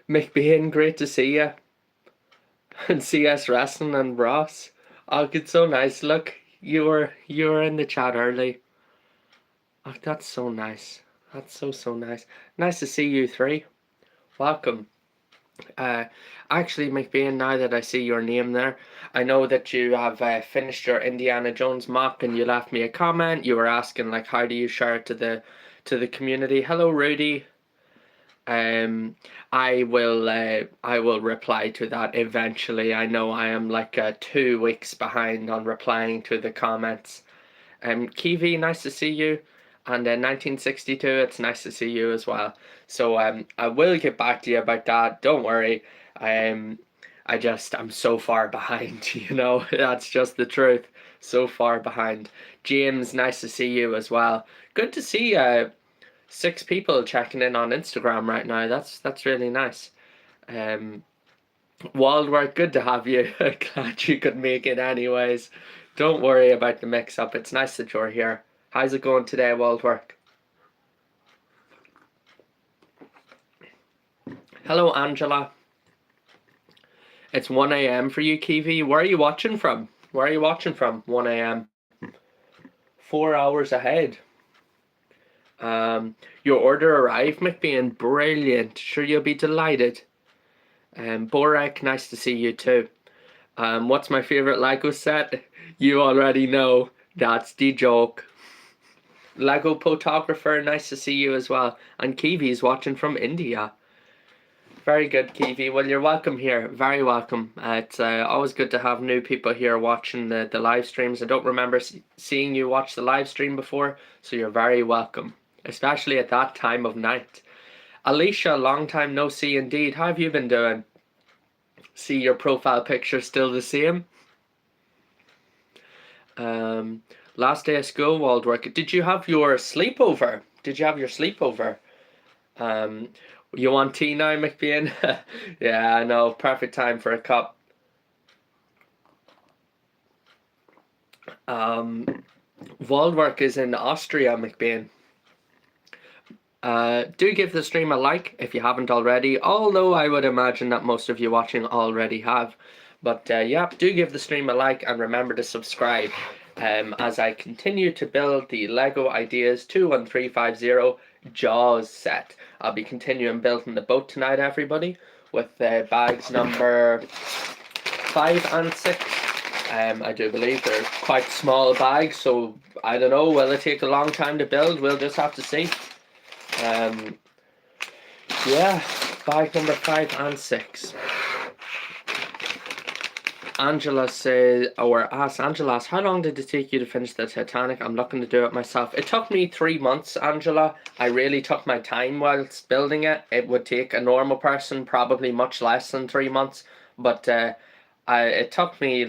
McBean, great to see you. And CS Wrestling and Ross. Oh, it's so nice. Look, you were in the chat early. Oh, that's so nice. That's so nice. Nice to see you three. Welcome. Uh, actually, McBean, now that I see your name there, I know that you have finished your Indiana Jones mock and you left me a comment. You were asking like, how do you share it to the community? Hello, Rudy. I will reply to that eventually. I know I am like 2 weeks behind on replying to the comments. Kiwi, nice to see you. And 1962, it's nice to see you as well. So I will get back to you about that. Don't worry. Um, I'm so far behind, you know. That's just the truth. So far behind. James, nice to see you as well. Good to see 6 people checking in on Instagram right now. That's really nice. Waldwork, good to have you. Glad you could make it anyways. Don't worry about the mix-up. It's nice that you're here. How's it going today, Waldwork? Hello, Angela. It's 1 a.m. for you, Kiwi. Where are you watching from? Where are you watching from? 1 a.m. 4 hours ahead. Your order arrived, McBean. Brilliant. Sure, you'll be delighted. Borek, nice to see you too. What's my favorite Lego set? You already know. That's the joke. Lego photographer, nice to see you as well. And Kiwi's watching from India. Very good, Kiwi. Well, you're welcome here. Very welcome. It's always good to have new people here watching the live streams. I don't remember seeing you watch the live stream before, so you're very welcome, especially at that time of night. Alicia, long time no see indeed. How have you been doing? See your profile picture still the same? Last day of school, Waldwork. Did you have your sleepover? Did you have your sleepover? You want tea now, McBean? Yeah, I know. Perfect time for a cup. Waldwork is in Austria, McBean. Do give the stream a like if you haven't already, although I would imagine that most of you watching already have. But yeah, do give the stream a like and remember to subscribe as I continue to build the LEGO Ideas 21350 Jaws set. I'll be continuing building the boat tonight, everybody, with bags number 5 and 6. I do believe they're quite small bags, so I don't know, will it take a long time to build? We'll just have to see. Yeah, bag number 5 and 6. Angela says, or asks, Angela asks, how long did it take you to finish the Titanic? I'm looking to do it myself. It took me 3 months, Angela. I really took my time whilst building it. It would take a normal person probably much less than 3 months, but it took me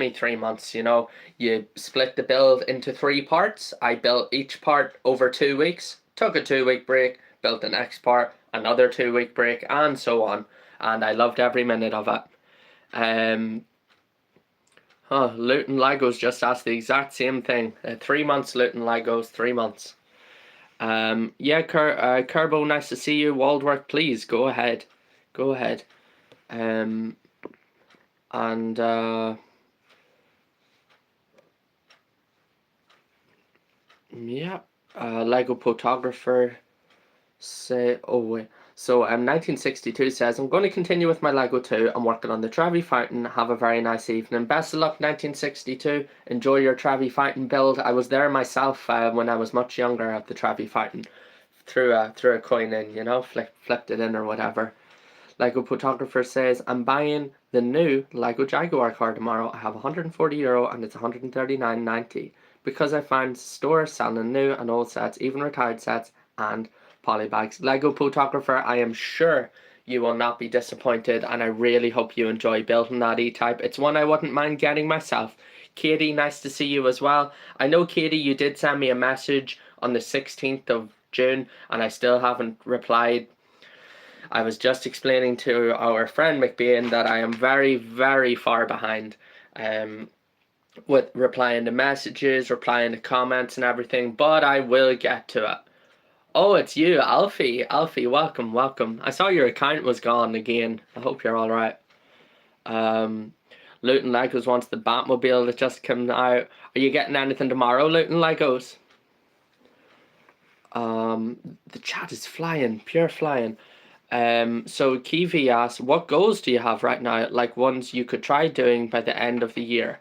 3 months, you know. You split the build into 3 parts. I built each part over 2 weeks, took a 2-week break, built the next part, another 2-week break, and so on. And I loved every minute of it. Luton Legos just asked the exact same thing. 3 months, Luton Legos, 3 months. Yeah, Kerbo, nice to see you. Waldwork, please, go ahead. Go ahead. Yeah, Lego photographer say, oh wait. So 1962 says, I'm going to continue with my Lego 2. I'm working on the Trevi Fountain. Have a very nice evening. Best of luck, 1962. Enjoy your Trevi Fountain build. I was there myself when I was much younger at the Trevi Fountain. Threw a coin in, you know, flipped it in or whatever. Lego photographer says, I'm buying the new Lego Jaguar car tomorrow. I have €140 and it's $139.90 because I found stores selling new and old sets, even retired sets, and polybags. Lego photographer, I am sure you will not be disappointed, and I really hope you enjoy building that E-Type. It's one I wouldn't mind getting myself. Katie, nice to see you as well. I know, Katie, you did send me a message on the 16th of June, and I still haven't replied. I was just explaining to our friend McBean that I am very, very far behind with replying to messages, replying to comments and everything, but I will get to it. Oh, it's you, Alfie. Alfie, welcome, welcome. I saw your account was gone again. I hope you're all right. Um, Luton Legos wants the Batmobile that just came out. Are you getting anything tomorrow, Luton Legos? The chat is flying, pure flying. So Kiwi asks, what goals do you have right now? Like ones you could try doing by the end of the year.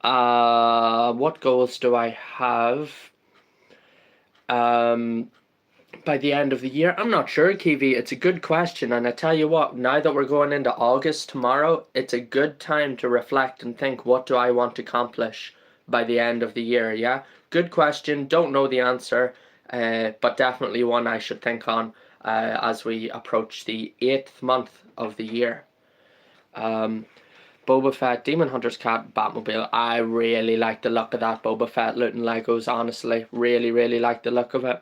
What goals do I have? By the end of the year, I'm not sure, Kiwi. It's a good question, and I tell you what, now that we're going into August tomorrow, it's a good time to reflect and think, what do I want to accomplish by the end of the year? Yeah, good question. Don't know the answer, but definitely one I should think on as we approach the 8th month of the year. Boba Fett, Demon Hunter's Cat, Batmobile. I really like the look of that Boba Fett Luton Legos, honestly. Really, really like the look of it.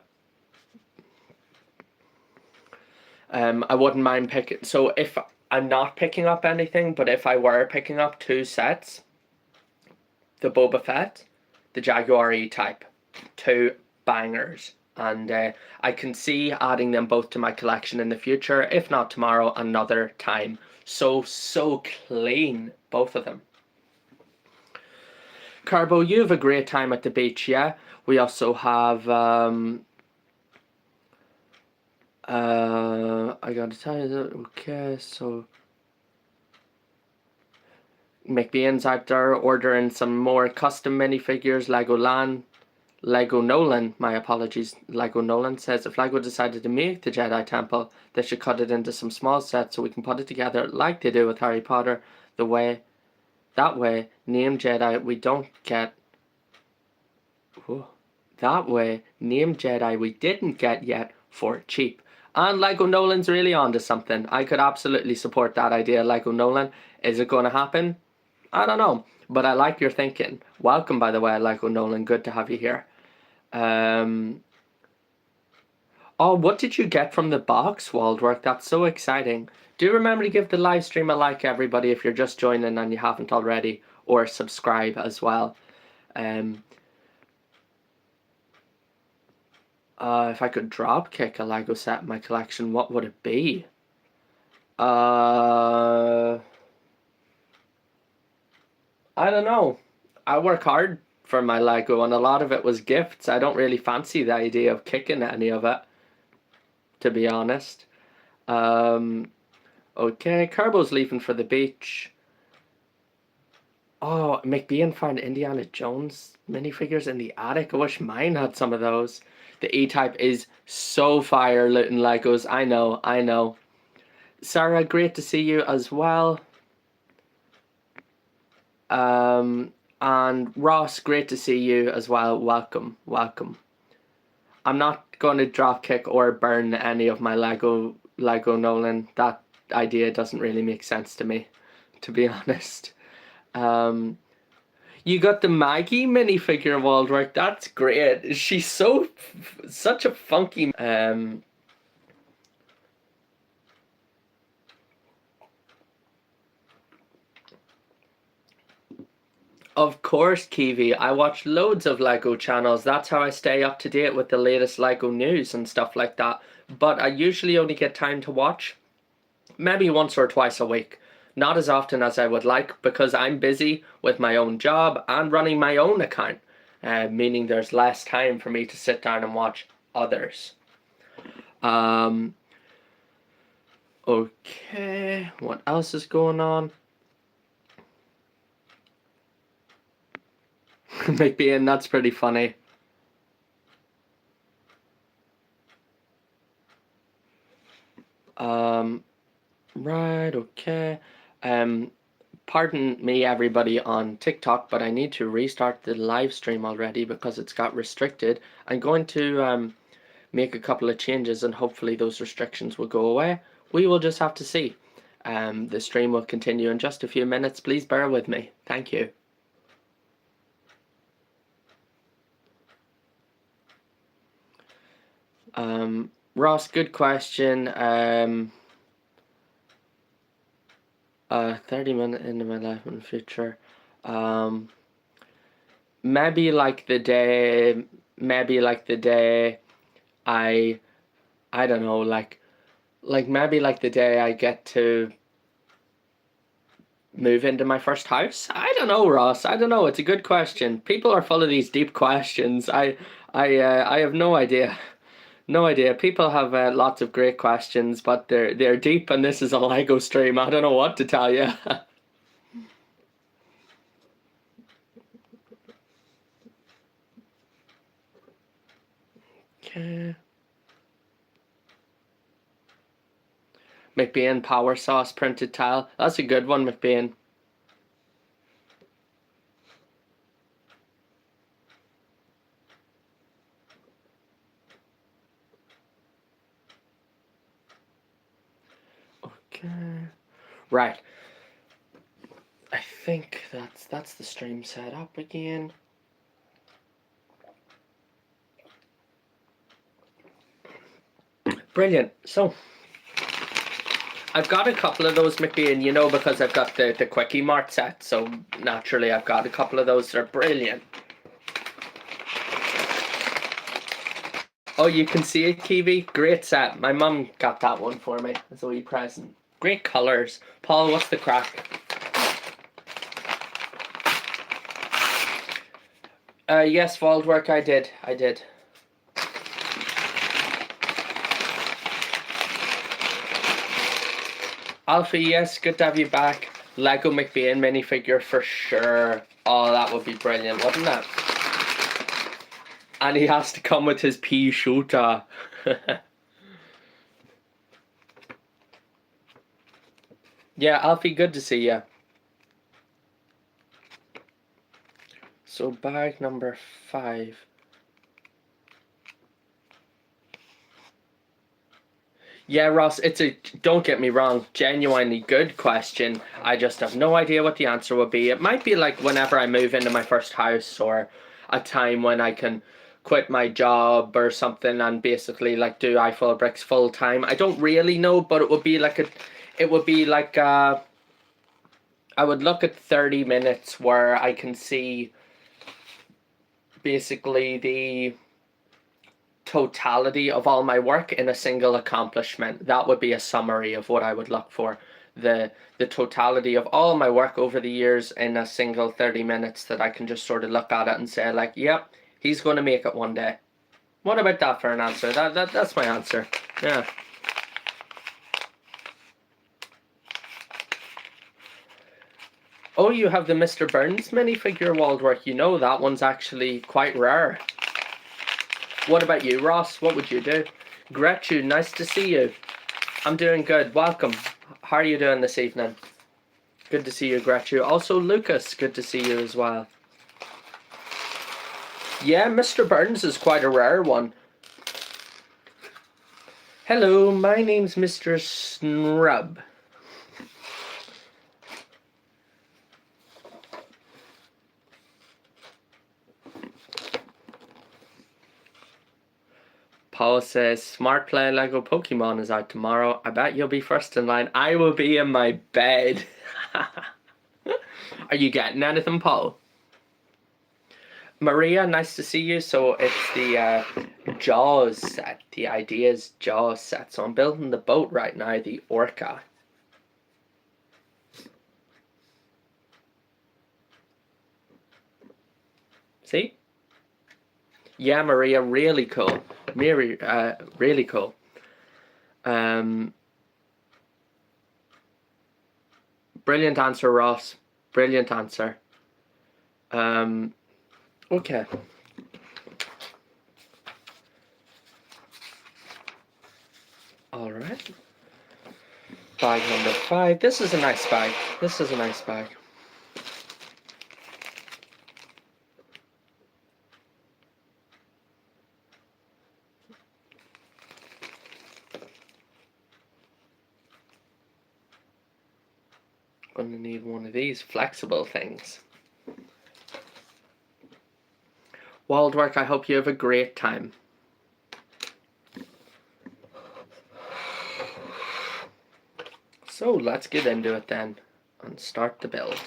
I wouldn't mind picking. So if I'm not picking up anything, but if I were picking up two sets, the Boba Fett, the Jaguar E-Type, two bangers. And I can see adding them both to my collection in the future, if not tomorrow, another time. So clean, both of them. Carbo, you have a great time at the beach, yeah? We also have I gotta tell you that, okay, so McBean's out there ordering some more custom minifigures. Lego Nolan, my apologies, Lego Nolan says if Lego decided to make the Jedi Temple, they should cut it into some small sets so we can put it together like they do with Harry Potter. That way, name Jedi we don't get. Whoa, that way, name Jedi we didn't get yet for cheap. And Lego Nolan's really onto something. I could absolutely support that idea, Lego Nolan. Is it going to happen? I don't know, but I like your thinking. Welcome, by the way, Lego Nolan. Good to have you here. Oh, what did you get from the box, Waldwork? That's so exciting. Do remember to give the live stream a like, everybody, if you're just joining and you haven't already, or subscribe as well. If I could drop kick a Lego set in my collection, what would it be? I don't know. I work hard for my Lego, and a lot of it was gifts. I don't really fancy the idea of kicking any of it, to be honest. Okay, Carbo's leaving for the beach. Oh, McBean found Indiana Jones minifigures in the attic. I wish mine had some of those. The E-Type is so fire, Luton Legos. I know, I know. Sarah, great to see you as well. And Ross, great to see you as well. Welcome, welcome. I'm not going to drop kick or burn any of my Lego Nolan. That idea doesn't really make sense to me, to be honest. You got the Maggie minifigure, Waldwork. That's great. She's such a funky. Of course, Kiwi. I watch loads of Lego channels. That's how I stay up to date with the latest Lego news and stuff like that. But I usually only get time to watch maybe once or twice a week. Not as often as I would like because I'm busy with my own job and running my own account, meaning there's less time for me to sit down and watch others. Okay, what else is going on? McBean, that's pretty funny. Right, okay. Pardon me, everybody on TikTok, but I need to restart the live stream already because it's got restricted. I'm going to make a couple of changes and hopefully those restrictions will go away. We will just have to see. The stream will continue in just a few minutes. Please bear with me. Thank you. Ross, good question. 30 minutes into my life in the future. Maybe like the day I I don't know, like maybe like the day I get to move into my first house. I don't know, Ross. I don't know. It's a good question. People are full of these deep questions. I have no idea. No idea. People have lots of great questions, but they're deep, and this is a Lego stream. I don't know what to tell you. Okay. McBain Power Sauce printed tile. That's a good one, McBain. Okay. Right. I think that's the stream set up again. Brilliant. So I've got a couple of those, McBean, you know, because I've got the Quickie Mart set, so naturally I've got a couple of those. They're brilliant. Oh, you can see it, Kiwi? Great set. My mum got that one for me as a wee present. Great colours. Paul, what's the crack? Yes, Waldwork, I did. Alfie, yes, good to have you back. Lego McBain minifigure for sure. Oh, that would be brilliant, wouldn't it? And he has to come with his pea shooter. Yeah, Alfie, good to see you. So bag number 5. Yeah, Ross, don't get me wrong, genuinely good question. I just have no idea what the answer would be. It might be like whenever I move into my first house, or a time when I can quit my job or something and basically like do iFull Bricks full time. I don't really know, but it would be like I would look at 30 minutes where I can see basically the totality of all my work in a single accomplishment. That would be a summary of what I would look for. The totality of all my work over the years in a single 30 minutes that I can just sort of look at it and say like, yep, he's going to make it one day. What about that for an answer? That's my answer. Yeah. Oh, you have the Mr. Burns minifigure, Waldwork. You know that one's actually quite rare. What about you, Ross? What would you do? Gretchen, nice to see you. I'm doing good. Welcome. How are you doing this evening? Good to see you, Gretchen. Also, Lucas, good to see you as well. Yeah, Mr. Burns is quite a rare one. Hello, my name's Mr. Snrub. Paul says, Smart Play Lego Pokemon is out tomorrow. I bet you'll be first in line. I will be in my bed. Are you getting anything, Paul? Maria, nice to see you. So it's the Jaws set, the Ideas Jaws set. So I'm building the boat right now, the Orca. See? Yeah, Maria, really cool. Miri, really cool. Brilliant answer, Ross. Brilliant answer. Okay. All right. Bag number 5. This is a nice bag. This is a nice bag. I'm gonna need one of these flexible things. Waldwork, I hope you have a great time. So let's get into it then and start the build.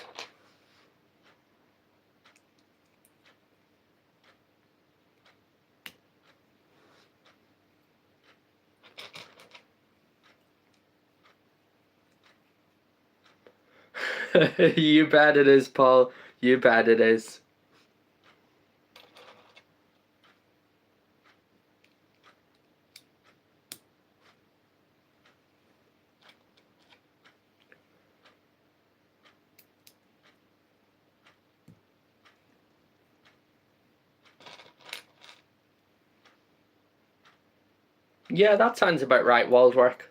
You bet it is, Paul. You bet it is. Yeah, that sounds about right, Waldwork.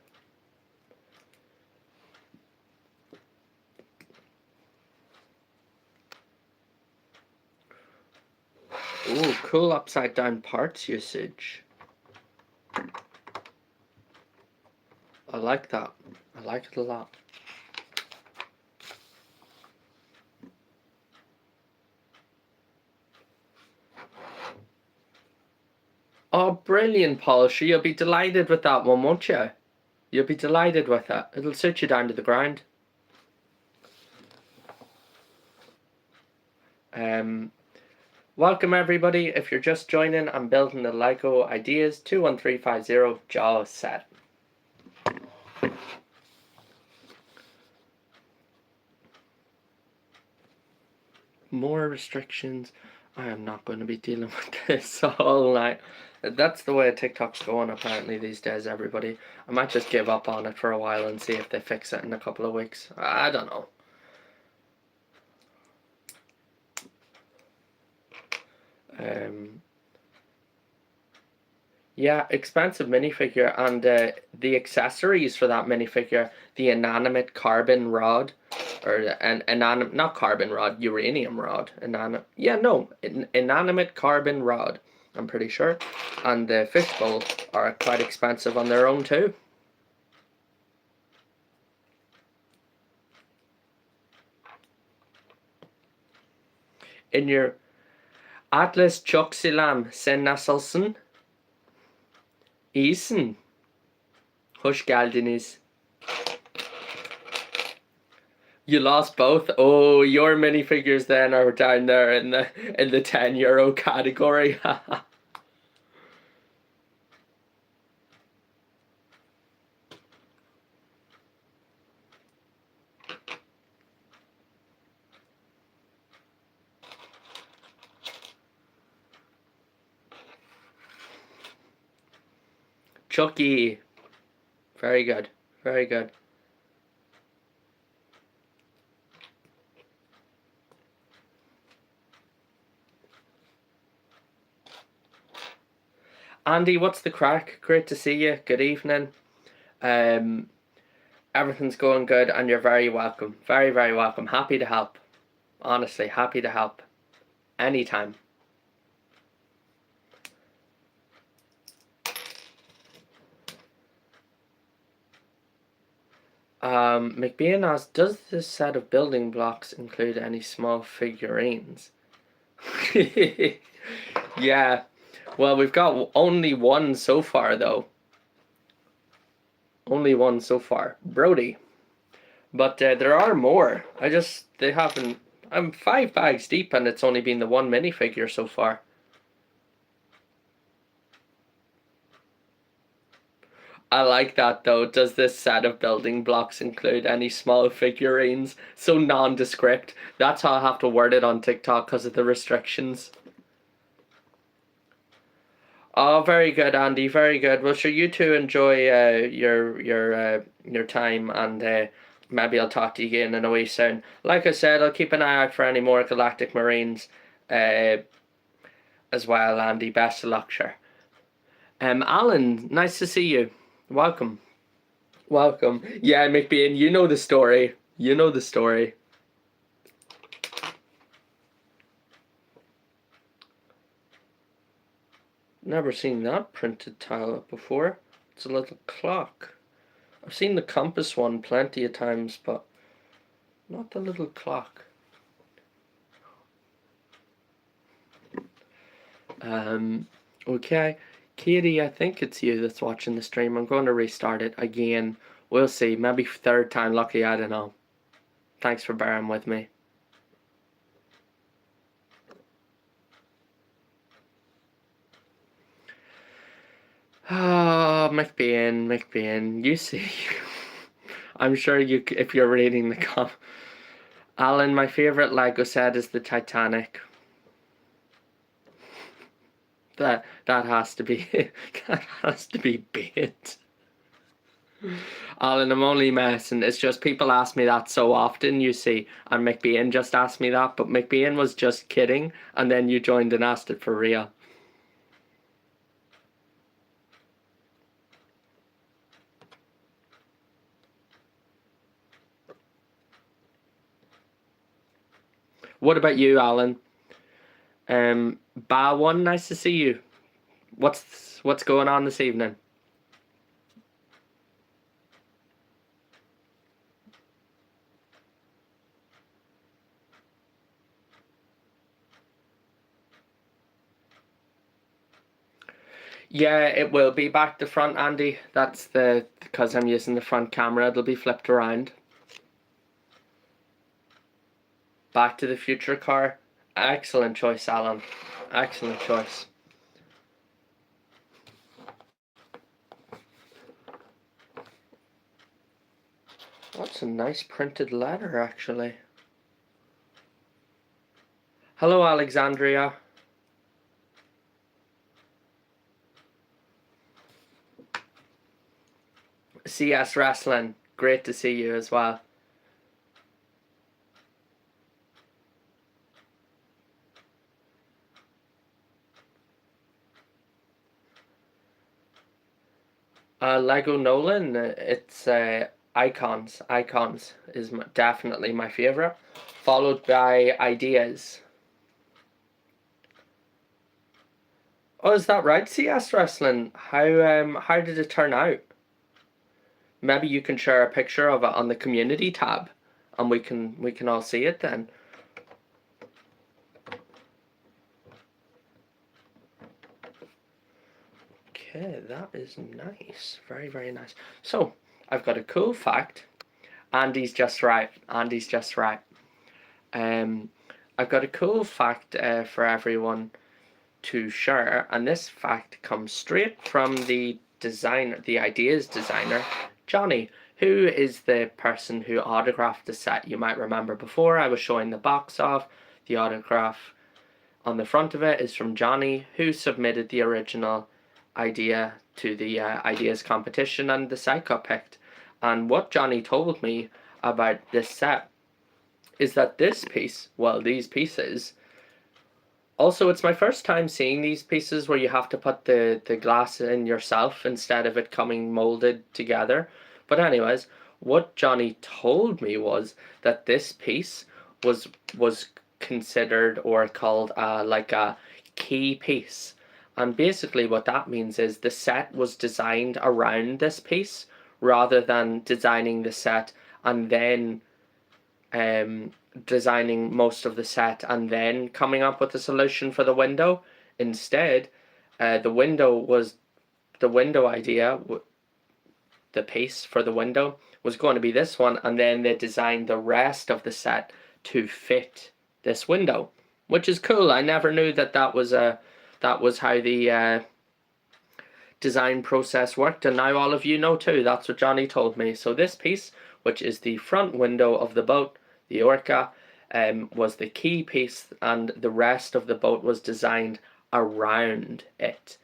Ooh, cool upside down parts usage. I like that. I like it a lot. Oh, brilliant, Paul. Sure, you'll be delighted with that one, won't you? You'll be delighted with it. It'll suit you down to the ground. Welcome everybody. If you're just joining, I'm building the LEGO Ideas 21350 Jaws set. More restrictions. I am not going to be dealing with this all night. That's the way TikTok's going apparently these days, everybody. I might just give up on it for a while and see if they fix it in a couple of weeks. I don't know. Yeah, expensive minifigure, and the accessories for that minifigure, the inanimate carbon rod, or an inanimate, not carbon rod, uranium rod, inanimate carbon rod, I'm pretty sure, and the fishbowl are quite expensive on their own too. In your Atlas Choxilam Sennaselsen, Isen, Hush Galdinis. You lost both. Oh, your minifigures then are down there in the €10 category. Chucky. Very good. Very good. Andy, what's the crack? Great to see you. Good evening. Everything's going good and you're very welcome. Very, very welcome. Happy to help. Honestly, happy to help. Anytime. McBean asks, does this set of building blocks include any small figurines? Yeah. Well, we've got only one so far, though. Only one so far. Brody. But there are more. They haven't... I'm 5 bags deep and it's only been the one minifigure so far. I like that though. Does this set of building blocks include any small figurines? So nondescript. That's how I have to word it on TikTok because of the restrictions. Oh, very good, Andy. Very good. Well, sure, you two enjoy your time, and maybe I'll talk to you again in a wee soon. Like I said, I'll keep an eye out for any more Galactic Marines, as well, Andy. Best of luck, sure. Alan, nice to see you. Welcome. Welcome. Yeah, McBean, you know the story. You know the story. Never seen that printed tile before. It's a little clock. I've seen the compass one plenty of times, but not the little clock. Okay. Katie, I think it's you that's watching the stream. I'm going to restart it again. We'll see. Maybe third time lucky, I don't know. Thanks for bearing with me. Ah, McBean, you see. I'm sure if you're reading the Alan, my favourite Lego set is the Titanic. That has to be that has to be bait. Alan, I'm only messing. It's just people ask me that so often, you see, and McBean just asked me that, but McBean was just kidding, and then you joined and asked it for real. What about you, Alan? Ba One, nice to see you. What's going on this evening? Yeah, it will be back to front, Andy. That's because I'm using the front camera, it'll be flipped around. Back to the Future car. Excellent choice, Alan. Excellent choice. That's a nice printed letter, actually. Hello, Alexandria. CS Wrestling, great to see you as well. Lego Nolan, it's Icons. Icons is definitely my favorite, followed by Ideas. Oh, is that right? CS Wrestling. How did it turn out? Maybe you can share a picture of it on the community tab, and we can all see it then. Okay, that is nice. Very, very nice. So, I've got a cool fact. Andy's just right. Andy's just right. I've got a cool fact for everyone to share, and this fact comes straight from the designer, the Ideas designer, Johnny, who is the person who autographed the set. You might remember before I was showing the box off. The autograph on the front of it is from Johnny, who submitted the original idea to the Ideas competition, and the set got picked. And what Johnny told me about this set is that this piece, well, these pieces, also it's my first time seeing these pieces where you have to put the glass in yourself instead of it coming molded together. But anyways, what Johnny told me was that this piece was considered or called like a key piece. And basically what that means is the set was designed around this piece rather than designing the set and then designing most of the set and then coming up with a solution for the window. Instead, the window idea, the piece for the window was going to be this one, and then they designed the rest of the set to fit this window, which is cool. I never knew that was how the design process worked, and now all of you know too. That's what Johnny told me. So this piece, which is the front window of the boat, the Orca, was the key piece, and the rest of the boat was designed around it.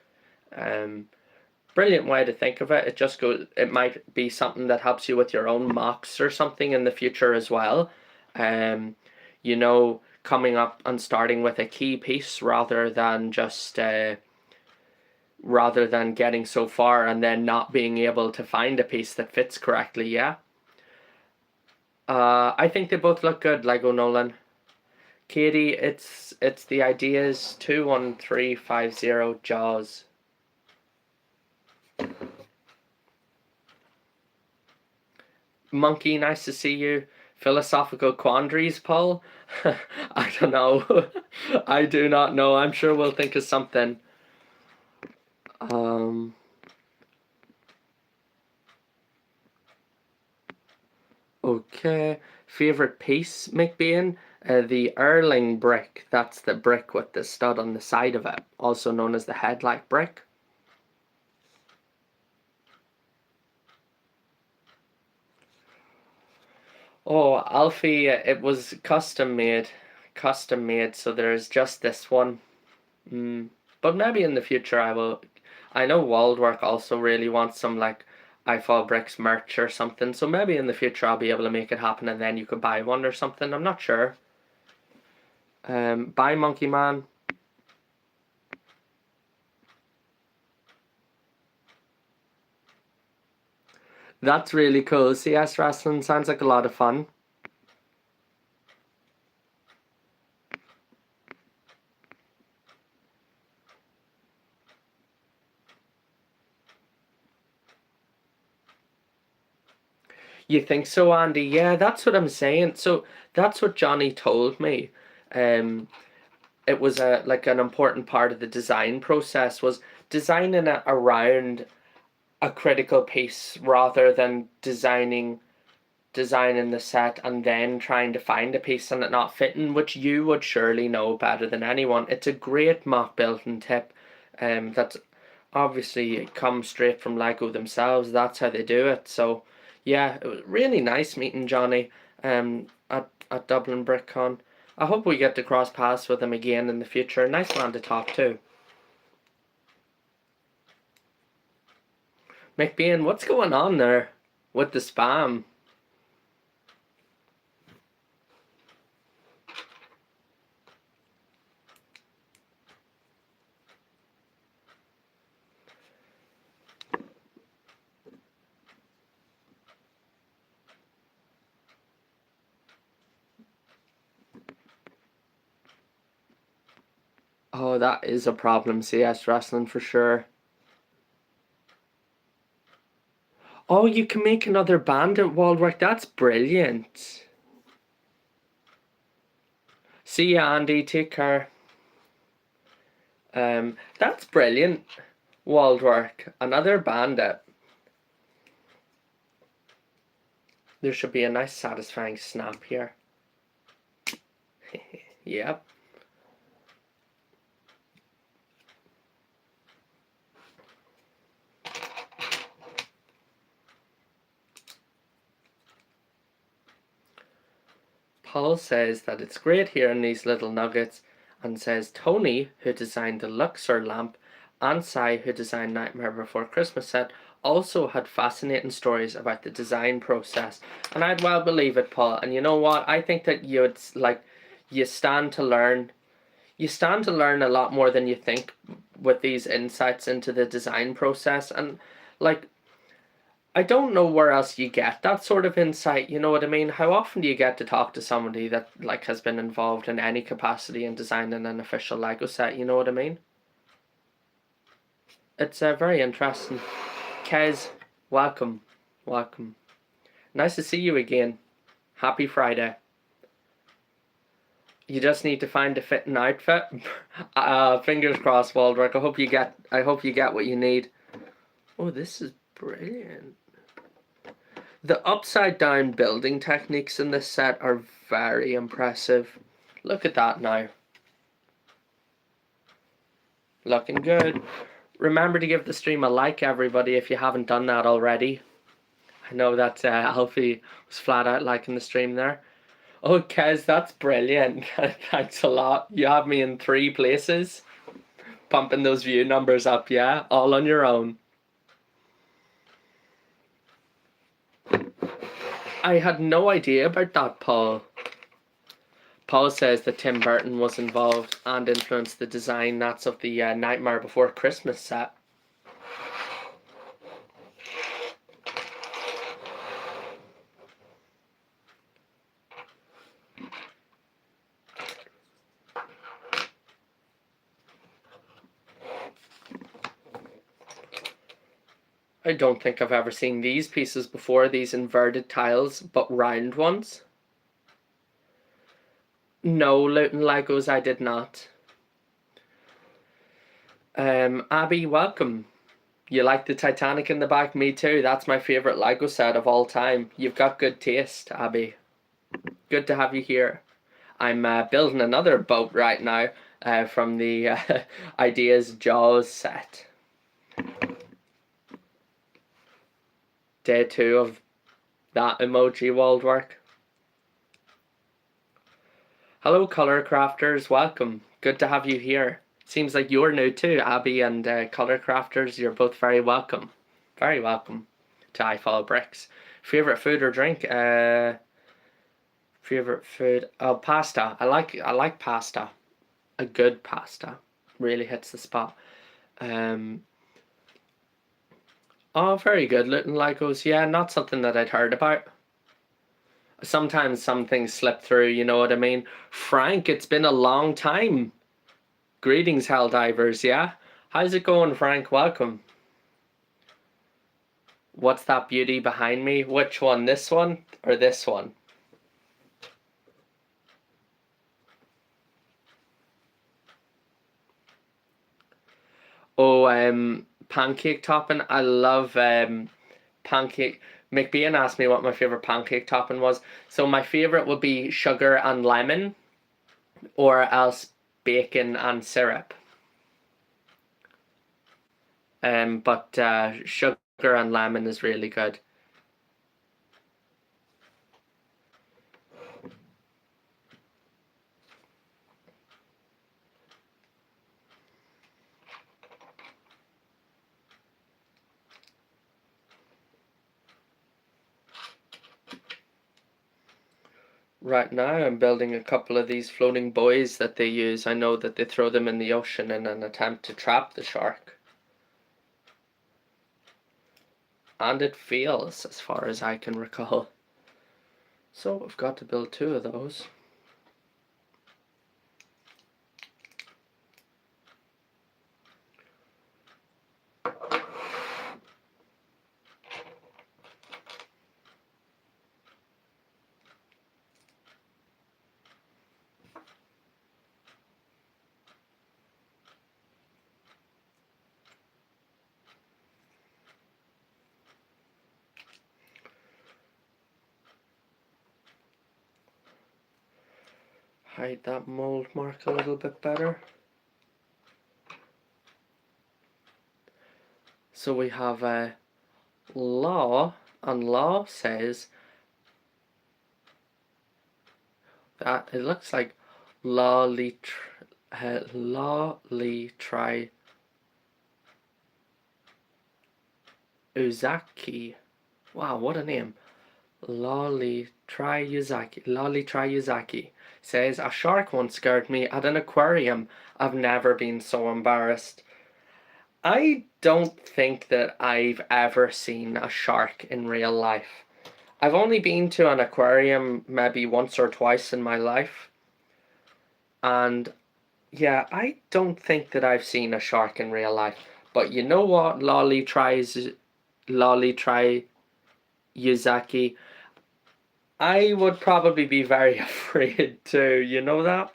Brilliant way to think of it. It just goes. It might be something that helps you with your own mocks or something in the future as well. You know, coming up and starting with a key piece rather than just rather than getting so far and then not being able to find a piece that fits correctly. Yeah. I think they both look good, Lego Nolan. Katie, it's the Ideas 21350 Jaws. Monkey, nice to see you. Philosophical quandaries, Paul? I don't know. I do not know. I'm sure we'll think of something. Okay. Favorite piece, McBean? The Erling brick. That's the brick with the stud on the side of it, also known as the headlight brick. Oh, Alfie, it was custom made. Custom made, so there's just this one. Mm. But maybe in the future I will. I know Waldwork also really wants some like I Fall Bricks merch or something, so maybe in the future I'll be able to make it happen and then you could buy one or something. I'm not sure. Bye, Monkey Man. That's really cool. CS Wrestling sounds like a lot of fun. You think so, Andy? Yeah, that's what I'm saying. So that's what Johnny told me. Um, it was a like an important part of the design process was designing it around a critical piece rather than designing the set and then trying to find a piece and it not fitting, which you would surely know better than anyone. It's a great mock building tip. That's obviously comes straight from Lego themselves. That's how they do it. So yeah, it was really nice meeting Johnny at Dublin BrickCon. I hope we get to cross paths with him again in the future. Nice man to talk to. McBean, what's going on there with the spam? Oh, that is a problem, CS Wrestling for sure. Oh, you can make another band at Waldwork. That's brilliant. See ya, Andy. Take care. That's brilliant. Waldwork. Another bandit. There should be a nice satisfying snap here. Yep. Paul says that it's great hearing these little nuggets and says Tony, who designed the Luxor lamp, and Sai, who designed Nightmare Before Christmas set, also had fascinating stories about the design process. And I'd well believe it, Paul. And you know what? I think that you'd like you stand to learn. You stand to learn a lot more than you think with these insights into the design process. And like I don't know where else you get that sort of insight, you know what I mean? How often do you get to talk to somebody that like has been involved in any capacity in designing an official Lego set, you know what I mean? It's very interesting. Kez, welcome. Welcome. Nice to see you again. Happy Friday. You just need to find a fitting outfit. Fingers crossed, Waldrick. I hope you get what you need. Oh, this is brilliant. The upside down building techniques in this set are very impressive. Look at that now. Looking good. Remember to give the stream a like, everybody, if you haven't done that already. I know that Alfie was flat out liking the stream there. Oh, Kez, that's brilliant. Thanks a lot. You have me in 3 places. Pumping those view numbers up, yeah? All on your own. I had no idea about that, Paul. Paul says that Tim Burton was involved and influenced the design that's of the Nightmare Before Christmas set. I don't think I've ever seen these pieces before, these inverted tiles, but round ones. No, Luton Legos, I did not. Abby, welcome. You like the Titanic in the back? Me too. That's my favourite Lego set of all time. You've got good taste, Abby. Good to have you here. I'm building another boat right now from the Ideas Jaws set. Day 2 of that emoji Waldwork. Hello, Colour Crafters. Welcome. Good to have you here. Seems like you're new too, Abby and Colour Crafters. You're both very welcome. Very welcome to I Follow Bricks. Favorite food or drink? Favorite food? Oh, pasta. I like pasta. A good pasta really hits the spot. Oh, very good. Little Legos. Yeah, not something that I'd heard about. Sometimes some things slip through, you know what I mean? Frank, it's been a long time. Greetings, Helldivers, yeah? How's it going, Frank? Welcome. What's that beauty behind me? Which one? This one or this one? Oh, pancake topping. I love pancake. McBean asked me what my favorite pancake topping was. So my favorite would be sugar and lemon, or else bacon and syrup. But sugar and lemon is really good. Right now, I'm building a couple of these floating buoys that they use. I know that they throw them in the ocean in an attempt to trap the shark. And it fails, as far as I can recall. So I've got to build 2 of those. Hide that mold mark a little bit better. So we have a law, and law says that it looks like Lolly try Uzaki. Wow, what a name. Lolly try Uzaki says, a shark once scared me at an aquarium. I've never been so embarrassed. I don't think that I've ever seen a shark in real life. I've only been to an aquarium maybe once or twice in my life. And yeah, I don't think that I've seen a shark in real life. But you know what? Lolly try Uzaki. I would probably be very afraid too, you know that?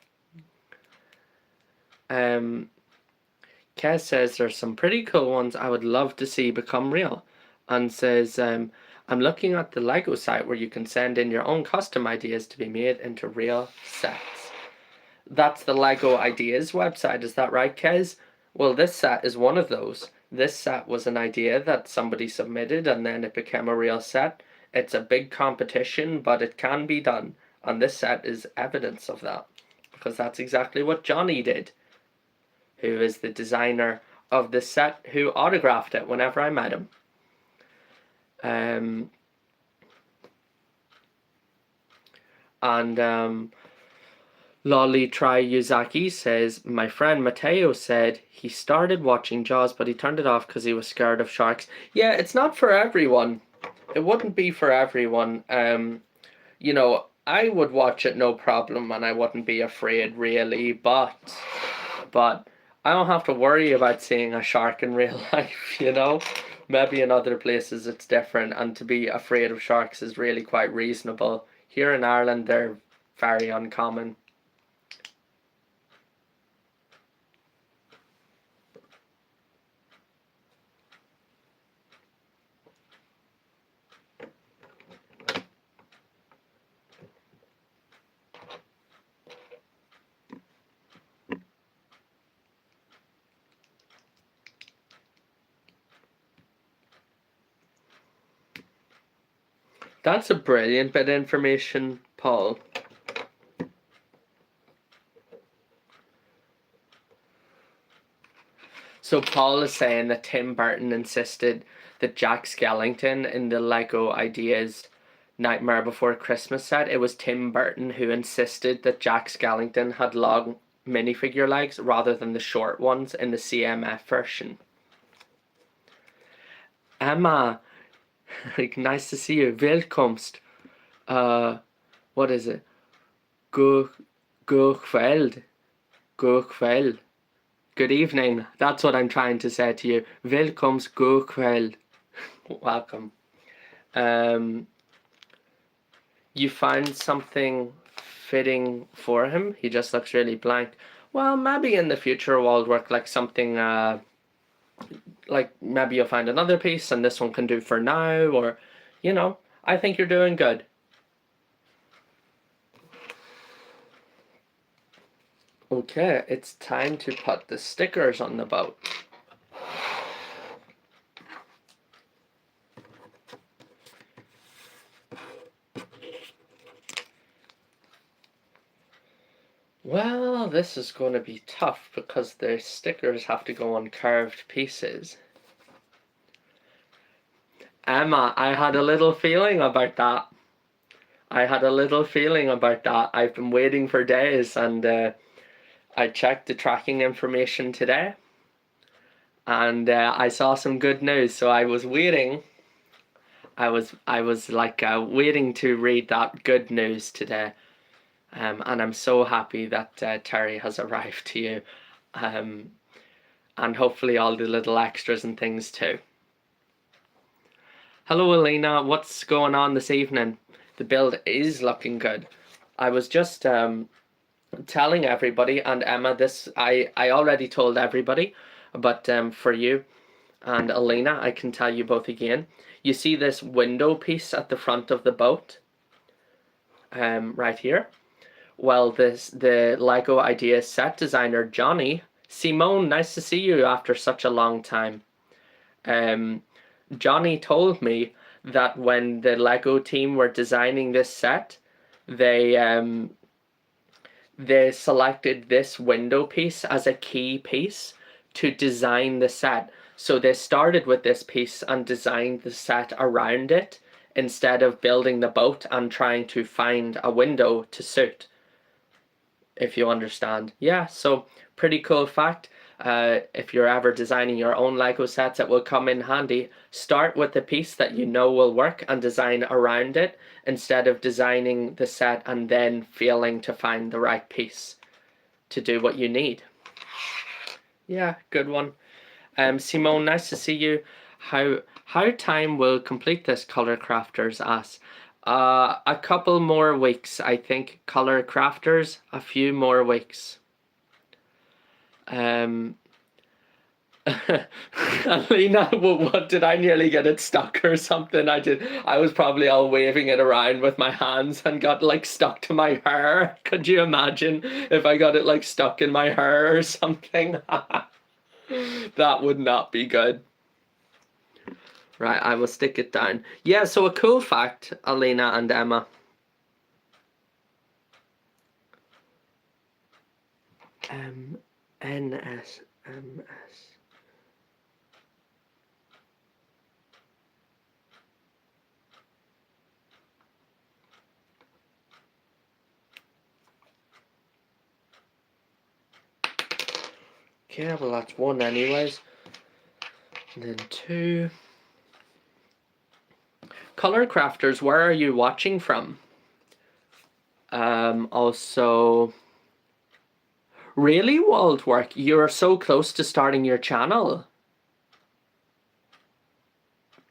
Kez says there's some pretty cool ones I would love to see become real. And says, I'm looking at the Lego site where you can send in your own custom ideas to be made into real sets. That's the Lego Ideas website, is that right, Kez? Well, this set is one of those. This set was an idea that somebody submitted and then it became a real set. It's a big competition, but it can be done. And this set is evidence of that. Because that's exactly what Johnny did, who is the designer of this set, who autographed it whenever I met him. Lolly Try Yuzaki says, my friend Mateo said he started watching Jaws, but he turned it off because he was scared of sharks. Yeah, it's not for everyone. It wouldn't be for everyone. You know, I would watch it no problem and I wouldn't be afraid really, but I don't have to worry about seeing a shark in real life, you know? Maybe in other places it's different, and to be afraid of sharks is really quite reasonable. Here in Ireland, they're very uncommon. That's a brilliant bit of information, Paul. So Paul is saying that Tim Burton insisted that Jack Skellington in the Lego Ideas Nightmare Before Christmas set, it was Tim Burton who insisted that Jack Skellington had long minifigure legs rather than the short ones in the CMF version. Emma, nice to see you. Welkomst. What is it? God kväll. Good evening. That's what I'm trying to say to you. Welkomst, god kväll. Welcome. You found something fitting for him? He just looks really blank. Well, maybe in the future we'll work like something, like maybe you'll find another piece and this one can do for now, or, you know, I think you're doing good. Okay, it's time to put the stickers on the boat. Well, this is going to be tough because the stickers have to go on curved pieces. Emma, I had a little feeling about that. I've been waiting for days, and I checked the tracking information today, and I saw some good news. So I was waiting. I was like waiting to read that good news today, and I'm so happy that Terry has arrived to you, and hopefully all the little extras and things too. Hello, Elena. What's going on this evening? The build is looking good. I was just telling everybody, and Emma, this I already told everybody, but for you and Elena, I can tell you both again. You see this window piece at the front of the boat, right here? Well, the Lego Ideas set designer Johnny Simone, nice to see you after such a long time. Johnny told me that when the Lego team were designing this set, they selected this window piece as a key piece to design the set. So they started with this piece and designed the set around it instead of building the boat and trying to find a window to suit, if you understand. Yeah, so pretty cool fact. If you're ever designing your own Lego sets, it will come in handy. Start with the piece that you know will work and design around it instead of designing the set and then failing to find the right piece to do what you need. Yeah, good one. Simone, nice to see you. How time will complete this, Color Crafters asks. A couple more weeks, I think. Color Crafters, a few more weeks. Alina, what did I nearly get it stuck or something? I was probably all waving it around with my hands and got like stuck to my hair. Could you imagine if I got it like stuck in my hair or something? That would not be good. Right, I will stick it down. Yeah, so a cool fact, Alina and Emma. NSMS. Okay, well that's one anyways. And then two. Color Crafters, where are you watching from? Also, really, Waldwork, you're so close to starting your channel.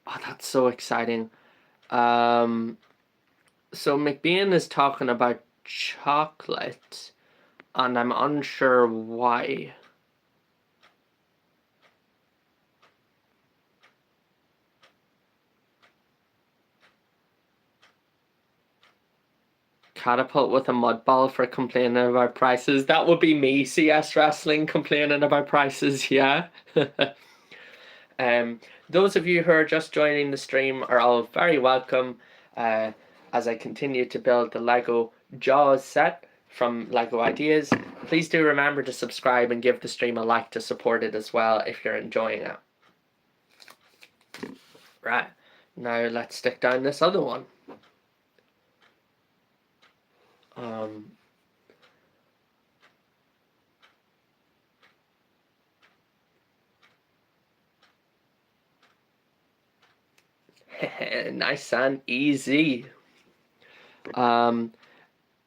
Oh, that's so exciting. So McBean is talking about chocolate, and I'm unsure why. Catapult with a mud ball for complaining about prices. That would be me, CS Wrestling, complaining about prices, yeah. Those of you who are just joining the stream are all very welcome as I continue to build the Lego Jaws set from Lego Ideas. Please do remember to subscribe and give the stream a like to support it as well if you're enjoying it. Right, now let's stick down this other one. Nice and easy.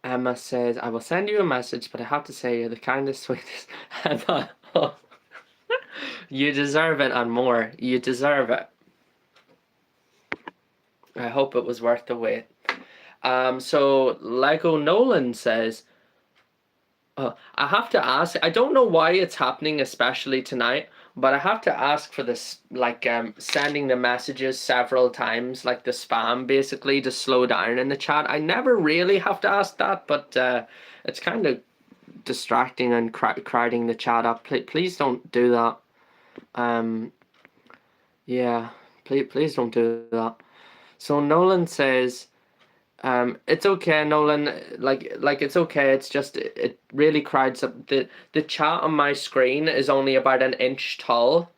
Emma says, I will send you a message, but I have to say you're the kindest, sweetest. You deserve it and more. You deserve it. I hope it was worth the wait. So Lego Nolan says, I have to ask, I don't know why it's happening, especially tonight, but I have to ask for this, like, sending the messages several times, like the spam, basically, to slow down in the chat. I never really have to ask that, but it's kind of distracting and crowding the chat up. Please don't do that. Yeah, please don't do that. So Nolan says, it's okay, Nolan. Like it's okay. It's just it really crowds up. The chat on my screen is only about an inch tall,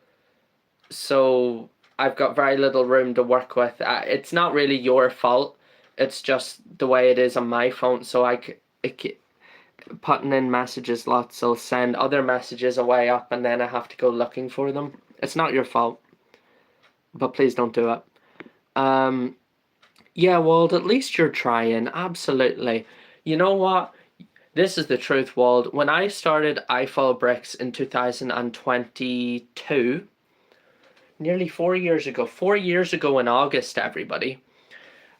so I've got very little room to work with. It's not really your fault. It's just the way it is on my phone. So putting in messages lots will send other messages away up, and then I have to go looking for them. It's not your fault, but please don't do it. Yeah, Wald, at least you're trying. Absolutely. You know what? This is the truth, Wald. When I started iFall Bricks in 2022, nearly 4 years ago, 4 years ago in August, everybody,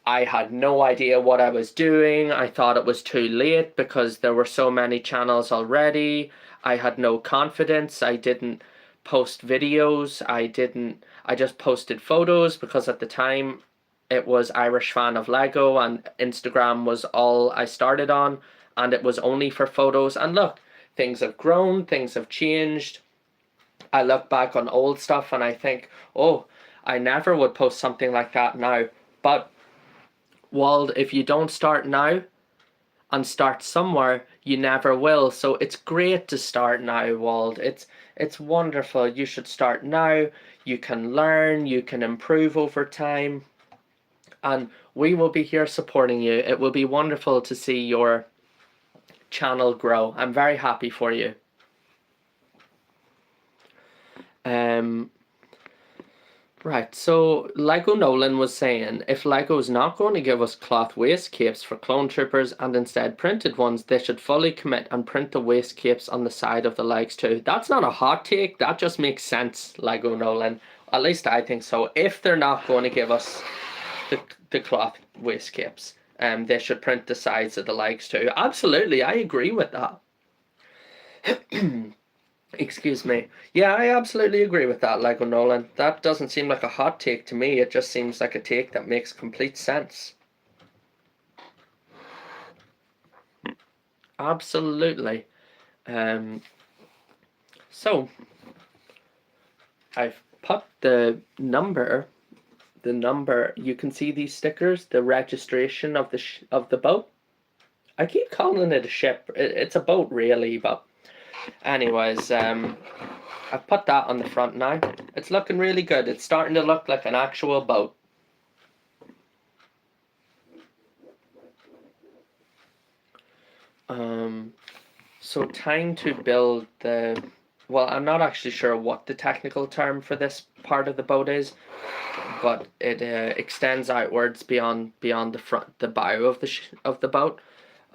I had no idea what I was doing. I thought it was too late because there were so many channels already. I had no confidence. I didn't post videos. I just posted photos because at the time it was Irish Fan of Lego and Instagram was all I started on, and it was only for photos. And look, things have grown, things have changed. I look back on old stuff and I think, oh, I never would post something like that now. But Wald, if you don't start now and start somewhere, you never will. So it's great to start now, Wald. It's wonderful. You should start now. You can learn, you can improve over time, and we will be here supporting you. It will be wonderful to see your channel grow. I'm very happy for you. Right, so Lego Nolan was saying, if Lego's not going to give us cloth waist capes for clone troopers and instead printed ones, they should fully commit and print the waist capes on the side of the legs too. That's not a hot take, that just makes sense, Lego Nolan. At least I think so. If they're not going to give us the cloth waist capes, they should print the sides of the legs too. Absolutely, I agree with that. Excuse me. Yeah, I absolutely agree with that, Lego Nolan. That doesn't seem like a hot take to me. It just seems like a take that makes complete sense. Absolutely. So I've put the number. You can see these stickers, the registration of the boat. I keep calling it a ship. It's a boat, really, but anyways, I've put that on the front now. It's looking really good. It's starting to look like an actual boat. So time to build the... Well, I'm not actually sure what the technical term for this part of the boat is, but it extends outwards beyond the bow of the boat.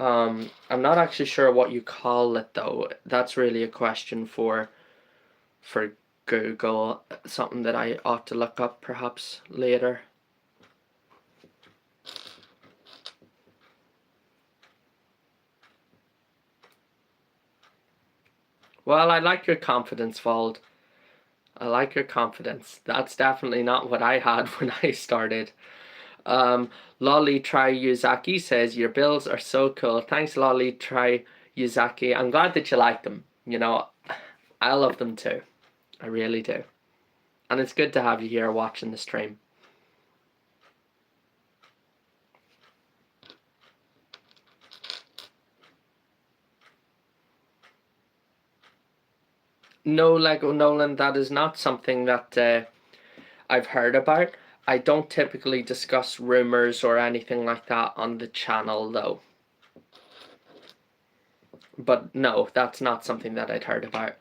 I'm not actually sure what you call it though. That's really a question for Google, something that I ought to look up perhaps later. Well, I like your confidence, Vald. I like your confidence. That's definitely not what I had when I started. Lolly Try Yuzaki says, your builds are so cool. Thanks, Lolly Try Yuzaki. I'm glad that you like them. You know, I love them too. I really do. And it's good to have you here watching the stream. No, Lego Nolan, that is not something that I've heard about. I don't typically discuss rumors or anything like that on the channel, though. But no, that's not something that I'd heard about.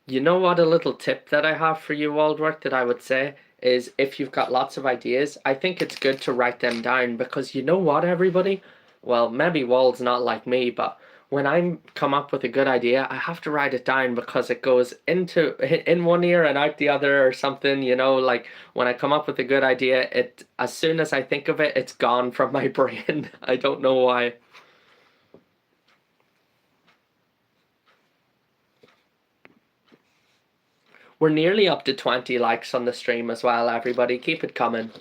You know what, a little tip that I have for you, Waldworth, that I would say is if you've got lots of ideas, I think it's good to write them down, because you know what, everybody? Well, maybe Wald's not like me, but when I come up with a good idea, I have to write it down, because it goes in one ear and out the other or something, you know, like when I come up with a good idea, it as soon as I think of it, it's gone from my brain. I don't know why. We're nearly up to 20 likes on the stream as well, everybody. Keep it coming.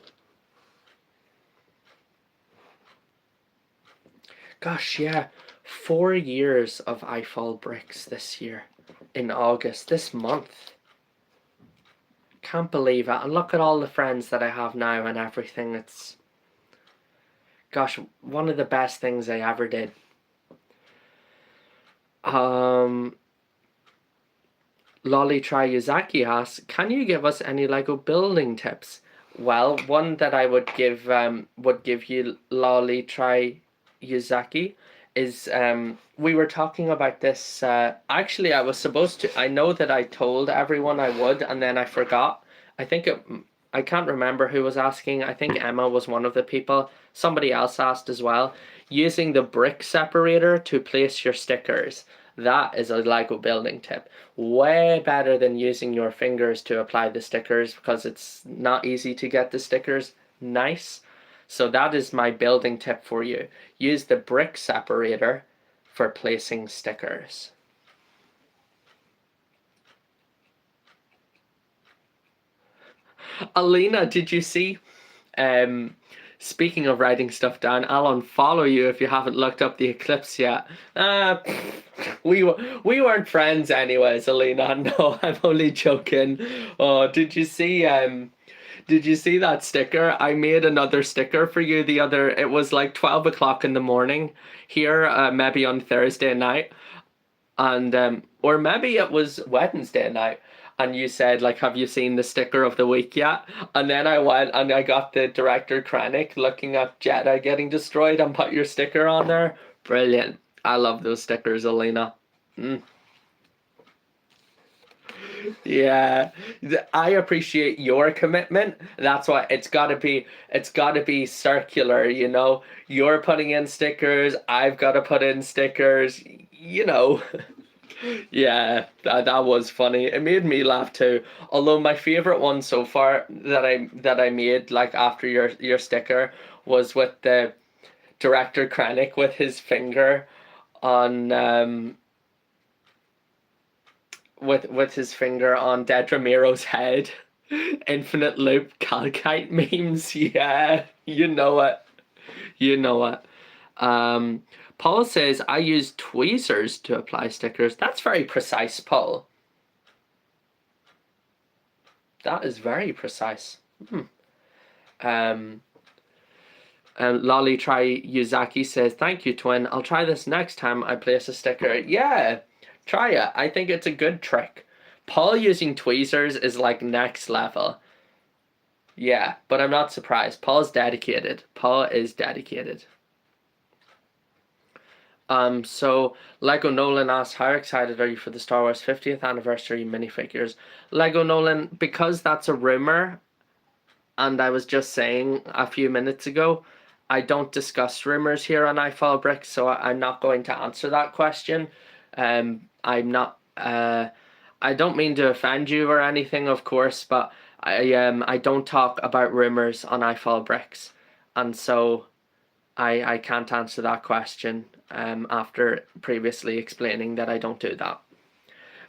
Gosh, yeah. 4 years of iFall Bricks this year. In August, this month. Can't believe it. And look at all the friends that I have now and everything. It's... Gosh, one of the best things I ever did. Lolly Try Yuzaki asks, can you give us any Lego building tips? Well, one that I would give you, Lolly Try Yuzaki, is we were talking about this. Actually, I was supposed to. I know that I told everyone I would, and then I forgot. I can't remember who was asking. I think Emma was one of the people. Somebody else asked as well. Using the brick separator to place your stickers. That is a Lego building tip. Way better than using your fingers to apply the stickers, because it's not easy to get the stickers nice. So that is my building tip for you. Use the brick separator for placing stickers. Alina, did you see? Speaking of writing stuff down, I'll unfollow you if you haven't looked up the eclipse yet. We weren't friends anyways, Alina. No, I'm only joking. Oh, did you see that sticker? I made another sticker for you it was like 12 o'clock in the morning here, maybe on Thursday night. And or maybe it was Wednesday night, and you said, like, have you seen the sticker of the week yet? And then I went and I got the director Krennic looking at Jedha getting destroyed and put your sticker on there. Brilliant. I love those stickers, Alina. Yeah, I appreciate your commitment. That's why it's gotta be circular, you know. You're putting in stickers, I've got to put in stickers, you know. Yeah, that was funny. It made me laugh too. Although my favorite one so far that I made, like, after your sticker, was with the director Krennic with his finger on with his finger on Dedramiro's head. Infinite loop calcite memes. Yeah, you know it. You know it. Paul says, I use tweezers to apply stickers. That's very precise, Paul. That is very precise. And Lolly Try Yuzaki says, thank you, twin. I'll try this next time I place a sticker. Yeah, try it. I think it's a good trick. Paul using tweezers is like next level. Yeah, but I'm not surprised. Paul's dedicated. Paul is dedicated. So Lego Nolan asks, how excited are you for the Star Wars 50th anniversary minifigures? Lego Nolan, because that's a rumor, and I was just saying a few minutes ago, I don't discuss rumors here on iFall Bricks, so I'm not going to answer that question. I'm not. I don't mean to offend you or anything, of course, but I don't talk about rumors on iFall Bricks, and so I can't answer that question after previously explaining that I don't do that.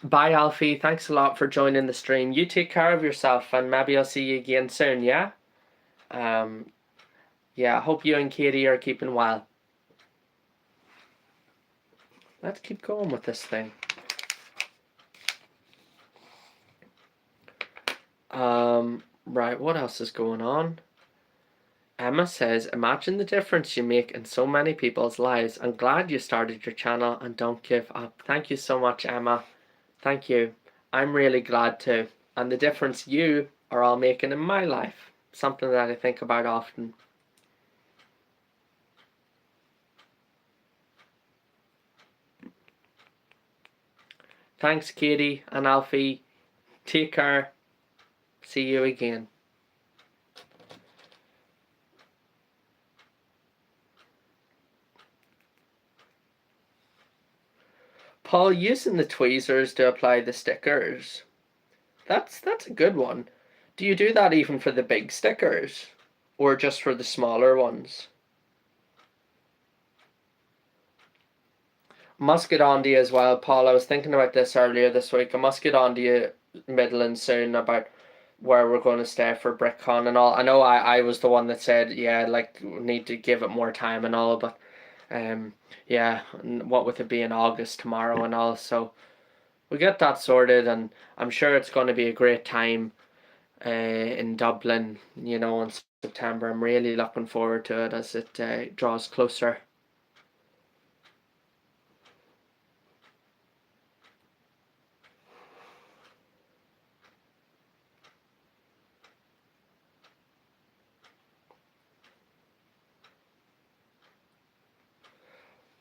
Bye, Alfie. Thanks a lot for joining the stream. You take care of yourself, and maybe I'll see you again soon, yeah? Yeah, I hope you and Katie are keeping well. Let's keep going with this thing. Right, what else is going on? Emma says, imagine the difference you make in so many people's lives. I'm glad you started your channel and don't give up. Thank you so much, Emma. Thank you. I'm really glad to. And the difference you are all making in my life. Something that I think about often. Thanks, Katie and Alfie. Take care. See you again. Paul, using the tweezers to apply the stickers. That's a good one. Do you do that even for the big stickers? Or just for the smaller ones? Must get on to you as well, Paul. I was thinking about this earlier this week. I must get on to you middling soon about where we're going to stay for BrickCon and all. I know I was the one that said, yeah, like, we need to give it more time and all, but yeah, what with it being August tomorrow and all, so we get that sorted, and I'm sure it's going to be a great time in Dublin, you know, in September. I'm really looking forward to it as it draws closer.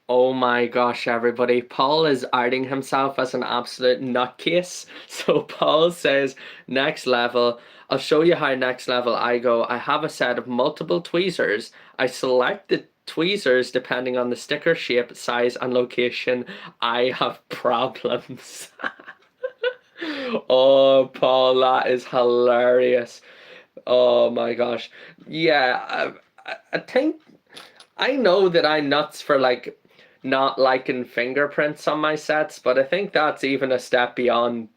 Oh my gosh, everybody. Paul is outing himself as an absolute nutcase. So Paul says, next level. I'll show you how next level I go. I have a set of multiple tweezers. I select the tweezers depending on the sticker shape, size, and location. I have problems. Oh, Paul, that is hilarious. Oh my gosh. Yeah, I think I know that I'm nuts for like not liking fingerprints on my sets, but I think that's even a step beyond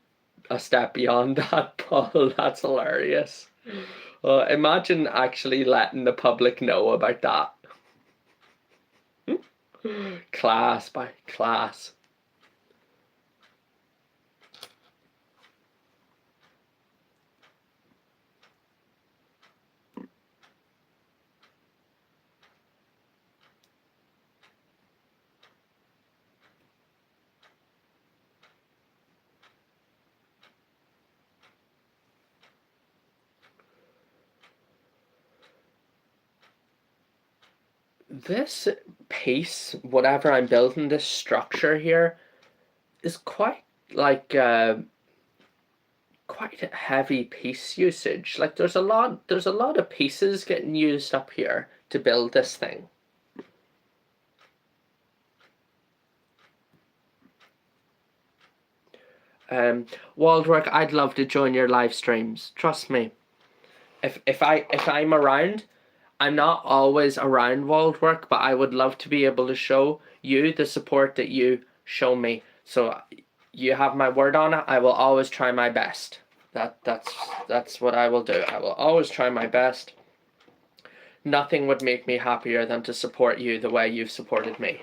that, Paul. That's hilarious. Imagine actually letting the public know about that. Class by class. This piece, whatever I'm building, this structure here, is quite like quite a heavy piece usage. Like there's a lot of pieces getting used up here to build this thing. Waldwork, I'd love to join your live streams. Trust me. If I'm around, I'm not always around Waldwork, but I would love to be able to show you the support that you show me. So you have my word on it. I will always try my best. That's what I will do. I will always try my best. Nothing would make me happier than to support you the way you've supported me.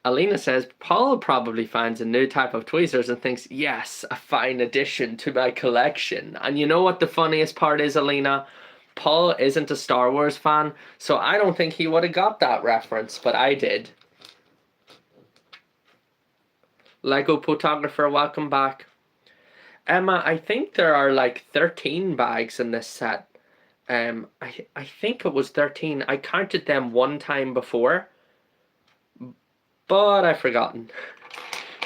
Alina says, Paul probably finds a new type of tweezers and thinks, yes, a fine addition to my collection. And you know what the funniest part is, Alina? Paul isn't a Star Wars fan, so I don't think he would have got that reference, but I did. Lego Photographer, welcome back. Emma, I think there are like 13 bags in this set. I think it was 13. I counted them one time before, but I've forgotten.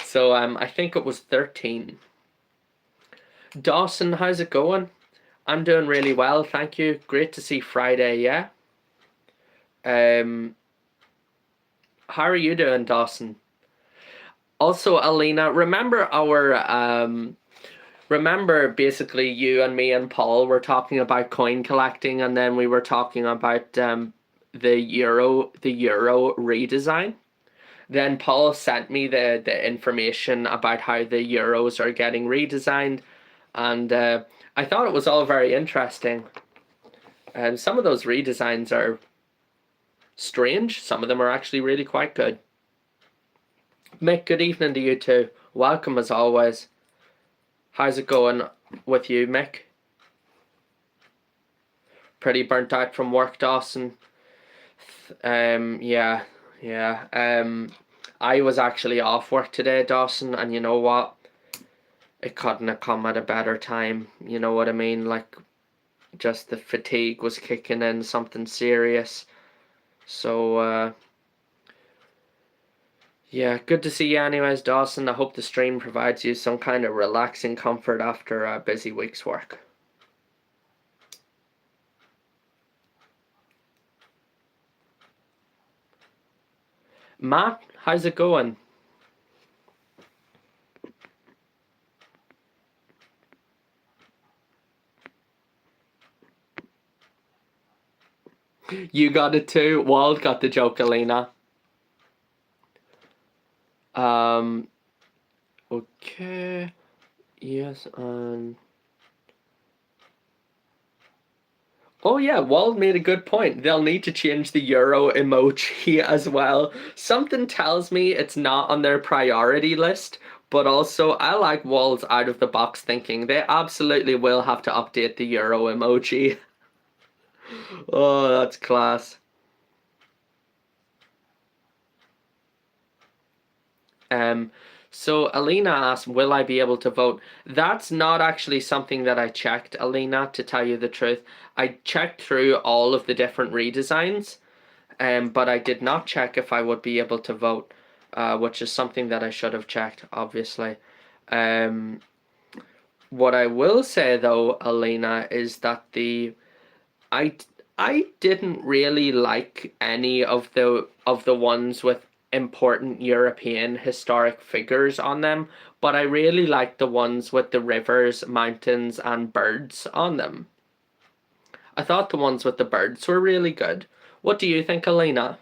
So I think it was 13. Dawson, how's it going? I'm doing really well, thank you. Great to see Friday, yeah? How are you doing, Dawson? Also, Alina, remember remember basically you and me and Paul were talking about coin collecting, and then we were talking about the Euro redesign. Then Paul sent me the information about how the Euros are getting redesigned, and I thought it was all very interesting. And some of those redesigns are strange. Some of them are actually really quite good. Mick, good evening to you too. Welcome as always. How's it going with you, Mick? Pretty burnt out from work, Dawson. Yeah, yeah. I was actually off work today, Dawson, and you know what? It couldn't have come at a better time. You know what I mean? Like, just the fatigue was kicking in, something serious. So, yeah, good to see you anyways, Dawson. I hope the stream provides you some kind of relaxing comfort after a busy week's work. Matt, how's it going? You got it too. Wald got the joke, Alina. Okay. Yes, and oh yeah, Wald made a good point. They'll need to change the euro emoji as well. Something tells me it's not on their priority list, but also I like Wald's out of the box thinking. They absolutely will have to update the euro emoji. Oh, that's class. Um, so Alina asked, will I be able to vote? That's not actually something that I checked, Alina, to tell you the truth. I checked through all of the different redesigns, but I did not check if I would be able to vote, which is something that I should have checked, obviously. Um, what I will say though, Alina, is that I I didn't really like any of the ones with important European historic figures on them, but I really liked the ones with the rivers, mountains, and birds on them. I thought the ones with the birds were really good. What do you think, Elena?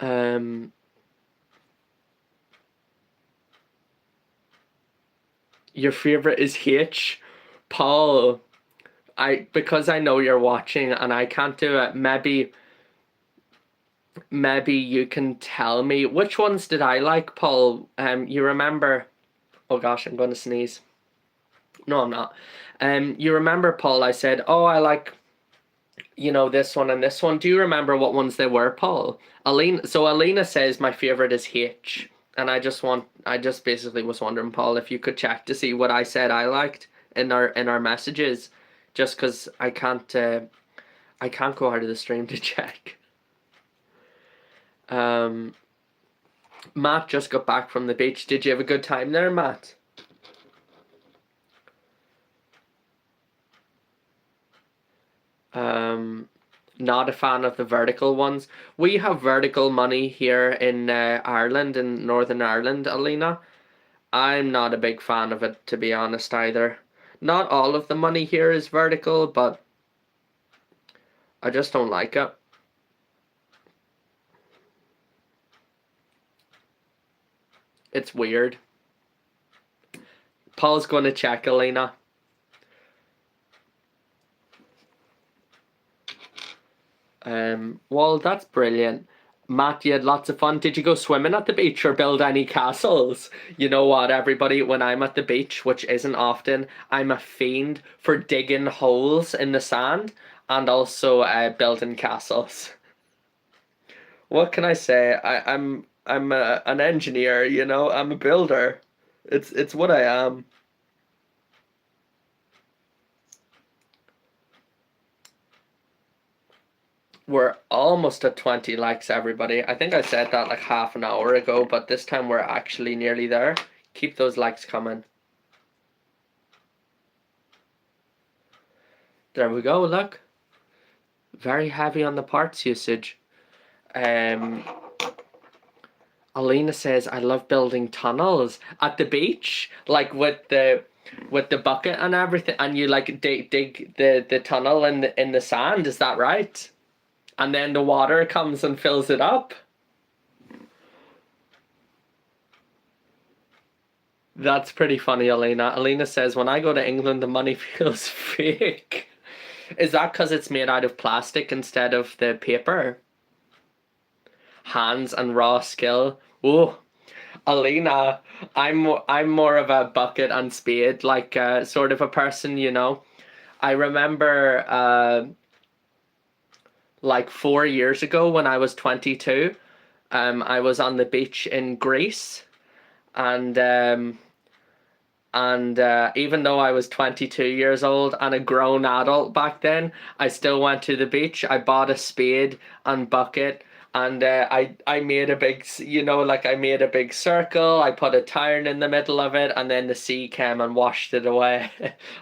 Um, your favorite is H. Paul, because I know you're watching and I can't do it, maybe you can tell me which ones did I like, Paul? You remember? Oh gosh, I'm going to sneeze. No, I'm not. You remember, Paul? I said, oh, I like, this one and this one. Do you remember what ones they were, Paul? Alina. So Alina says my favorite is H, and I just basically was wondering, Paul, if you could check to see what I said I liked in our messages, just because I can't go out of the stream to check. Matt just got back from the beach. Did you have a good time there, Matt? Not a fan of the vertical ones. We have vertical money here in Ireland, in Northern Ireland, Alina. I'm not a big fan of it, to be honest, either. Not all of the money here is vertical, but I just don't like it. It's weird. Paul's going to check, Alina. Well, that's brilliant. Matt, you had lots of fun. Did you go swimming at the beach or build any castles? You know what, everybody, when I'm at the beach, which isn't often, I'm a fiend for digging holes in the sand and also building castles. What can I say? I'm an engineer, I'm a builder. It's what I am. We're almost at 20 likes, everybody. I think I said that like half an hour ago, but this time we're actually nearly there. Keep those likes coming. There we go, look. Very heavy on the parts usage. Alina says, I love building tunnels at the beach, like with the bucket and everything, and you like dig the tunnel in the sand, is that right? And then the water comes and fills it up. That's pretty funny, Elena. Elena says, when I go to England, the money feels fake. Is that because it's made out of plastic instead of the paper? Hands and raw skill. Oh, Alina, I'm more of a bucket and spade like sort of a person, you know. I remember like 4 years ago when I was 22, I was on the beach in Greece, and even though I was 22 years old and a grown adult back then, I still went to the beach. I bought a spade and bucket, and I made a big, you know, like I made a big circle. I put a tire in the middle of it, and then the sea came and washed it away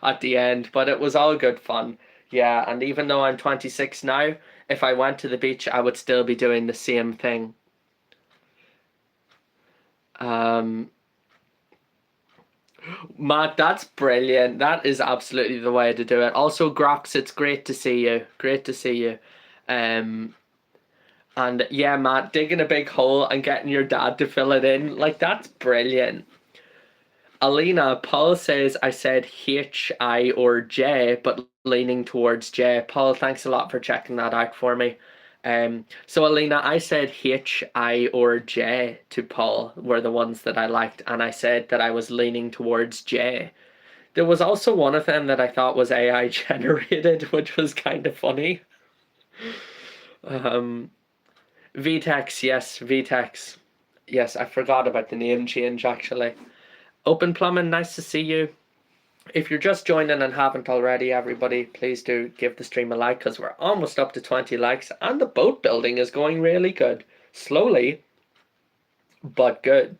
at the end. But it was all good fun. Yeah, and even though I'm 26 now, if I went to the beach, I would still be doing the same thing. Um, Matt, that's brilliant. That is absolutely the way to do it. Also, Grox, it's great to see you. Great to see you. Um, and yeah, Matt, digging a big hole and getting your dad to fill it in, like that's brilliant. Alina, Paul says I said H, I, or J, but leaning towards J. Paul, thanks a lot for checking that out for me. So Alina, I said H, I, or J to Paul were the ones that I liked, and I said that I was leaning towards J. There was also one of them that I thought was AI generated, which was kind of funny. Um, VTEX, yes, VTEX. Yes, I forgot about the name change actually. Open Plumbing, nice to see you. If you're just joining and haven't already, everybody, please do give the stream a like because we're almost up to 20 likes and the boat building is going really good. Slowly, but good.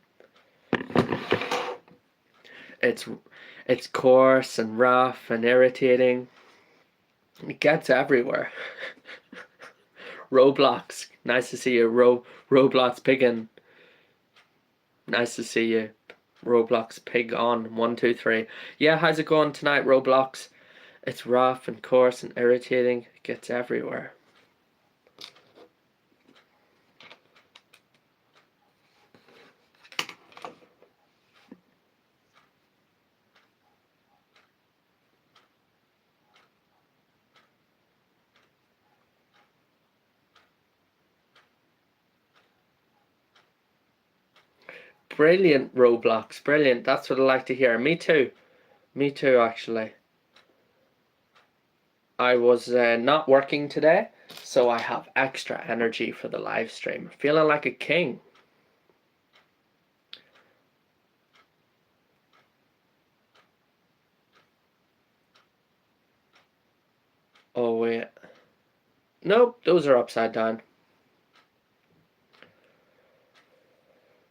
It's it's coarse and rough and irritating. It gets everywhere. Roblox, nice to see you. Roblox Piggin, nice to see you. Roblox Pig on 123. Yeah, how's it going tonight, Roblox? It's rough and coarse and irritating. It gets everywhere. Brilliant, Roblox. Brilliant. That's what I like to hear. Me too. Me too, actually. I was not working today, so I have extra energy for the live stream. Feeling like a king. Oh, wait. Nope, those are upside down.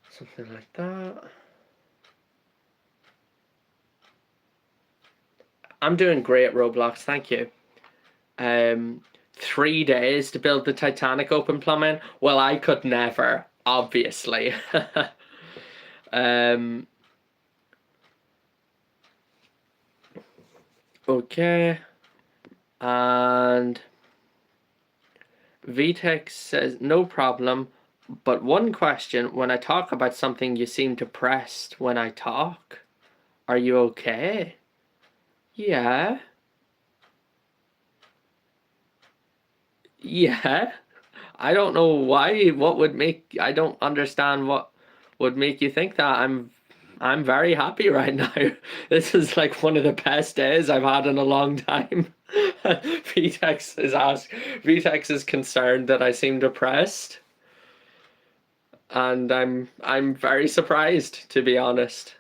Something like that. I'm doing great, Roblox. Thank you. 3 days to build the Titanic open plumbing. Well, I could never, obviously. Okay. And VTEX says, no problem. But one question, when I talk about something, you seem depressed when I talk. Are you okay? Yeah. Yeah. I don't know why, what would make, I don't understand what would make you think that. I'm very happy right now. This is like one of the best days I've had in a long time. VTEX is concerned that I seem depressed. And I'm very surprised, to be honest.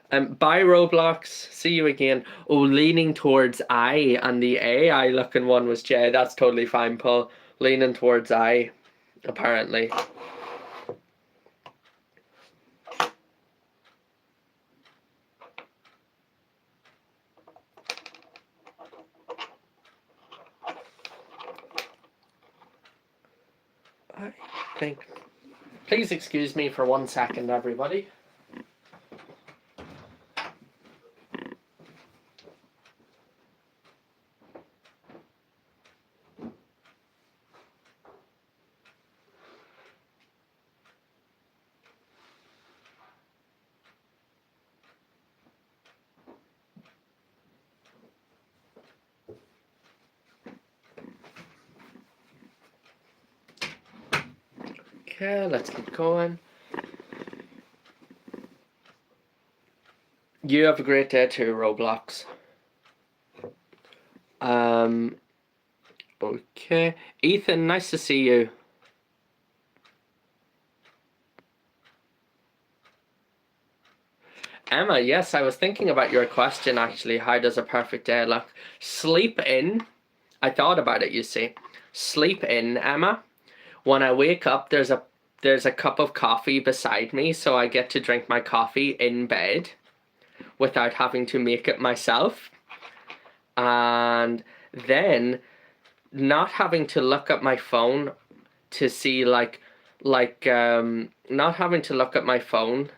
Bye Roblox. See you again. Oh, leaning towards I, and the AI looking one was J. That's totally fine, Paul. Leaning towards I, apparently. I think. Please excuse me for 1 second, everybody. Okay, let's keep going. You have a great day too, Roblox. Okay. Ethan, nice to see you. Emma, yes, I was thinking about your question actually. How does a perfect day look? Sleep in. I thought about it, you see. Sleep in, Emma. When I wake up, there's a cup of coffee beside me, so I get to drink my coffee in bed without having to make it myself. And then not having to look at my phone to see not having to look at my phone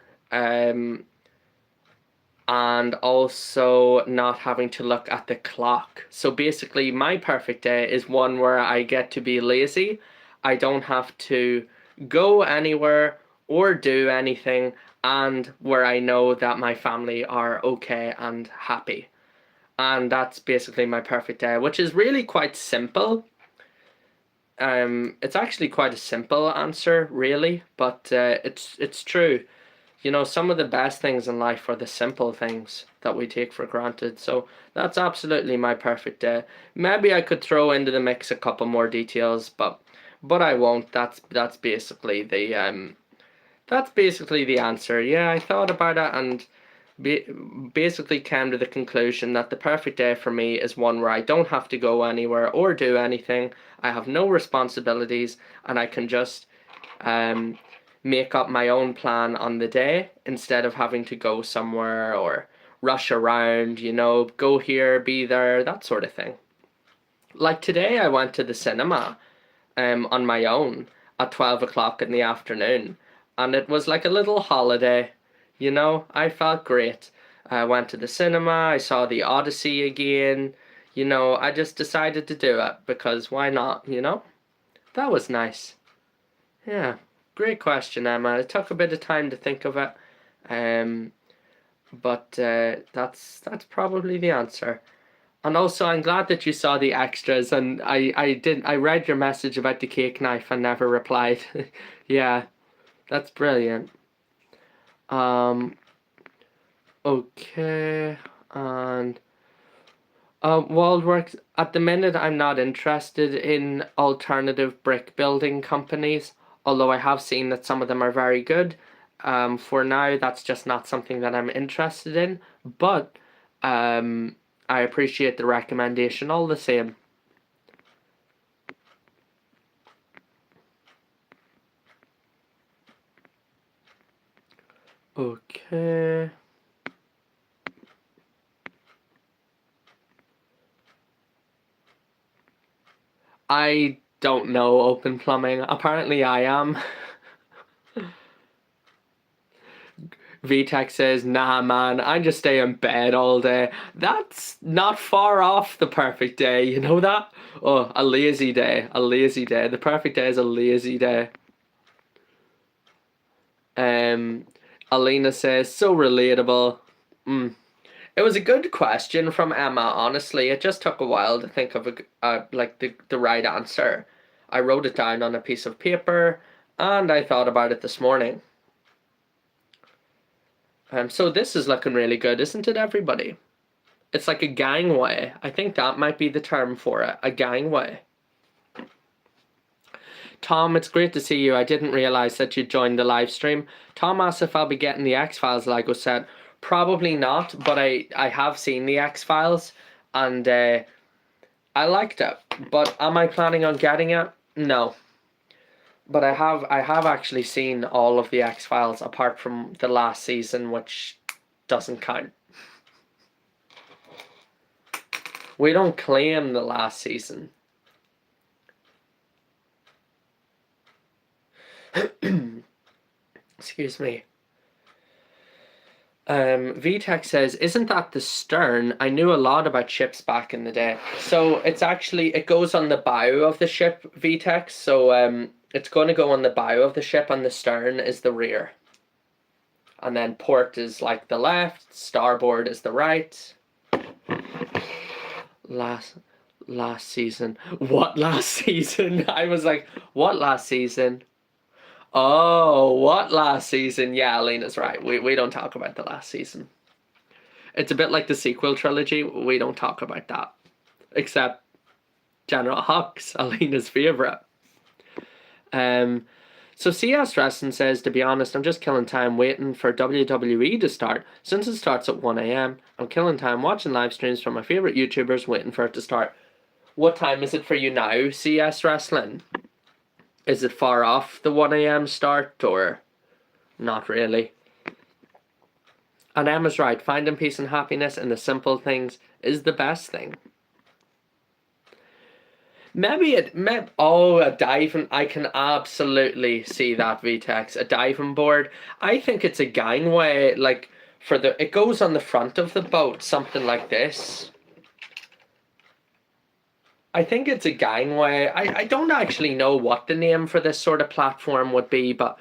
and also not having to look at the clock. So basically my perfect day is one where I get to be lazy. I don't have to go anywhere or do anything, and where I know that my family are okay and happy. And that's basically my perfect day, which is really quite simple. It's actually quite a simple answer, really, but it's true. You know, some of the best things in life are the simple things that we take for granted. So that's absolutely my perfect day. Maybe I could throw into the mix a couple more details, but I won't. That's basically the answer. Yeah, I thought about it and basically came to the conclusion that the perfect day for me is one where I don't have to go anywhere or do anything. I have no responsibilities, and I can just make up my own plan on the day instead of having to go somewhere or rush around, you know, go here, be there, that sort of thing. Like today I went to the cinema on my own at 12 o'clock in the afternoon, and it was like a little holiday, you know. I felt great. I went to the cinema, I saw the Odyssey again, you know. I just decided to do it because why not, you know. That was nice. Yeah, great question, Emma. It took a bit of time to think of it, but that's probably the answer. And also, I'm glad that you saw the extras, and I read your message about the cake knife and never replied. Yeah, that's brilliant. Okay, and Waldworks, at the minute I'm not interested in alternative brick building companies, although I have seen that some of them are very good. For now, that's just not something that I'm interested in, but I appreciate the recommendation all the same. Okay. I don't know open plumbing. Apparently I am. VTech says, nah man, I just stay in bed all day. That's not far off the perfect day, you know that? Oh, a lazy day. A lazy day. The perfect day is a lazy day. Alina says, so relatable. It was a good question from Emma, honestly. It just took a while to think of the right answer. I wrote it down on a piece of paper and I thought about it this morning. So this is looking really good, isn't it, everybody? It's like a gangway. I think that might be the term for it, a gangway. Tom, it's great to see you. I didn't realize that you joined the live stream. Tom asked if I'll be getting the X-Files Lego set. Probably not, but I have seen the X-Files and I liked it. But am I planning on getting it? No. But I have actually seen all of the X-Files apart from the last season, which doesn't count. We don't claim the last season. Excuse me. VTech says, isn't that the stern? I knew a lot about ships back in the day. So it's actually, it goes on the bow of the ship, VTech. So it's going to go on the bow of the ship and the stern is the rear. And then port is like the left, starboard is the right. Last season. What last season? I was like, what last season? Oh, what last season? Yeah, Alina's right. We don't talk about the last season. It's a bit like the sequel trilogy. We don't talk about that. Except General Hux, Alina's favourite. So CS Wrestling says, to be honest, I'm just killing time waiting for WWE to start. Since it starts at 1 a.m, I'm killing time watching live streams from my favourite YouTubers waiting for it to start. What time is it for you now, CS Wrestling? Is it far off the 1 a.m. start, or not really? And Emma's right, finding peace and happiness in the simple things is the best thing. Maybe a diving, I can absolutely see that, VTEX, a diving board. I think it's a gangway, like, it goes on the front of the boat, something like this. I think it's a gangway. I don't actually know what the name for this sort of platform would be, but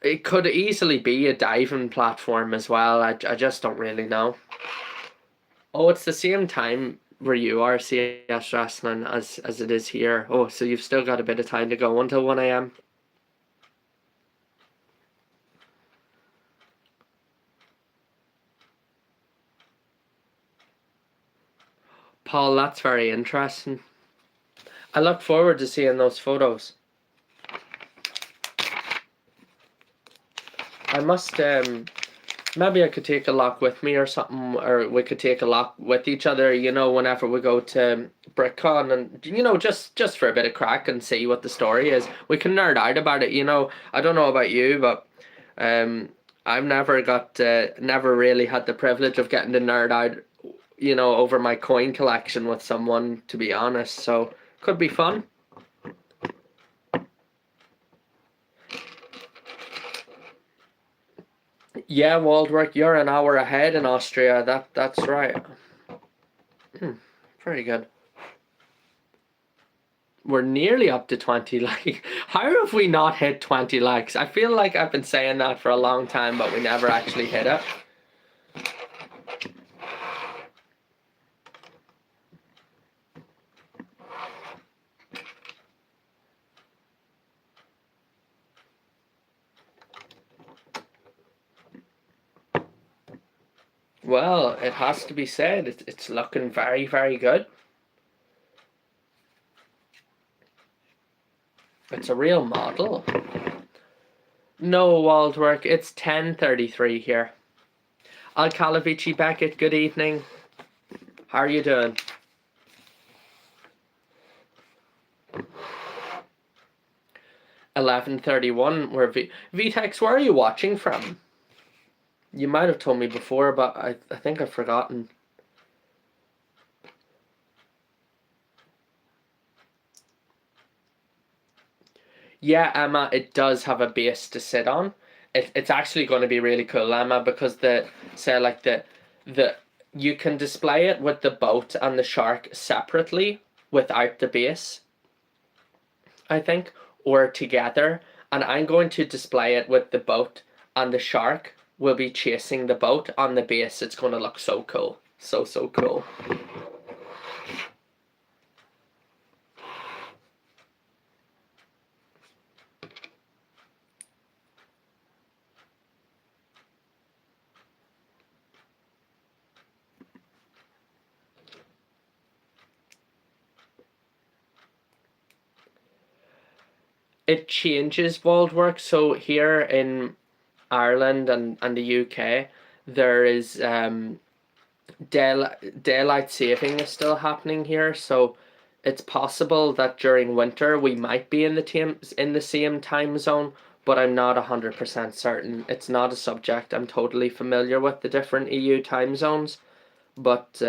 it could easily be a diving platform as well. I just don't really know. Oh, it's the same time where you are, CS Wrestling, as it is here. Oh, so you've still got a bit of time to go until 1 a.m. Paul, that's very interesting. I look forward to seeing those photos. I must, maybe I could take a lock with me or something, or we could take a lock with each other, you know, whenever we go to BrickCon, and, you know, just for a bit of crack and see what the story is. We can nerd out about it, you know. I don't know about you, but I've never really had the privilege of getting to nerd out, you know, over my coin collection with someone, to be honest, so could be fun. Yeah, Waldwork, you're an hour ahead in Austria. That's right. Very good. We're nearly up to 20 likes. How have we not hit 20 likes? I feel like I've been saying that for a long time, but we never actually hit it. Well, it has to be said, it's looking very, very good. It's a real model. No, Waldwork, it's 10:33 here. Alcalavici Beckett, good evening. How are you doing? $11:31. Where VTEX, where are you watching from? You might have told me before, but I think I've forgotten. Yeah, Emma, it does have a base to sit on. It's actually going to be really cool, Emma, because the you can display it with the boat and the shark separately without the base, I think, or together. And I'm going to display it with the boat, and the shark will be chasing the boat on the base. It's going to look so cool. So cool. It changes Waldwork. So here in Ireland and the UK, there is daylight saving is still happening here, so it's possible that during winter we might be in the same time zone, but I'm not 100% certain. It's not a subject I'm totally familiar with, the different EU time zones, but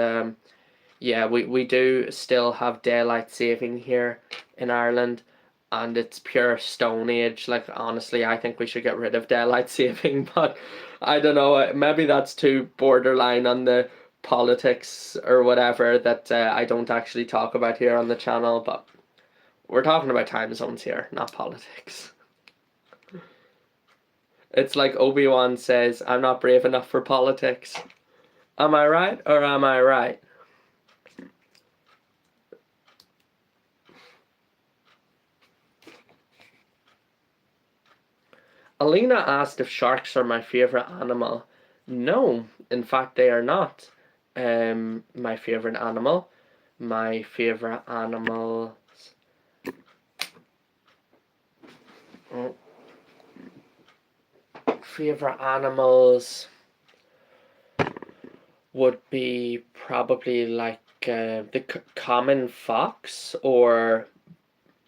yeah, we do still have daylight saving here in Ireland, and it's pure Stone Age. Like, honestly, I think we should get rid of daylight saving, but I don't know, maybe that's too borderline on the politics or whatever that I don't actually talk about here on the channel, but we're talking about time zones here, not politics. It's like Obi-Wan says, I'm not brave enough for politics. Am I right, or am I right? Alina asked if sharks are my favourite animal. No, In fact, they are not my favorite animal. My favorite animal. Favorite animals would be probably like the common fox, or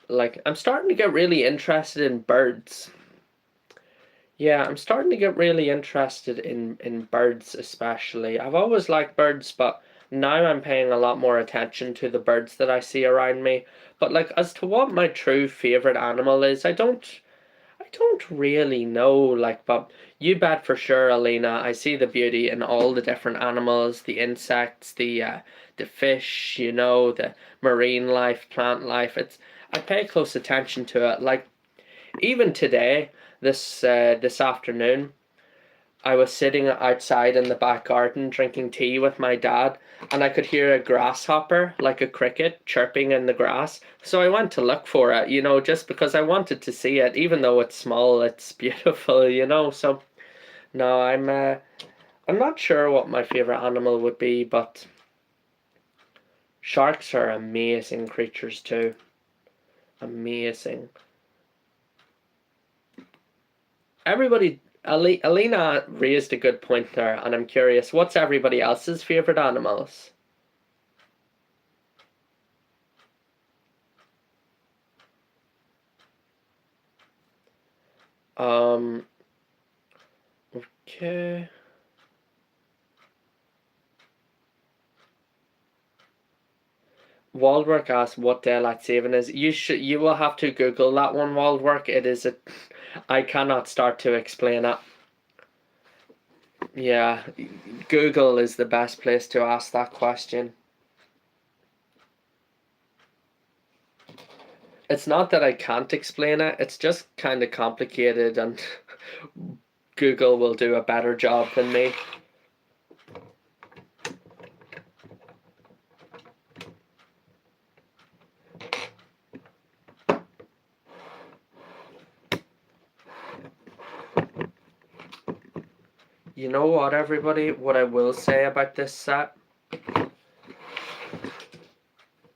like I'm starting to get really interested in birds. Yeah, I'm starting to get really interested in birds especially. I've always liked birds, but now I'm paying a lot more attention to the birds that I see around me. But like as to what my true favorite animal is, I don't really know, like, but you bet for sure, Alina. I see the beauty in all the different animals, the insects, the fish, the marine life, plant life. I pay close attention to it. Like even today, this afternoon, I was sitting outside in the back garden drinking tea with my dad, and I could hear a grasshopper, like a cricket, chirping in the grass. So I went to look for it, just because I wanted to see it. Even though it's small, it's beautiful. So no, I'm not sure what my favorite animal would be, but sharks are amazing creatures too. Amazing. Alina raised a good point there, and I'm curious, what's everybody else's favorite animals? Um, okay. Waldwork asked what daylight saving is. You will have to Google that one, Waldwork. I cannot start to explain it. Yeah, Google is the best place to ask that question. It's not that I can't explain it, it's just kind of complicated, and Google will do a better job than me. You know what, everybody? What I will say about this set,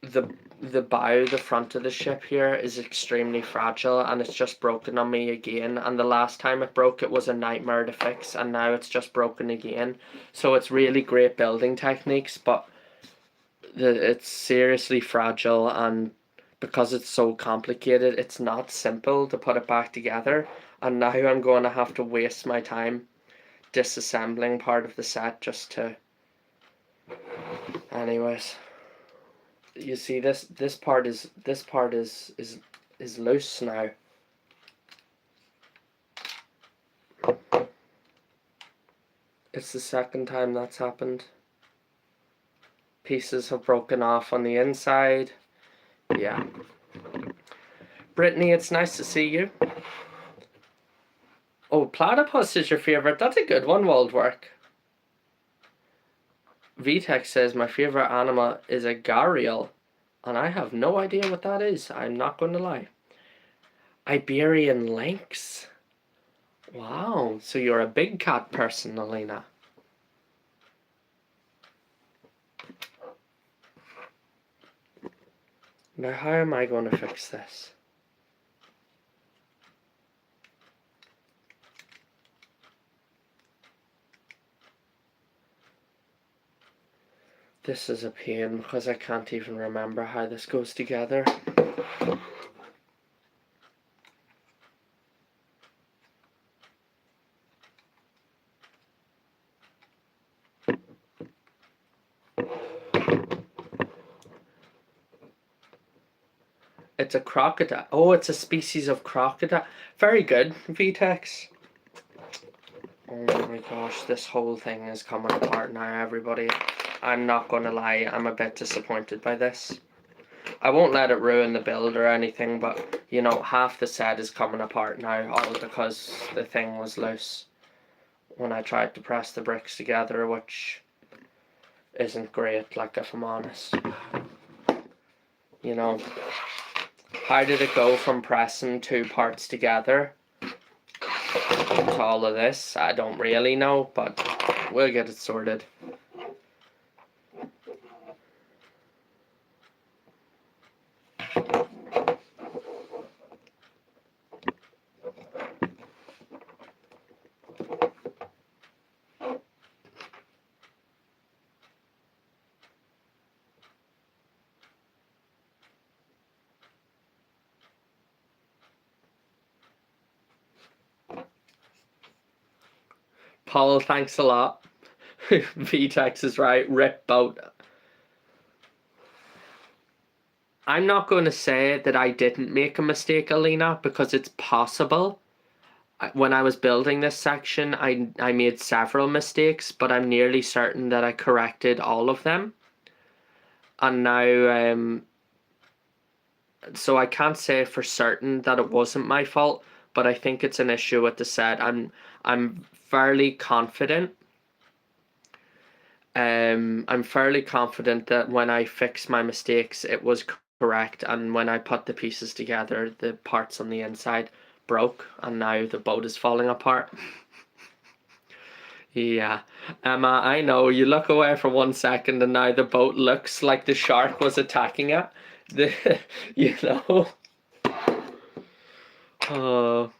the bow, the front of the ship here, is extremely fragile, and it's just broken on me again. And the last time it broke, it was a nightmare to fix, and now it's just broken again. So it's really great building techniques, but it's seriously fragile, and because it's so complicated, it's not simple to put it back together. And now I'm going to have to waste my time disassembling part of the set just to. Anyways, you see this part is loose now. It's the second time that's happened. Pieces have broken off on the inside. Yeah. Brittany, it's nice to see you. Oh, platypus is your favourite. That's a good one, Waldwork. VTech says my favourite animal is a gharial, and I have no idea what that is. I'm not going to lie. Iberian lynx. Wow, so you're a big cat person, Alina. Now, how am I going to fix this? This is a pain because I can't even remember how this goes together. It's a crocodile. Oh, it's a species of crocodile. Very good, VTEX. Oh my gosh, this whole thing is coming apart now, everybody. I'm not going to lie, I'm a bit disappointed by this. I won't let it ruin the build or anything, but, half the set is coming apart now, all because the thing was loose when I tried to press the bricks together, which isn't great, like, if I'm honest. How did it go from pressing two parts together to all of this? I don't really know, but We'll get it sorted. Paul, thanks a lot. VTEX is right. Rip boat. I'm not going to say that I didn't make a mistake, Alina, because it's possible. When I was building this section, I made several mistakes, but I'm nearly certain that I corrected all of them. And now, so I can't say for certain that it wasn't my fault, but I think it's an issue with the set. I'm fairly confident. I'm fairly confident that when I fixed my mistakes, it was correct, and when I put the pieces together, the parts on the inside broke, and now the boat is falling apart. Yeah, Emma, I know, you look away for 1 second and now the boat looks like the shark was attacking it. You know. Oh.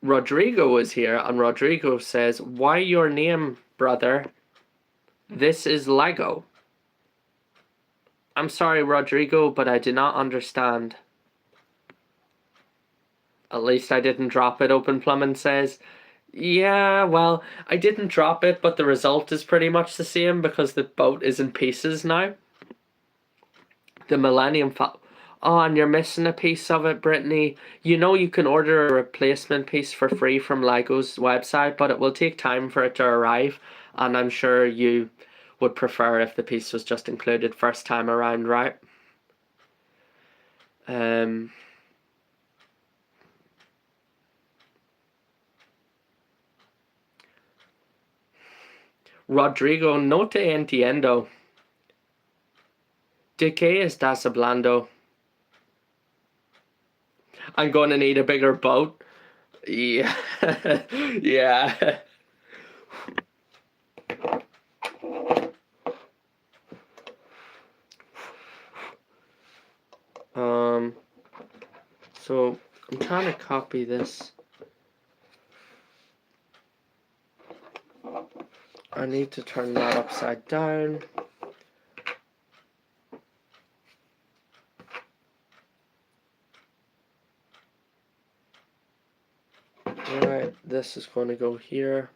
Rodrigo is here, and Rodrigo says, "Why your name, brother? This is Lego." I'm sorry, Rodrigo, but I do not understand. At least I didn't drop it, Open Plumbing says. Yeah, well, I didn't drop it, but the result is pretty much the same because the boat is in pieces now. The Millennium Falcon. Oh, and you're missing a piece of it, Brittany. You know you can order a replacement piece for free from Lego's website, but it will take time for it to arrive, and I'm sure you would prefer if the piece was just included first time around, right? Rodrigo, no te entiendo. ¿De qué estás hablando? I'm going to need a bigger boat. Yeah. Yeah. So I'm trying to copy this. I need to turn that upside down. Alright, this is going to go here.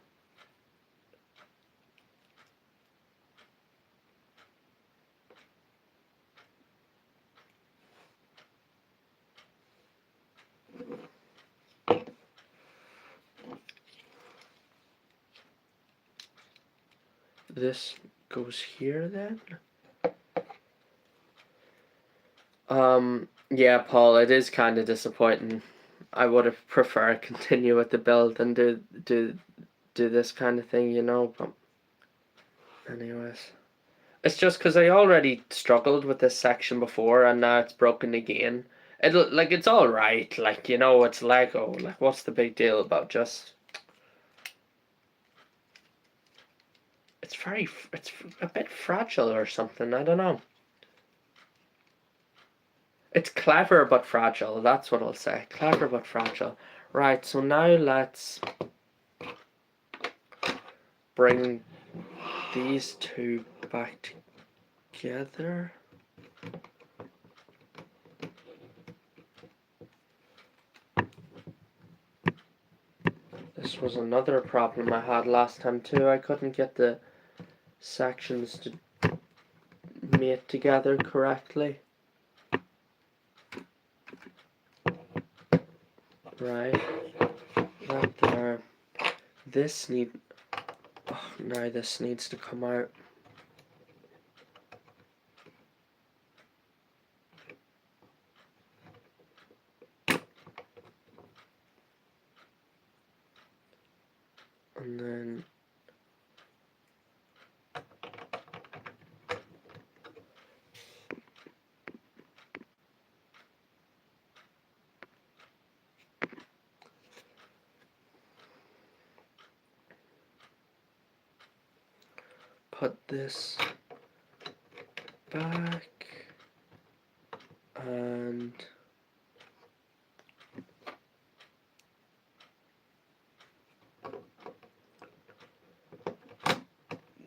This goes here then. Yeah, Paul, it is kind of disappointing. I would have preferred continue with the build and do this kind of thing, you know, but anyways. It's just because I already struggled with this section before and now it's broken again. It's alright, like, you know, it's Lego, like, what's the big deal about just... It's a bit fragile or something, I don't know. It's clever but fragile, that's what I'll say. Clever but fragile. Right, so now let's bring these two back together. This was another problem I had last time too. I couldn't get the sections to mate together correctly. Right, that there. This now this needs to come out. And then put this back and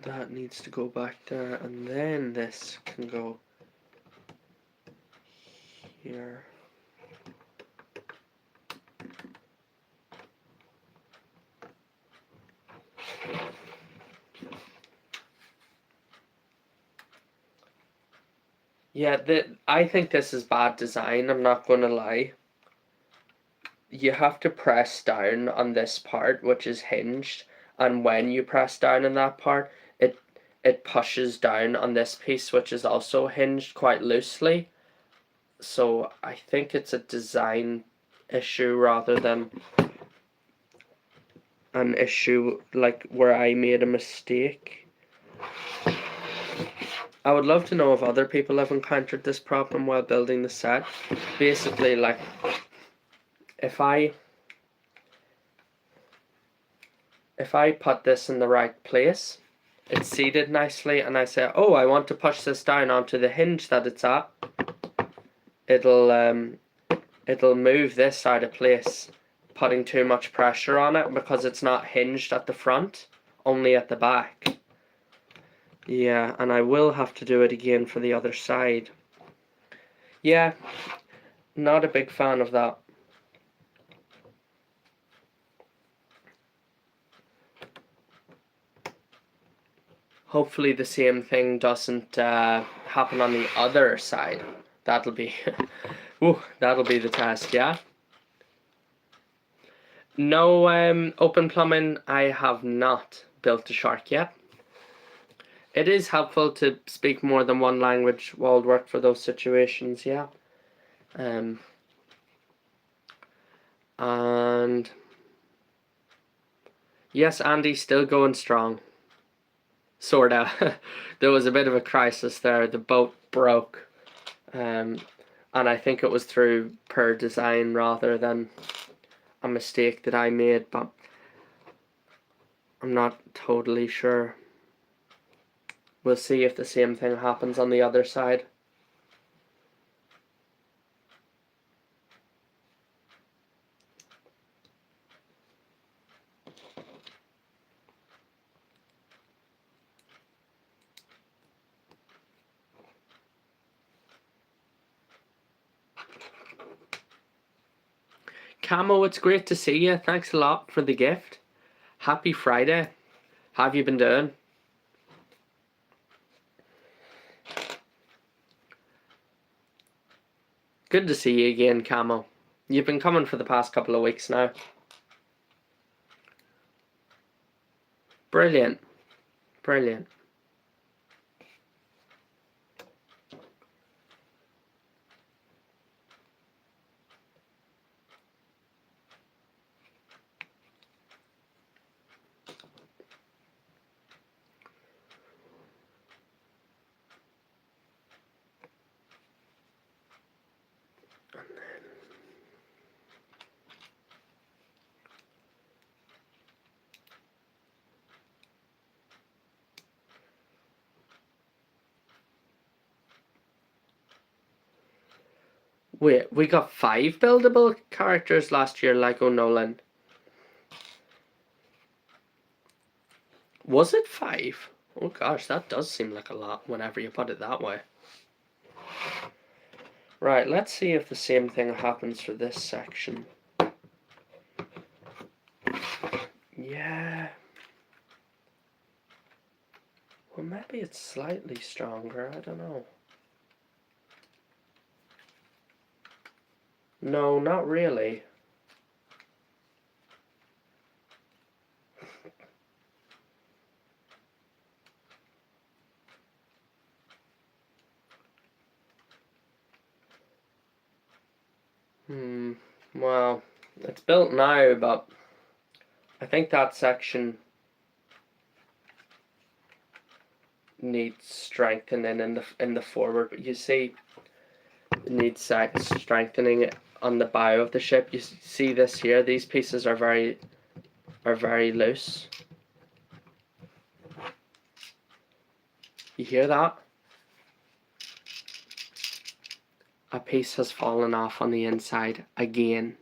that needs to go back there, and then this can go here. Yeah, I think this is bad design, I'm not going to lie. You have to press down on this part, which is hinged, and when you press down on that part, it pushes down on this piece, which is also hinged quite loosely. So I think it's a design issue rather than an issue like where I made a mistake. I would love to know if other people have encountered this problem while building the set. Basically, like, if I put this in the right place, it's seated nicely, and I say, oh, I want to push this down onto the hinge that it's at, it'll move this out of place, putting too much pressure on it because it's not hinged at the front, only at the back. Yeah, and I will have to do it again for the other side. Yeah, not a big fan of that. Hopefully the same thing doesn't happen on the other side. That'll be, ooh, that'll be the task, yeah? No open plumbing, I have not built a shark yet. It is helpful to speak more than one language while work for those situations, yeah. And yes, Andy's still going strong. Sorta. There was a bit of a crisis there. The boat broke. And I think it was through poor design rather than a mistake that I made, but I'm not totally sure. We'll see if the same thing happens on the other side. Camo, it's great to see you. Thanks a lot for the gift. Happy Friday. How have you been doing? Good to see you again, Camo. You've been coming for the past couple of weeks now. Brilliant. Brilliant. Wait, we got 5 buildable characters last year, Lego Nolan. Was it 5? Oh gosh, that does seem like a lot whenever you put it that way. Right, let's see if the same thing happens for this section. Yeah. Well, maybe it's slightly stronger, I don't know. No, not really. Well, it's built now, but I think that section needs strengthening in the forward. But you see, it needs strengthening on the bow of the ship. You see this here. These pieces are very loose. You hear that? A piece has fallen off on the inside again.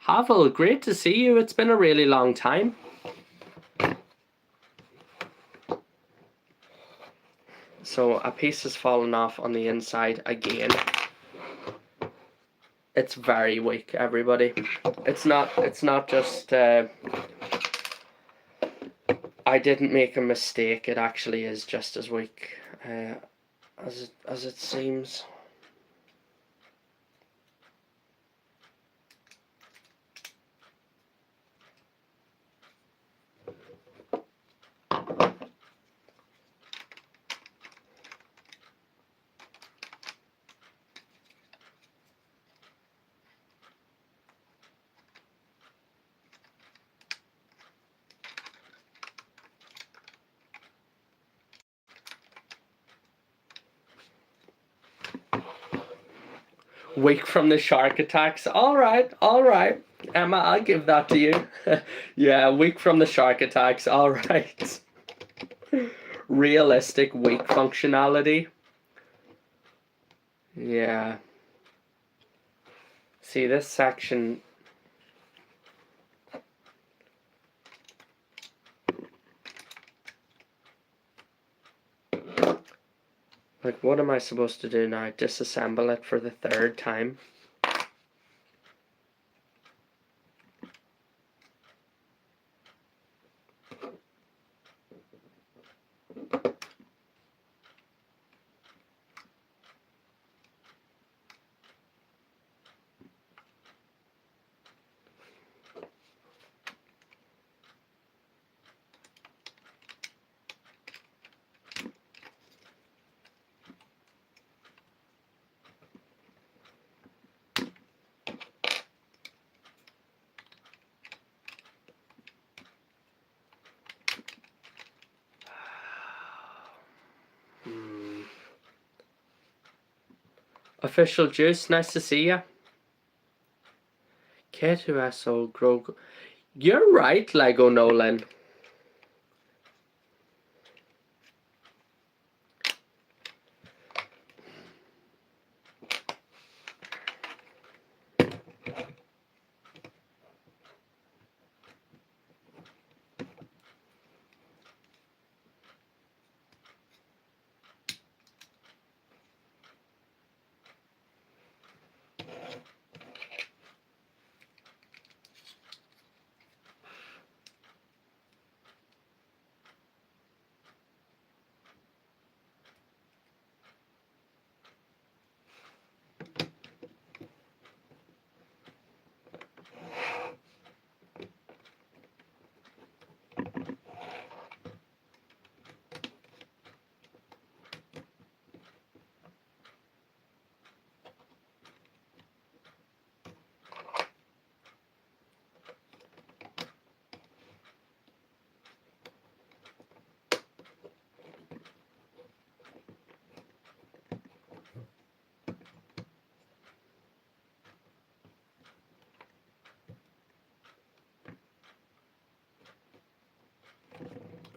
Havel, great to see you. It's been a really long time. So a piece has fallen off on the inside again. It's very weak, everybody. It's not just I didn't make a mistake. It actually is just as weak as it seems. Weak from the shark attacks. All right. Emma, I'll give that to you. Yeah, weak from the shark attacks. All right. Realistic weak functionality. Yeah. See, this section... Like, what am I supposed to do now? Disassemble it for the third time? Official Juice, nice to see ya. K2SO Grogu. You're right, Lego Nolan.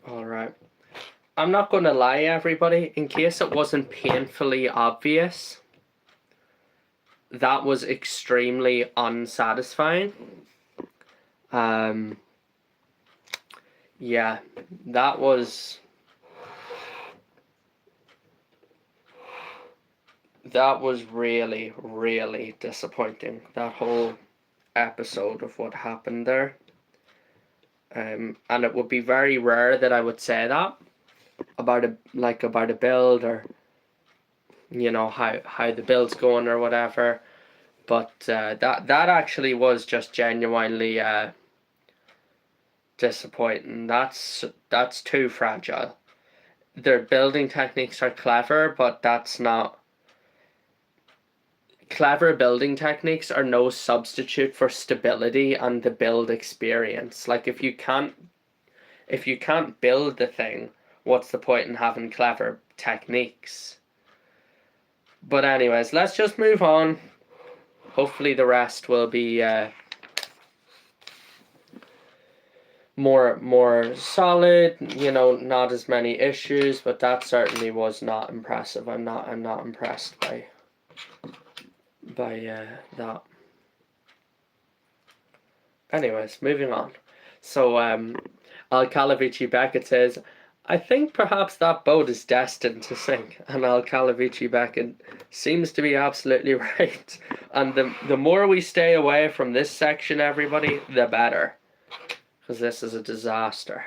Alright. I'm not going to lie, everybody. In case it wasn't painfully obvious, that was extremely unsatisfying. Yeah, that was really, really disappointing. That whole episode of what happened there. And it would be very rare that I would say that about a build, or you know how the build's going or whatever. But that actually was just genuinely disappointing. That's too fragile. Their building techniques are clever, but that's not... Clever building techniques are no substitute for stability and the build experience. Like, if you can't build the thing, what's the point in having clever techniques? But anyways, let's just move on. Hopefully the rest will be more solid, you know, not as many issues, but that certainly was not impressive. I'm not impressed by that. Anyways, moving on. So Al Calavici Beckett says, I think perhaps that boat is destined to sink. And Al Calavici Beckett seems to be absolutely right. And the more we stay away from this section, everybody, the better. Because this is a disaster.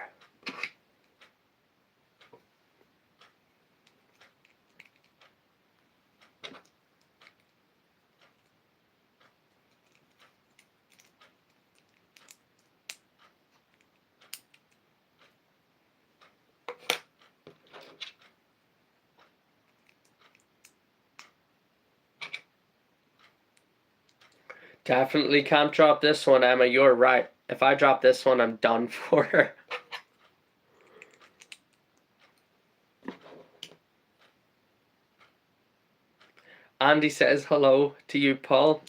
Definitely can't drop this one, Emma. You're right. If I drop this one, I'm done for. Andy says hello to you, Paul.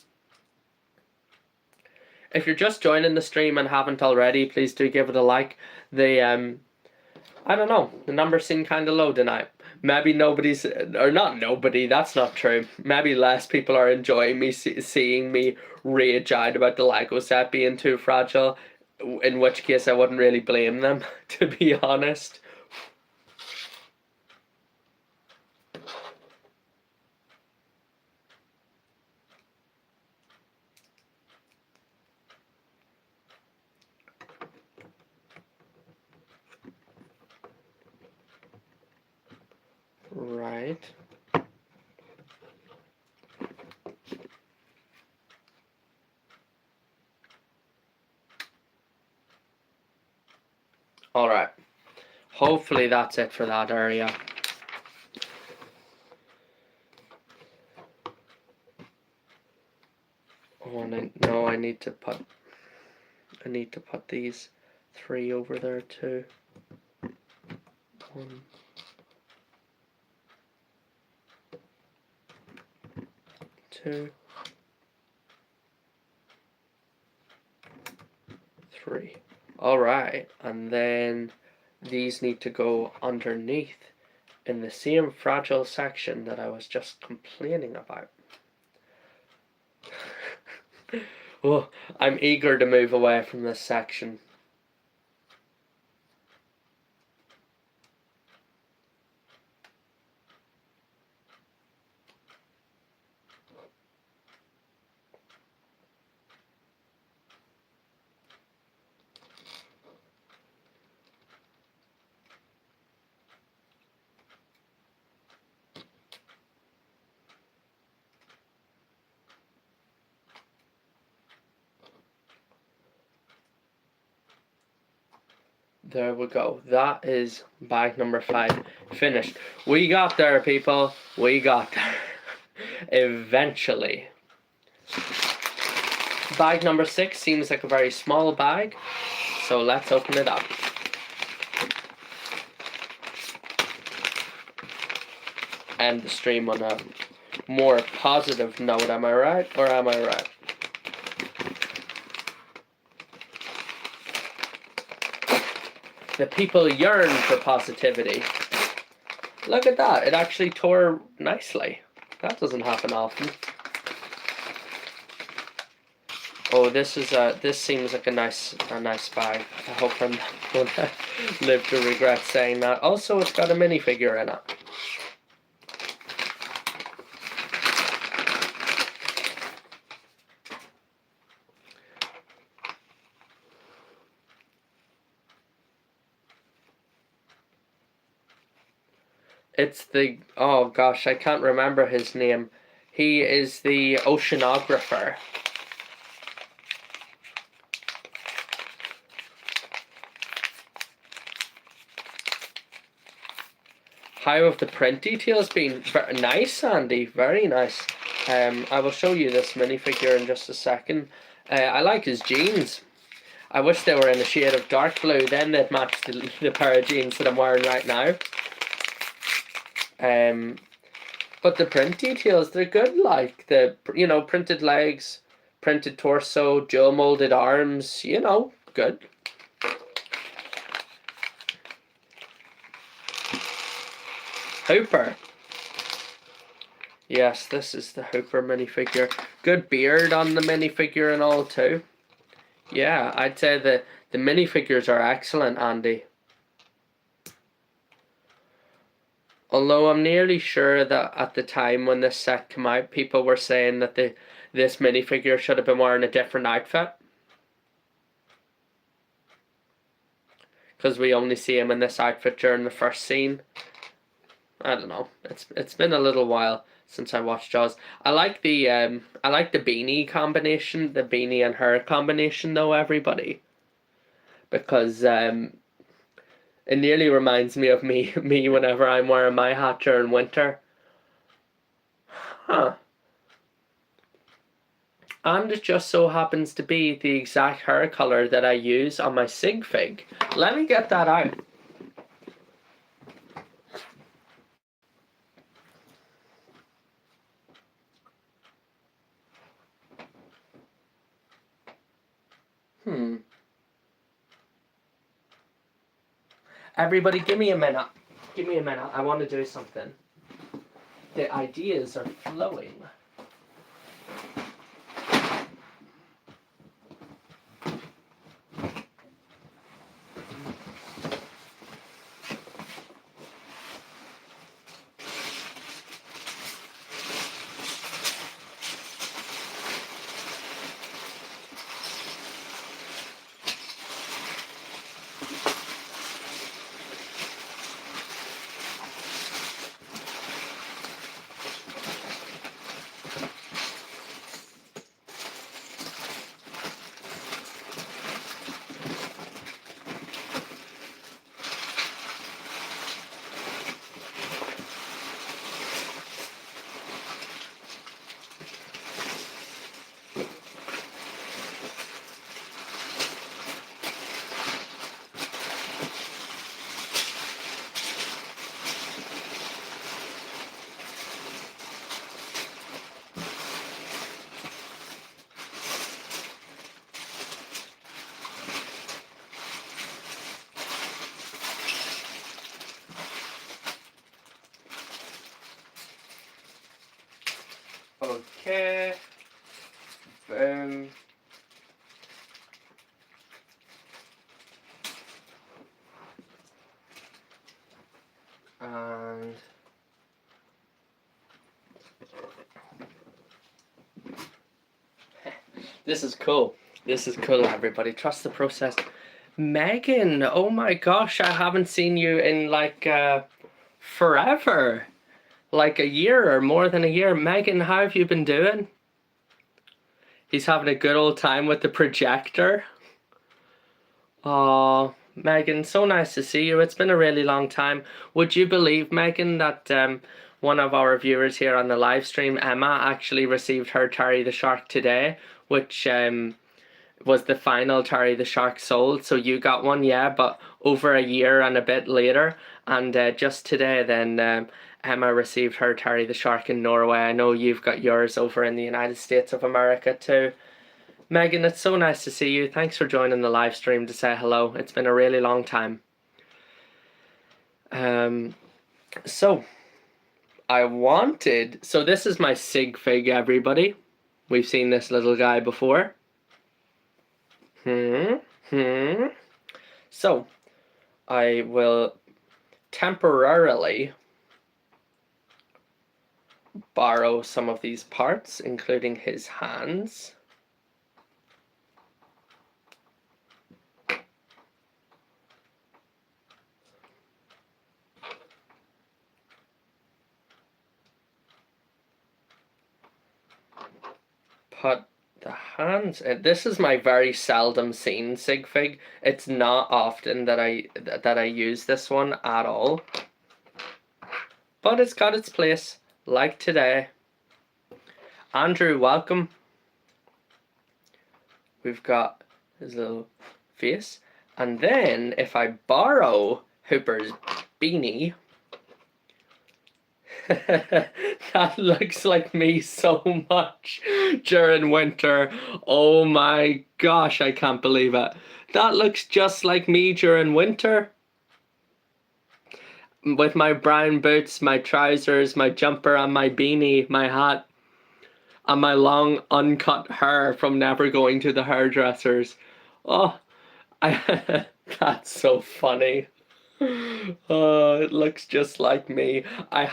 If you're just joining the stream and haven't already, please do give it a like. I don't know, the numbers seem kind of low tonight. Maybe nobody's, or not nobody, that's not true. Maybe less people are enjoying me seeing me rage out about the Lego set being too fragile, in which case I wouldn't really blame them, to be honest. Right. All right. Hopefully that's it for that area. Oh, and I need to put these 3 over there too. 1, 2, 3. All right, and then these need to go underneath in the same fragile section that I was just complaining about. Oh, I'm eager to move away from this section. There we go. That is bag number 5 finished. We got there, people. We got there. Eventually. Bag number 6 seems like a very small bag, so let's open it up. End the stream on a more positive note, am I right? Or am I right? The people yearn for positivity. Look at that, it actually tore nicely. That doesn't happen often. Oh, this seems like a nice bag. I hope I'm not gonna live to regret saying that. Also, it's got a minifigure in it. It's the, oh gosh, I can't remember his name. He is the oceanographer. How have the print details been? Very nice, Andy, very nice. I will show you this minifigure in just a second. I like his jeans. I wish they were in a shade of dark blue, then they'd match the pair of jeans that I'm wearing right now. But the print details, they're good, like the, you know, printed legs, printed torso, dual molded arms, you know, good. Hooper. Yes, this is the Hooper minifigure. Good beard on the minifigure and all too. Yeah, I'd say the minifigures are excellent, Andy. Although I'm nearly sure that at the time when this set came out, people were saying that this minifigure should have been wearing a different outfit. Because we only see him in this outfit during the first scene. I don't know. It's been a little while since I watched Jaws. I like the beanie combination, the beanie and her combination though, everybody. Because it nearly reminds me of me whenever I'm wearing my hat during winter. Huh. And it just so happens to be the exact hair color that I use on my Sig Fig. Let me get that out. Everybody, give me a minute. Give me a minute. I want to do something. The ideas are flowing. Okay. Boom. And this is cool. This is cool, everybody. Trust the process. Megan, oh my gosh, I haven't seen you in like forever. Like a year or more than a year. Megan, how have you been doing? He's having a good old time with the projector. Oh, Megan, so nice to see you. It's been a really long time. Would you believe, Megan, that one of our viewers here on the live stream, Emma, actually received her Terry the Shark today, which was the final Terry the Shark sold. So you got one, yeah, but over a year and a bit later. And just today then Emma received her Terry the Shark in Norway. I know you've got yours over in the United States of America too. Megan, it's so nice to see you. Thanks for joining the live stream to say hello. It's been a really long time. So this is my Sig Fig, everybody. We've seen this little guy before. So I will temporarily borrow some of these parts, including his hands. Put the hands in. This is my very seldom seen Sig Fig. It's not often that I use this one at all. But it's got its place, like today. Andrew, welcome. We've got his little face. And then if I borrow Hooper's beanie, that looks like me so much during winter. Oh my gosh, I can't believe it. That looks just like me during winter. with my brown boots, my trousers, my jumper, and my beanie, my hat, and my long uncut hair from never going to the hairdressers. Oh, that's so funny. Oh, it looks just like me. I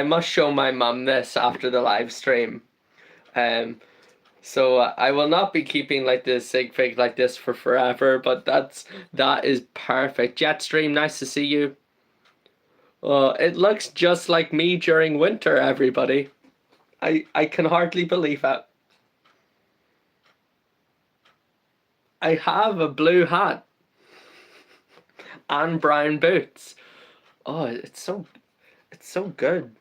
must show my mum this after the live stream. Um, so I will not be keeping like this sig fig like this for forever, but that is perfect. Jetstream, nice to see you. It looks just like me during winter, everybody. I can hardly believe it. I have a blue hat and brown boots. Oh, it's so good.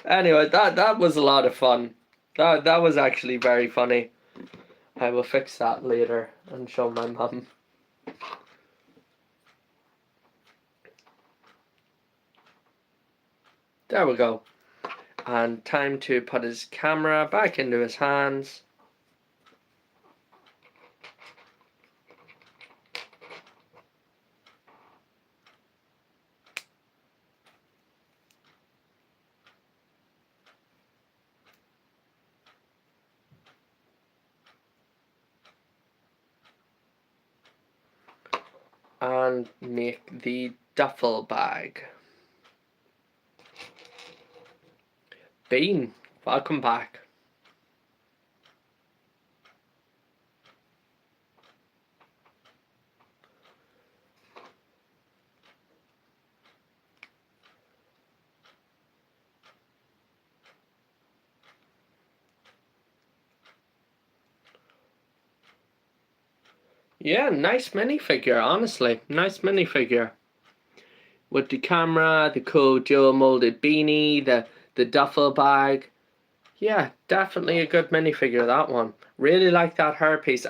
Anyway, that was a lot of fun. That was actually very funny. I will fix that later and show my mum. There we go. And time to put his camera back into his hands. And make the duffel bag. Bean, welcome back. Yeah, nice minifigure, honestly. Nice minifigure. With the camera, the cool dual molded beanie, the duffel bag. Yeah, definitely a good minifigure, that one. Really like that hairpiece.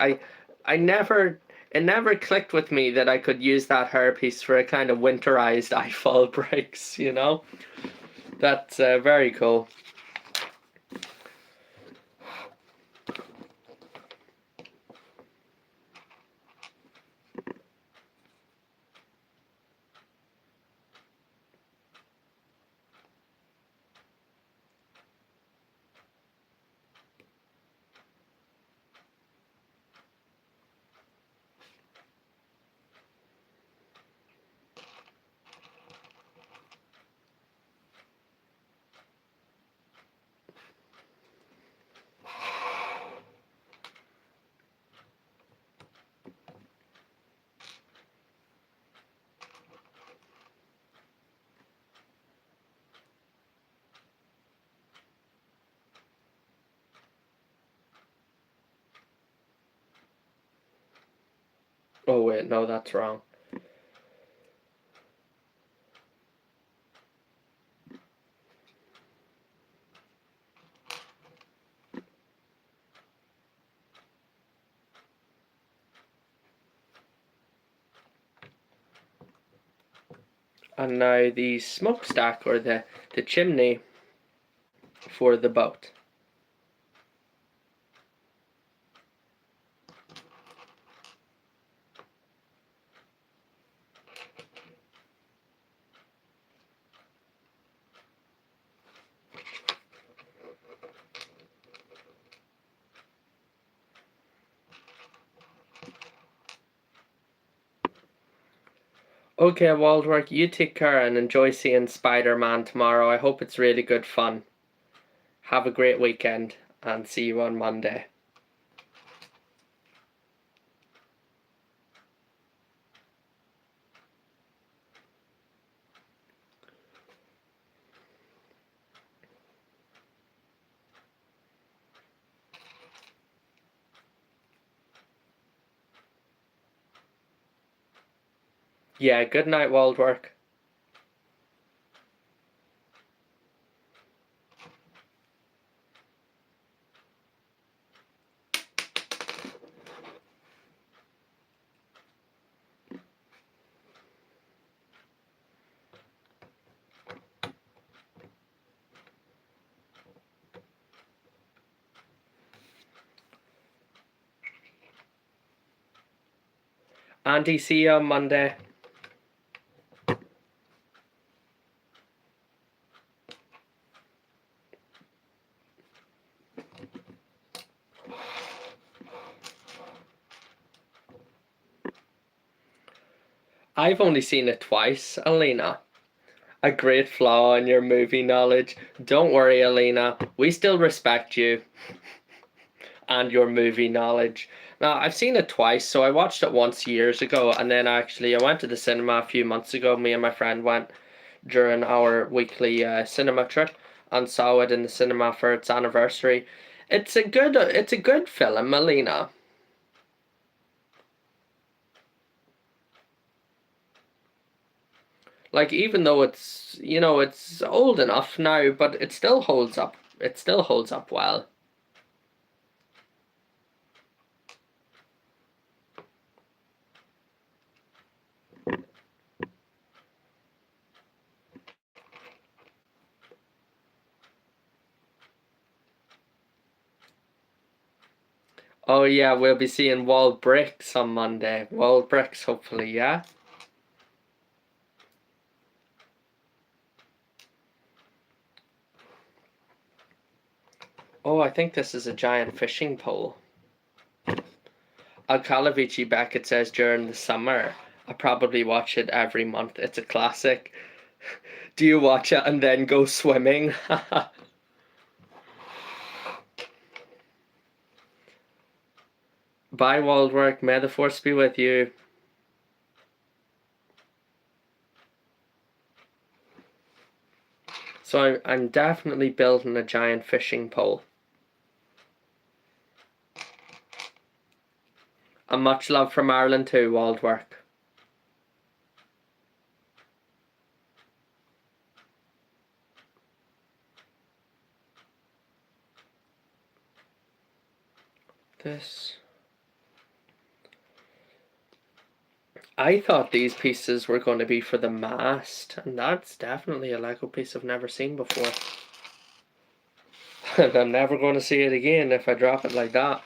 I never, it never clicked with me that I could use that hairpiece for a kind of winterized Eiffel bricks, you know? That's very cool. Oh wait, no, that's wrong. And now the smokestack, or the chimney for the boat. Okay, Waldwork, you take care and enjoy seeing Spider-Man tomorrow. I hope it's really good fun. Have a great weekend and see you on Monday. Yeah, good night, Waldwork. Andy, see you on Monday. I've only seen it twice, Alina. A great flaw in your movie knowledge. Don't worry, Alina. We still respect you and your movie knowledge. Now, I've seen it twice, so I watched it once years ago, and then I went to the cinema a few months ago. Me and my friend went during our weekly cinema trip and saw it in the cinema for its anniversary. It's a good film, Alina. Like, even though it's old enough now, but it still holds up. It still holds up well. Oh yeah, we'll be seeing Wall Bricks on Monday. Wall Bricks, hopefully, yeah. Oh, I think this is a giant fishing pole. Alcalavici Beckett says during the summer. I probably watch it every month. It's a classic. Do you watch it and then go swimming? Bye, Waldwork. May the force be with you. So I'm definitely building a giant fishing pole. And much love from Ireland too, Waldwork. This. I thought these pieces were going to be for the mast, and that's definitely a Lego piece I've never seen before. And I'm never going to see it again if I drop it like that.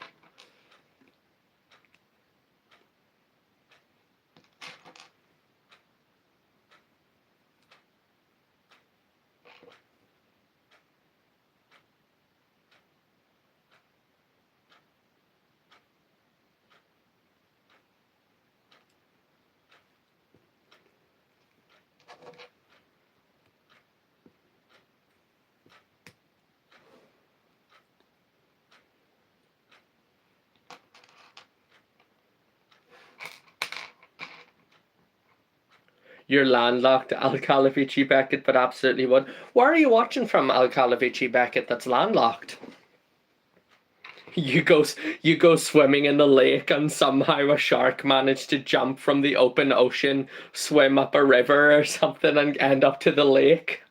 You're landlocked, Alcalavici Beckett, but absolutely would. Where are you watching from, Alcalavici Beckett, that's landlocked? You go swimming in the lake and somehow a shark managed to jump from the open ocean, swim up a river or something and end up to the lake.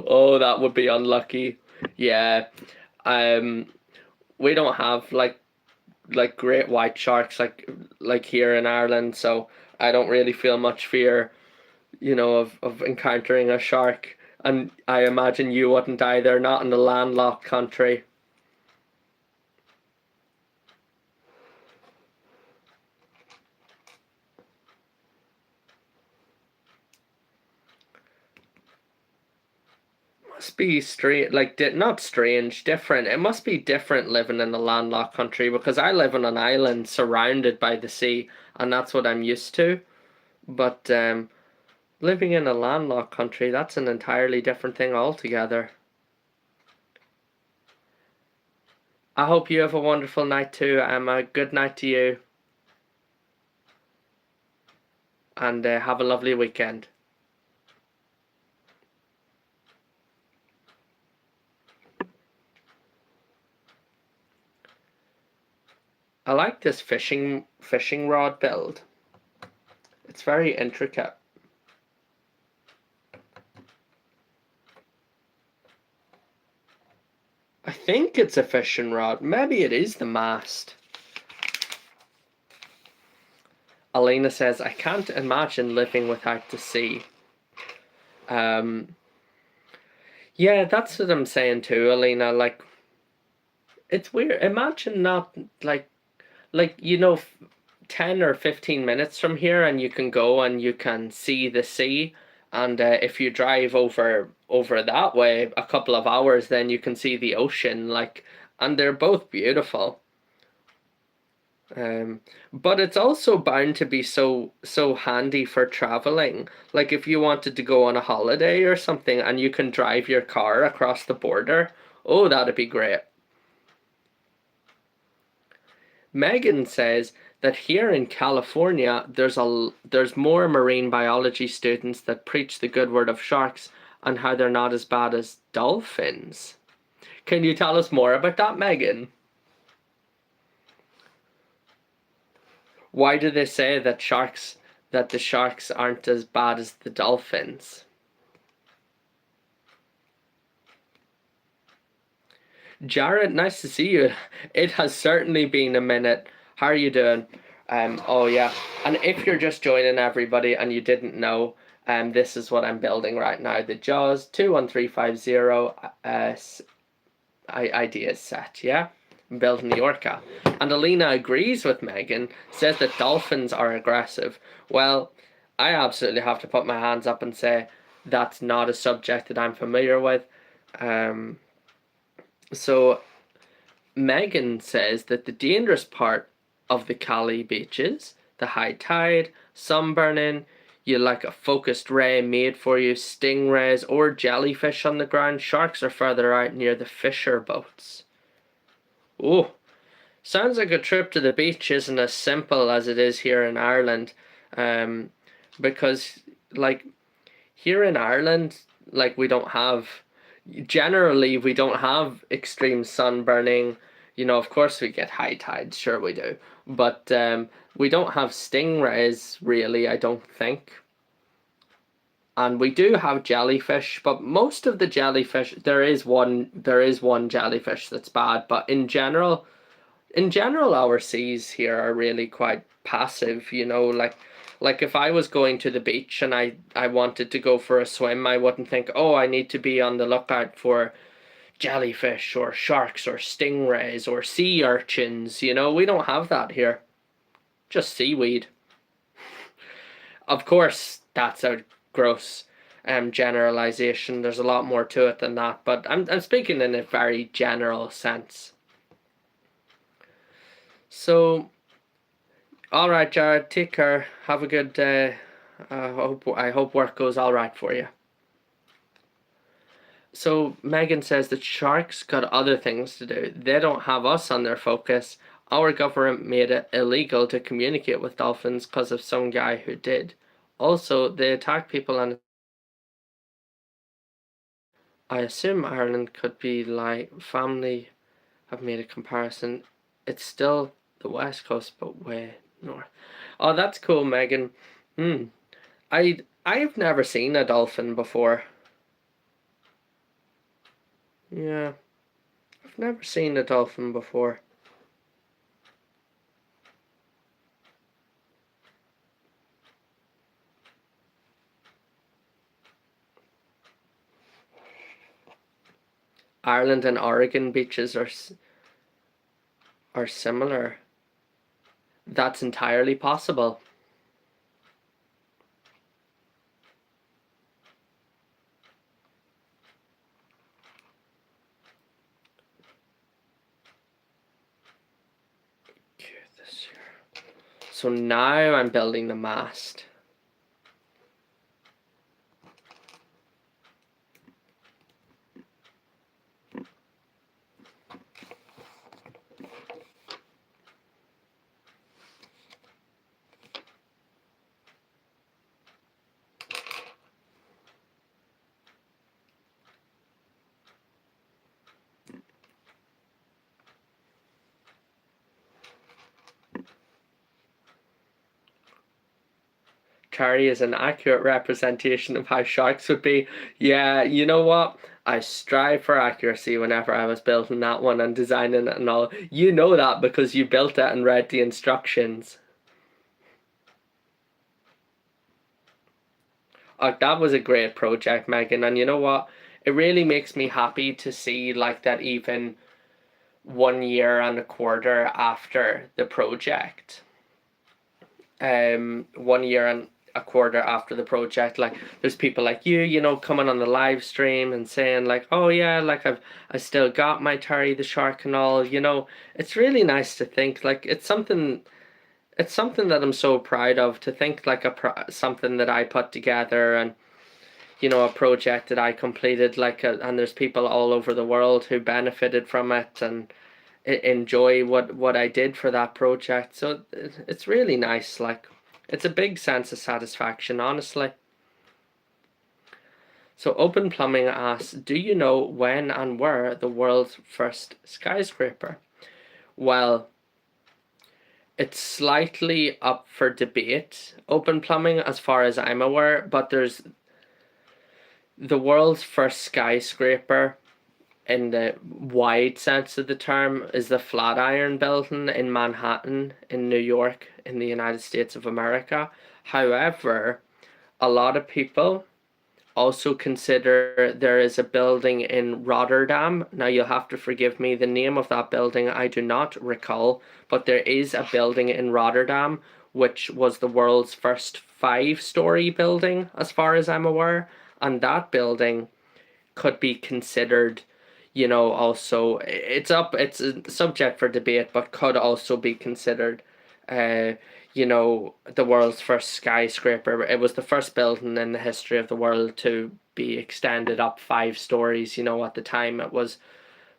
Oh, that would be unlucky. Yeah. We don't have like great white sharks like here in Ireland, so I don't really feel much fear, of encountering a shark. And I imagine you wouldn't either, not in a landlocked country. Must be strange, like not strange, different. It must be different living in a landlocked country because I live on an island surrounded by the sea, and that's what I'm used to. But living in a landlocked country, that's an entirely different thing altogether. I hope you have a wonderful night too, Emma. Good night to you, and have a lovely weekend. I like this fishing rod build. It's very intricate. I think it's a fishing rod. Maybe it is the mast. Elena says, I can't imagine living without the sea. Yeah, that's what I'm saying too, Elena. Like, it's weird. Imagine not, like 10 or 15 minutes from here and you can go and you can see the sea, and if you drive over that way a couple of hours, then you can see the ocean, like, and they're both beautiful. But it's also bound to be so handy for traveling. Like if you wanted to go on a holiday or something and you can drive your car across the border, oh, that'd be great. Megan says that here in California, there's more marine biology students that preach the good word of sharks and how they're not as bad as dolphins. Can you tell us more about that, Megan? Why do they say that the sharks aren't as bad as the dolphins? Jared, nice to see you. It has certainly been a minute. How are you doing? Oh yeah. And if you're just joining everybody and you didn't know, this is what I'm building right now. The JAWS 21350 idea set, yeah? I'm building the Orca. And Alina agrees with Megan, says that dolphins are aggressive. Well, I absolutely have to put my hands up and say that's not a subject that I'm familiar with. So Megan says that the dangerous part of the Cali beaches, the high tide, sunburning, you like a focused ray made for you, stingrays or jellyfish on the ground. Sharks are further out near the fisher boats. Oh, sounds like a trip to the beach isn't as simple as it is here in Ireland. Because like here in Ireland, like we don't have extreme sunburning. You know, of course we get high tides, sure we do. But we don't have stingrays really, I don't think. And we do have jellyfish, but most of the jellyfish, there is one jellyfish that's bad, but in general our seas here are really quite passive, you know, like if I was going to the beach and I wanted to go for a swim, I wouldn't think, oh, I need to be on the lookout for jellyfish or sharks or stingrays or sea urchins, you know, we don't have that here. Just seaweed. Of course, that's a gross generalization. There's a lot more to it than that, but I'm speaking in a very general sense. So, all right, Jared, take care. Have a good day. I hope work goes all right for you. So Megan says that sharks got other things to do. They don't have us on their focus. Our government made it illegal to communicate with dolphins because of some guy who did. Also, they attack people, and I assume Ireland could be like family have made a comparison. It's still the west coast, but way north. Oh, that's cool, Megan. I've never seen a dolphin before. Yeah, I've never seen a dolphin before. Ireland and Oregon beaches are similar. That's entirely possible. So now I'm building the mast. Carrie is an accurate representation of how sharks would be. Yeah, you know what? I strive for accuracy whenever I was building that one and designing it and all. You know that because you built it and read the instructions. That was a great project, Megan, and you know what? It really makes me happy to see like that even 1 year and a quarter after the project. 1 year and a quarter after the project. Like there's people like you know, coming on the live stream and saying like, oh yeah, like I still got my Terry the Shark and all, you know. It's really nice to think like it's something that I'm so proud of, to think like something that I put together, and you know, a project that I completed, like and there's people all over the world who benefited from it and enjoy what I did for that project. So it's really nice. Like it's a big sense of satisfaction, honestly. So Open Plumbing asks, do you know when and where the world's first skyscraper? Well, it's slightly up for debate, Open Plumbing, as far as I'm aware, but there's the world's first skyscraper in the wide sense of the term is the Flatiron Building in Manhattan in New York in the United States of America. However, a lot of people also consider there is a building in Rotterdam. Now you'll have to forgive me, the name of that building I do not recall, but there is a building in Rotterdam which was the world's first 5-story building as far as I'm aware, and that building could be considered, you know, also it's a subject for debate, but could also be considered you know, the world's first skyscraper. It was the first building in the history of the world to be extended up 5 stories. You know, at the time it was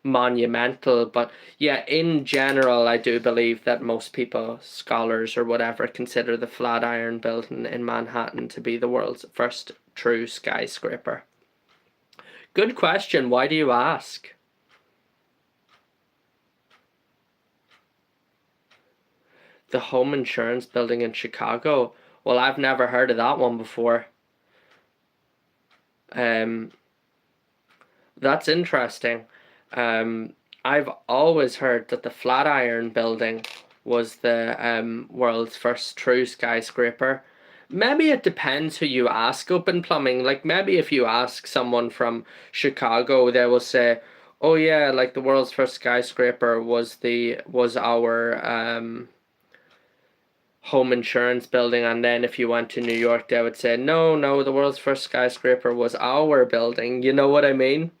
monumental. But yeah, in general, I do believe that most people, scholars or whatever, consider the Flatiron Building in Manhattan to be the world's first true skyscraper. Good question. Why do you ask? The home insurance building in Chicago. Well, I've never heard of that one before. That's interesting. I've always heard that the Flatiron Building was the world's first true skyscraper. Maybe it depends who you ask, Open Plumbing. Like maybe if you ask someone from Chicago, they will say, "Oh yeah, like the world's first skyscraper was our home insurance building." And then if you went to New York, they would say, no, the world's first skyscraper was our building. You know what I mean?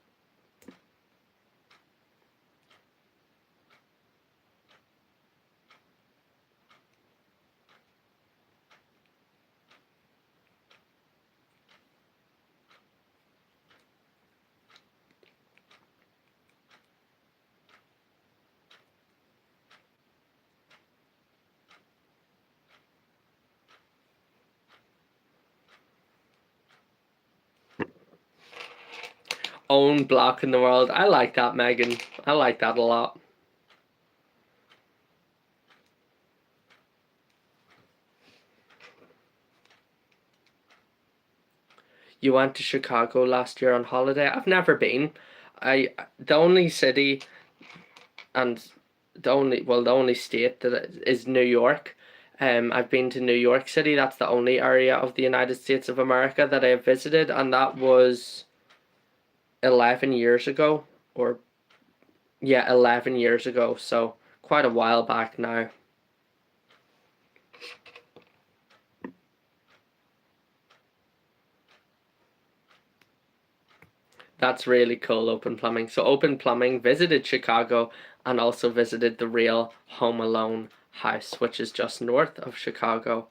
Own block in the world. I like that, Megan. I like that a lot. You went to Chicago last year on holiday? I've never been. The only city and the only state that is New York. I've been to New York City. That's the only area of the United States of America that I have visited, and that was 11 years ago, or yeah, 11 years ago. So quite a while back now. That's really cool, Open Plumbing. So Open Plumbing visited Chicago and also visited the real Home Alone house, which is just north of Chicago.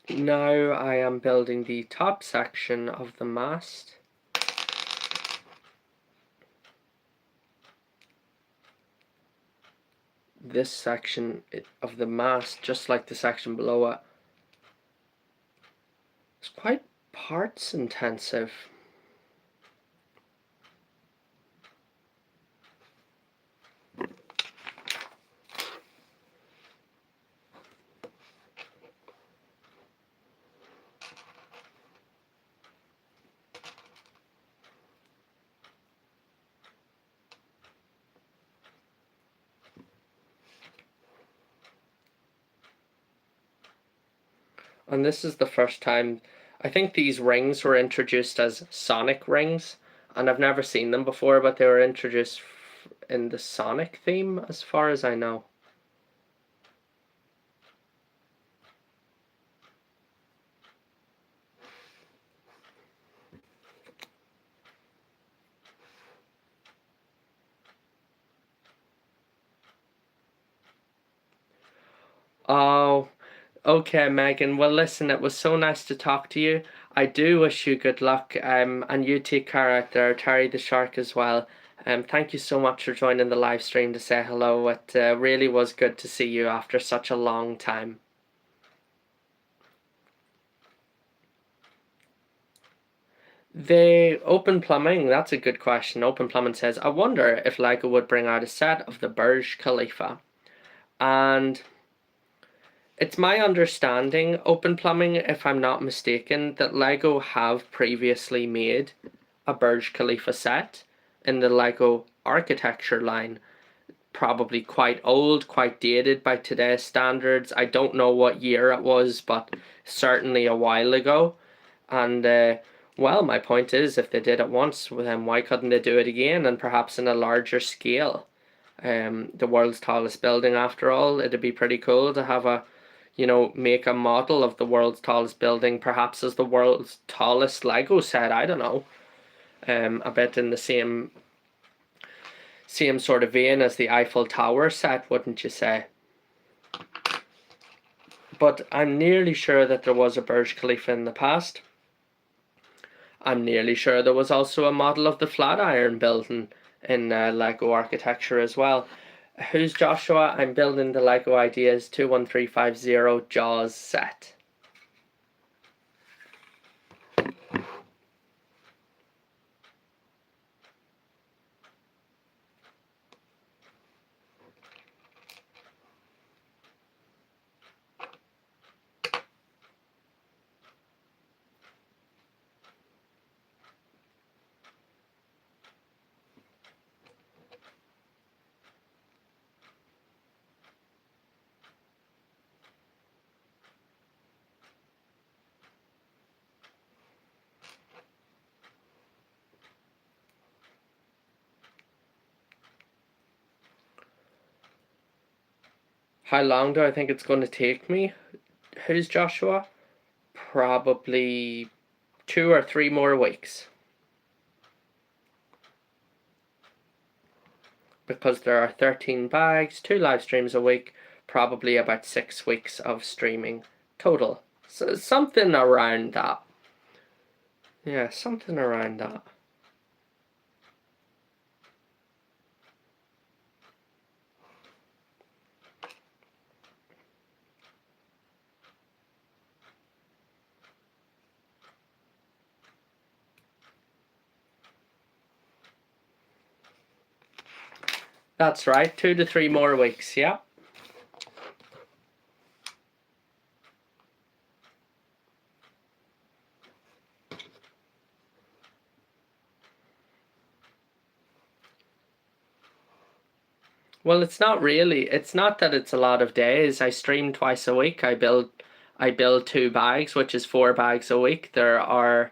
Now I am building the top section of the mast. this section of the mast, just like the section below it, is quite parts intensive. And this is the first time, I think these rings were introduced as Sonic rings, and I've never seen them before, but they were introduced in the Sonic theme as far as I know. Oh, okay, Megan. Well, listen, it was so nice to talk to you. I do wish you good luck, and you take care out there, Terry the Shark as well. Thank you so much for joining the live stream to say hello. It really was good to see you after such a long time. The Open Plumbing, that's a good question. Open Plumbing says, I wonder if LEGO would bring out a set of the Burj Khalifa. And it's my understanding, Open Plumbing, if I'm not mistaken, that LEGO have previously made a Burj Khalifa set in the LEGO architecture line. Probably quite old, quite dated by today's standards. I don't know what year it was, but certainly a while ago. And well, my point is, if they did it once, then why couldn't they do it again, and perhaps in a larger scale? The world's tallest building, after all, it'd be pretty cool to have a, make a model of the world's tallest building, perhaps as the world's tallest Lego set. I don't know. A bit in the same sort of vein as the Eiffel Tower set, wouldn't you say? But I'm nearly sure that there was a Burj Khalifa in the past. I'm nearly sure there was also a model of the Flatiron building in LEGO architecture as well. Who's Joshua? I'm building the LEGO Ideas 21350 Jaws set. How long do I think it's going to take me? Who's Joshua? Probably 2 or 3 more weeks. Because there are 13 bags, 2 live streams a week, probably about 6 weeks of streaming total. So something around that. Yeah, something around that. That's right, 2 to 3 more weeks, yeah. Well, it's not really. It's not that it's a lot of days. I stream twice a week. I build 2 bags, which is 4 bags a week. There are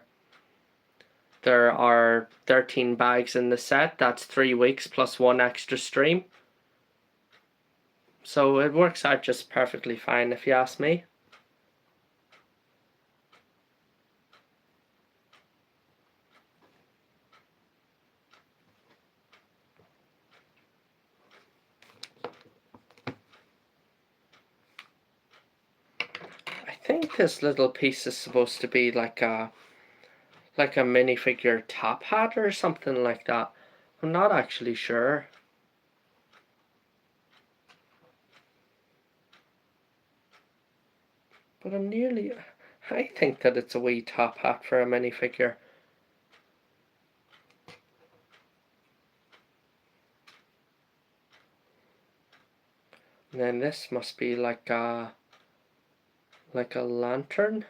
13 bags in the set. That's 3 weeks plus 1 extra stream. So it works out just perfectly fine if you ask me. I think this little piece is supposed to be like a minifigure top hat or something like that. I'm not actually sure. But I think that it's a wee top hat for a minifigure. And then this must be like a lantern.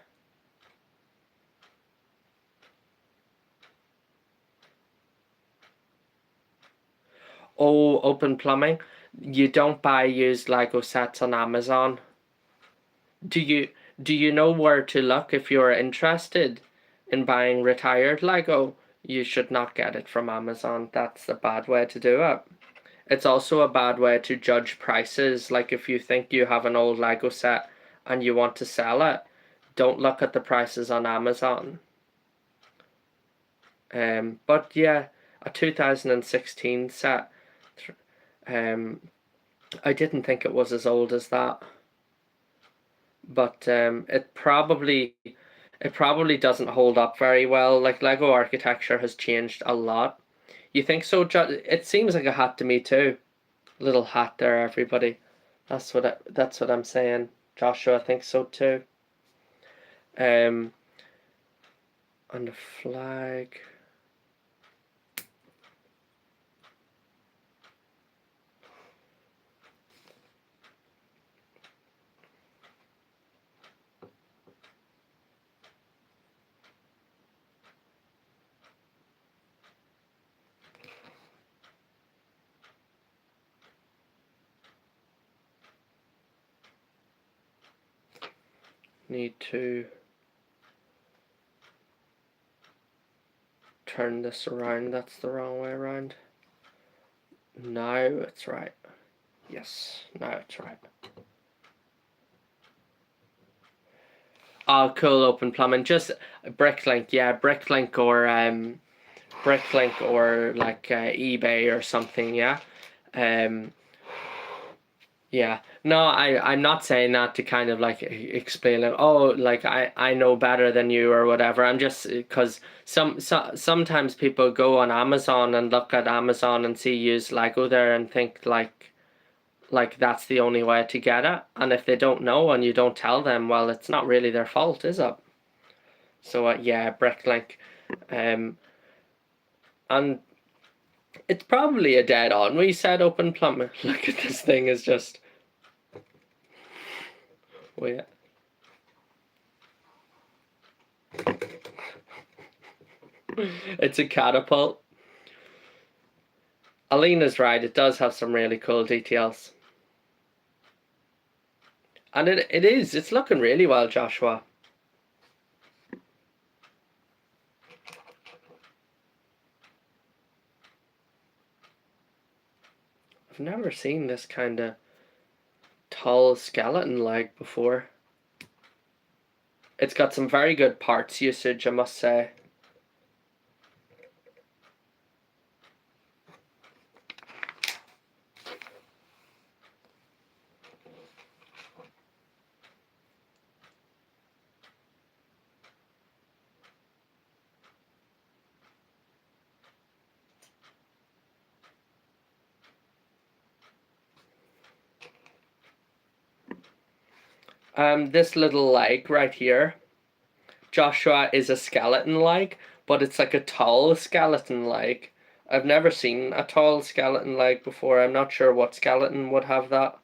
Oh, open plumbing. You don't buy used Lego sets on Amazon. Do you know where to look if you're interested in buying retired Lego? You should not get it from Amazon. That's a bad way to do it. It's also a bad way to judge prices. Like if you think you have an old Lego set and you want to sell it, don't look at the prices on Amazon. But yeah, a 2016 set. I didn't think it was as old as that, but it probably doesn't hold up very well. Like Lego architecture has changed a lot. You think so? It seems like a hat to me too. Little hat there, everybody. That's what I'm saying. Joshua thinks so too. On the flag. Need to turn this around. That's the wrong way around. Now it's right. Yes, now it's right. Oh, cool, open plumbing. Just Bricklink, yeah, Bricklink or like eBay or something, yeah. Yeah, no, I'm not saying that to kind of like explain it. Oh, like I know better than you or whatever. I'm just because sometimes people go on Amazon and look at Amazon and see used Lego there and think like that's the only way to get it. And if they don't know and you don't tell them, well, it's not really their fault, is it? So yeah, Bricklink, and it's probably a dead on. We said open plumbing. Look at this thing is just. Wait. It's a catapult. Alina's right, it does have some really cool details. And it's looking really well, Joshua. I've never seen this kind of tall skeleton leg before. It's got some very good parts usage, I must say. This little leg right here, Joshua, is a skeleton leg, but it's like a tall skeleton leg. I've never seen a tall skeleton leg before. I'm not sure what skeleton would have that,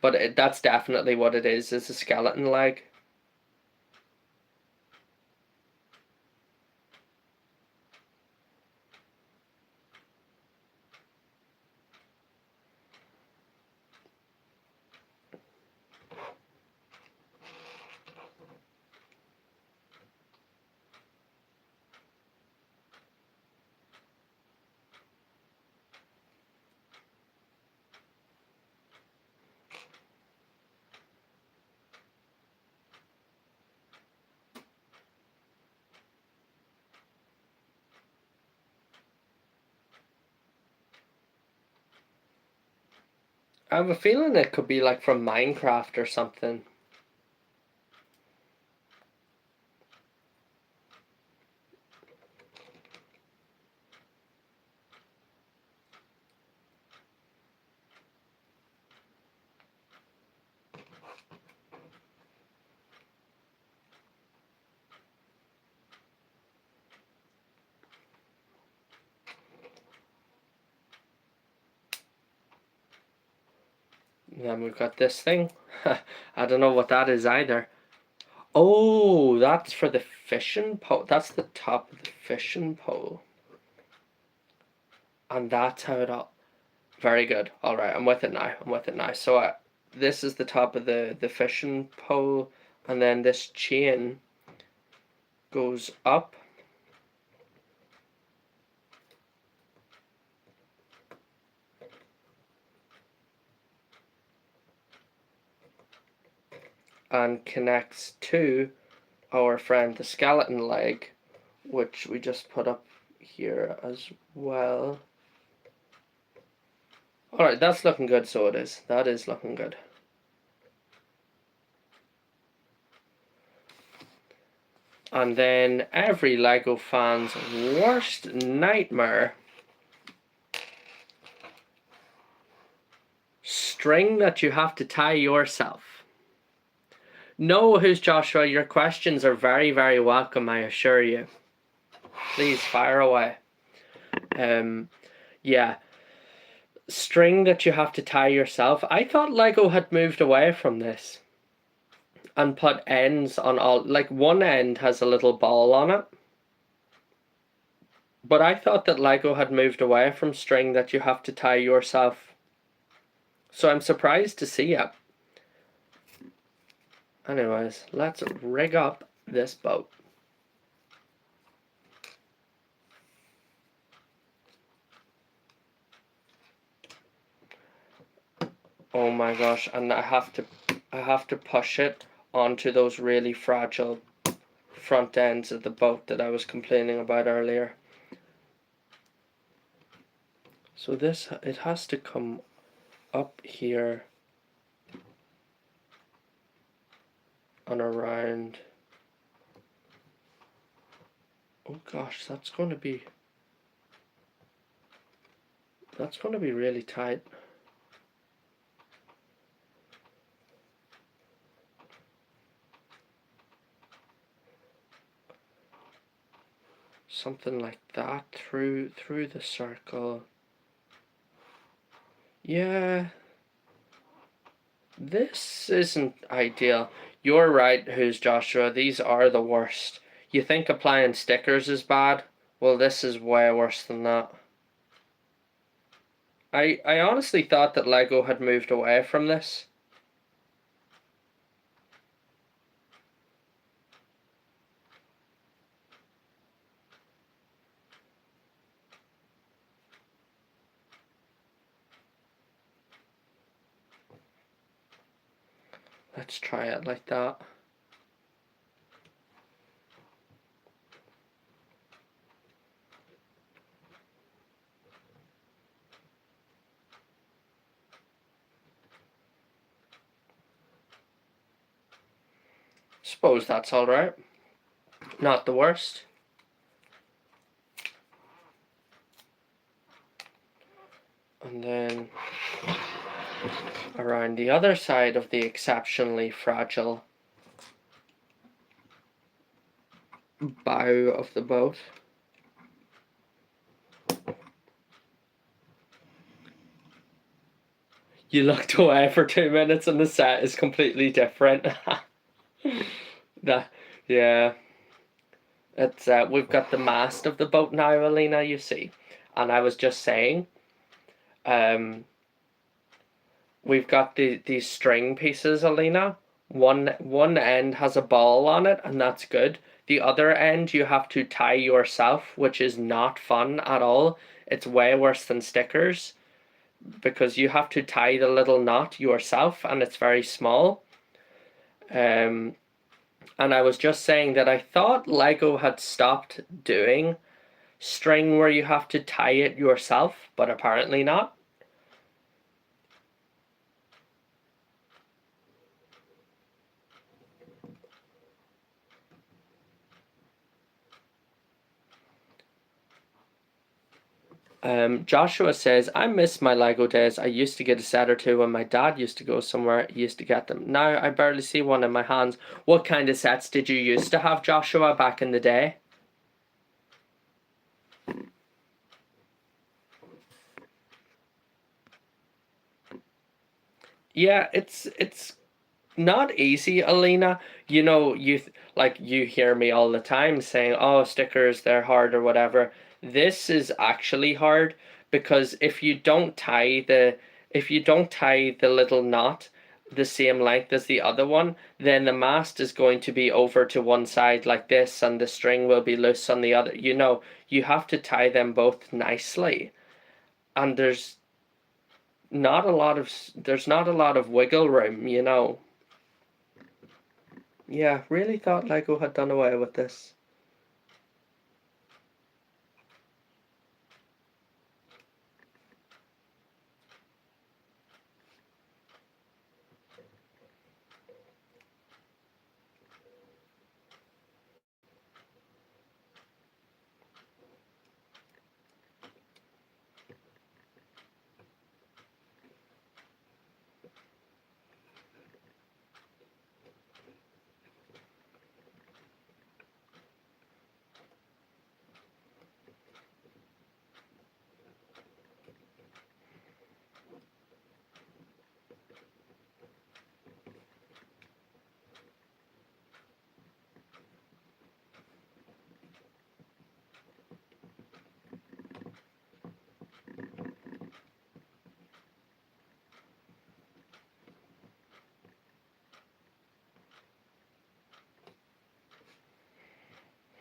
but that's definitely what it is a skeleton leg. I have a feeling it could be like from Minecraft or something. Then we've got this thing. I don't know what that is either. Oh, that's for the fishing pole. That's the top of the fishing pole. And that's how it all... Very good. All right, I'm with it now. So this is the top of the fishing pole, and then this chain goes up. And connects to our friend the skeleton leg, which we just put up here as well. Alright, that's looking good, so it is. That is looking good. And then every LEGO fan's worst nightmare. String that you have to tie yourself. No, Who's Joshua, your questions are very, very welcome, I assure you. Please, fire away. Yeah. String that you have to tie yourself. I thought LEGO had moved away from this and put ends on all... Like, one end has a little ball on it. But I thought that LEGO had moved away from string that you have to tie yourself. So I'm surprised to see it. Anyways, let's rig up this boat. Oh my gosh, and I have to push it onto those really fragile front ends of the boat that I was complaining about earlier. So this, it has to come up here and around. Oh gosh, that's going to be really tight. Something like that through the circle. Yeah, this isn't ideal. You're right, Who's Joshua, these are the worst. You think applying stickers is bad? Well, this is way worse than that. I honestly thought that LEGO had moved away from this. Let's try it like that. Suppose that's alright. Not the worst. And then around the other side of the exceptionally fragile bow of the boat. You looked away for 2 minutes and the set is completely different. Yeah. It's we've got the mast of the boat now, Alina, you see. And I was just saying, we've got these string pieces, Alina. One end has a ball on it, and that's good. The other end you have to tie yourself, which is not fun at all. It's way worse than stickers, because you have to tie the little knot yourself, and it's very small. And I was just saying that I thought LEGO had stopped doing string where you have to tie it yourself, but apparently not. Joshua says, I miss my LEGO days. I used to get a set or two when my dad used to go somewhere. He used to get them. Now I barely see one in my hands. What kind of sets did you used to have, Joshua, back in the day? Yeah, it's not easy, Alina. You know, you hear me all the time saying, "Oh, stickers, they're hard or whatever." This is actually hard because if you don't tie the little knot the same length as the other one, then the mast is going to be over to one side like this and the string will be loose on the other. You know, you have to tie them both nicely. And there's not a lot of wiggle room, you know. Yeah, really thought Lego had done away with this.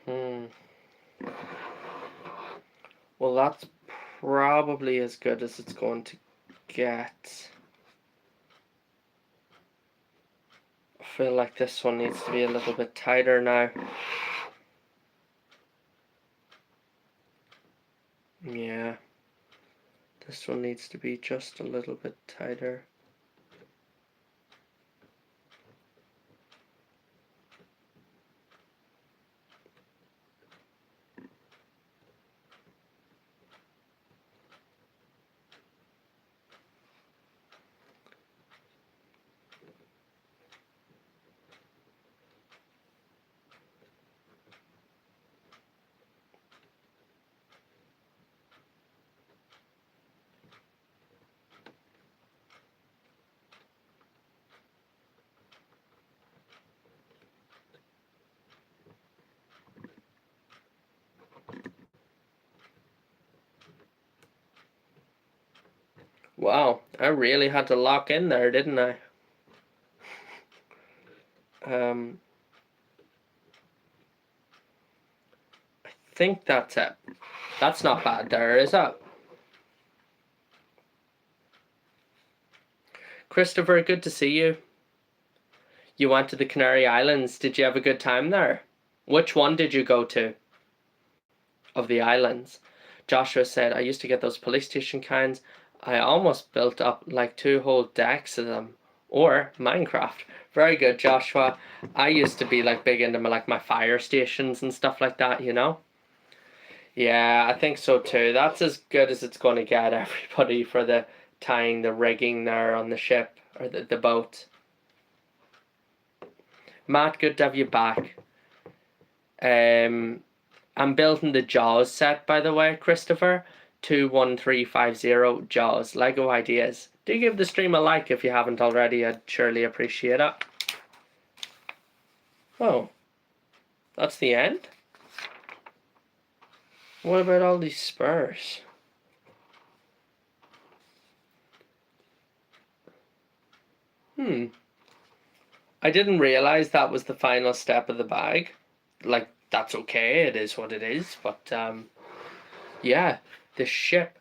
Hmm. Well, that's probably as good as it's going to get. I feel like this one needs to be a little bit tighter now. Yeah, this one needs to be just a little bit tighter. Wow, I really had to lock in there, didn't I? Um, I think that's it. That's not bad there, is it? Christopher, good to see you. You went to the Canary Islands. Did you have a good time there? Which one did you go to of the islands? Joshua said, I used to get those police station kinds. I almost built up like 2 whole decks of them. Or Minecraft. Very good, Joshua. I used to be like big into my fire stations and stuff like that, you know? Yeah, I think so too. That's as good as it's going to get, everybody, for the tying the rigging there on the ship or the boat. Matt, good to have you back. I'm building the Jaws set, by the way, Christopher. 21350 Jaws. Lego ideas. Do give the stream a like if you haven't already. I'd surely appreciate it. Oh, that's the end? What about all these spurs? I didn't realize that was the final step of the bag. Like, that's okay. It is what it is. But, yeah, the ship.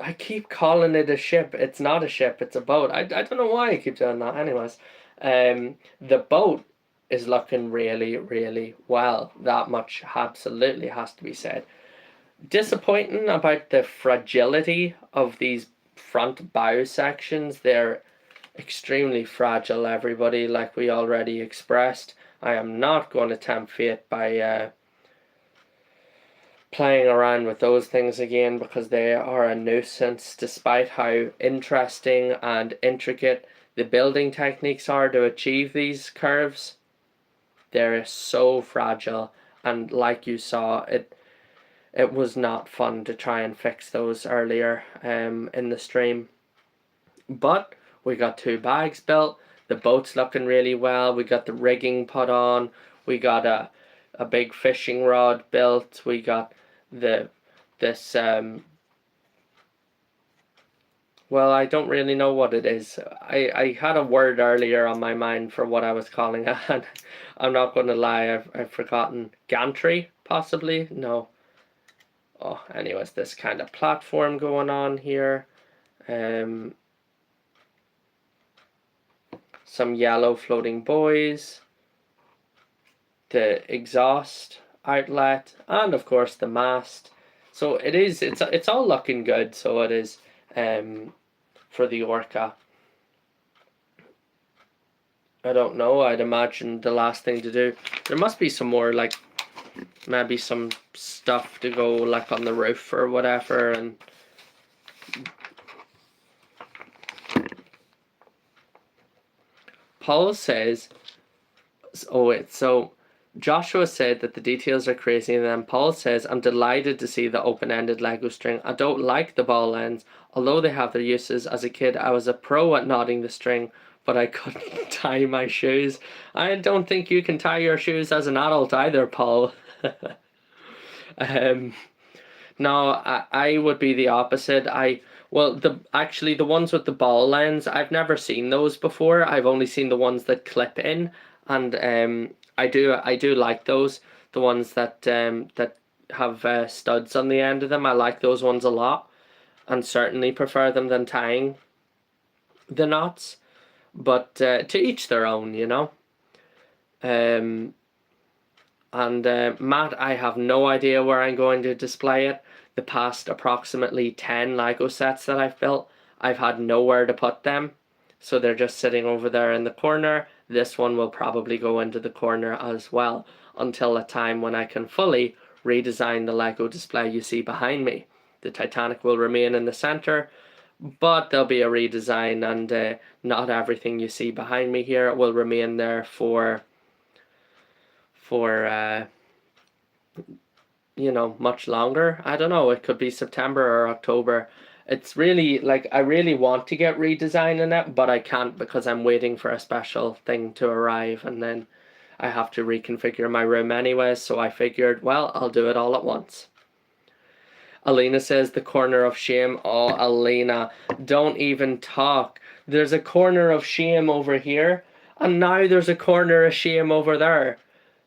I keep calling it a ship. It's not a ship. It's a boat. I don't know why I keep doing that. Anyways, the boat is looking really, really well. That much absolutely has to be said. Disappointing about the fragility of these front bow sections. They're extremely fragile, everybody, like we already expressed. I am not going to tempt fate by playing around with those things again because they are a nuisance, despite how interesting and intricate the building techniques are to achieve these curves. They're so fragile, and like you saw, it was not fun to try and fix those earlier in the stream. But We got 2 bags built. The boat's looking really well. We got the rigging put on. We got a big fishing rod built. We got this well, I don't really know what it is. I had a word earlier on my mind for what I was calling it, and I'm not going to lie, I've forgotten. Gantry, possibly? No. Oh, anyways, this kind of platform going on here. Some yellow floating buoys. The exhaust outlet, and of course the mast. So it's all looking good, so it is for the Orca. I don't know, I'd imagine the last thing to do, there must be some more, like maybe some stuff to go like on the roof or whatever. And Paul says, oh wait, so Joshua said that the details are crazy, and then Paul says, I'm delighted to see the open-ended Lego string. I don't like the ball ends, although they have their uses. As a kid, I was a pro at knotting the string, but I couldn't tie my shoes. I don't think you can tie your shoes as an adult either, Paul. No, I would be the opposite. Well, actually the ones with the ball ends, I've never seen those before. I've only seen the ones that clip in, and I do like those. The ones that have studs on the end of them. I like those ones a lot, and certainly prefer them than tying the knots. But to each their own, you know. Matt, I have no idea where I'm going to display it. The past approximately 10 Lego sets that I've built, I've had nowhere to put them. So they're just sitting over there in the corner. This one will probably go into the corner as well, until a time when I can fully redesign the Lego display you see behind me. The Titanic will remain in the center, but there'll be a redesign, and not everything you see behind me here will remain there for you know, much longer. I don't know, it could be September or October. It's really, like, I really want to get redesigning it, but I can't because I'm waiting for a special thing to arrive, and then I have to reconfigure my room anyway, so I figured, well, I'll do it all at once. Alina says the corner of shame. Oh, Alina, don't even talk. There's a corner of shame over here, and now there's a corner of shame over there.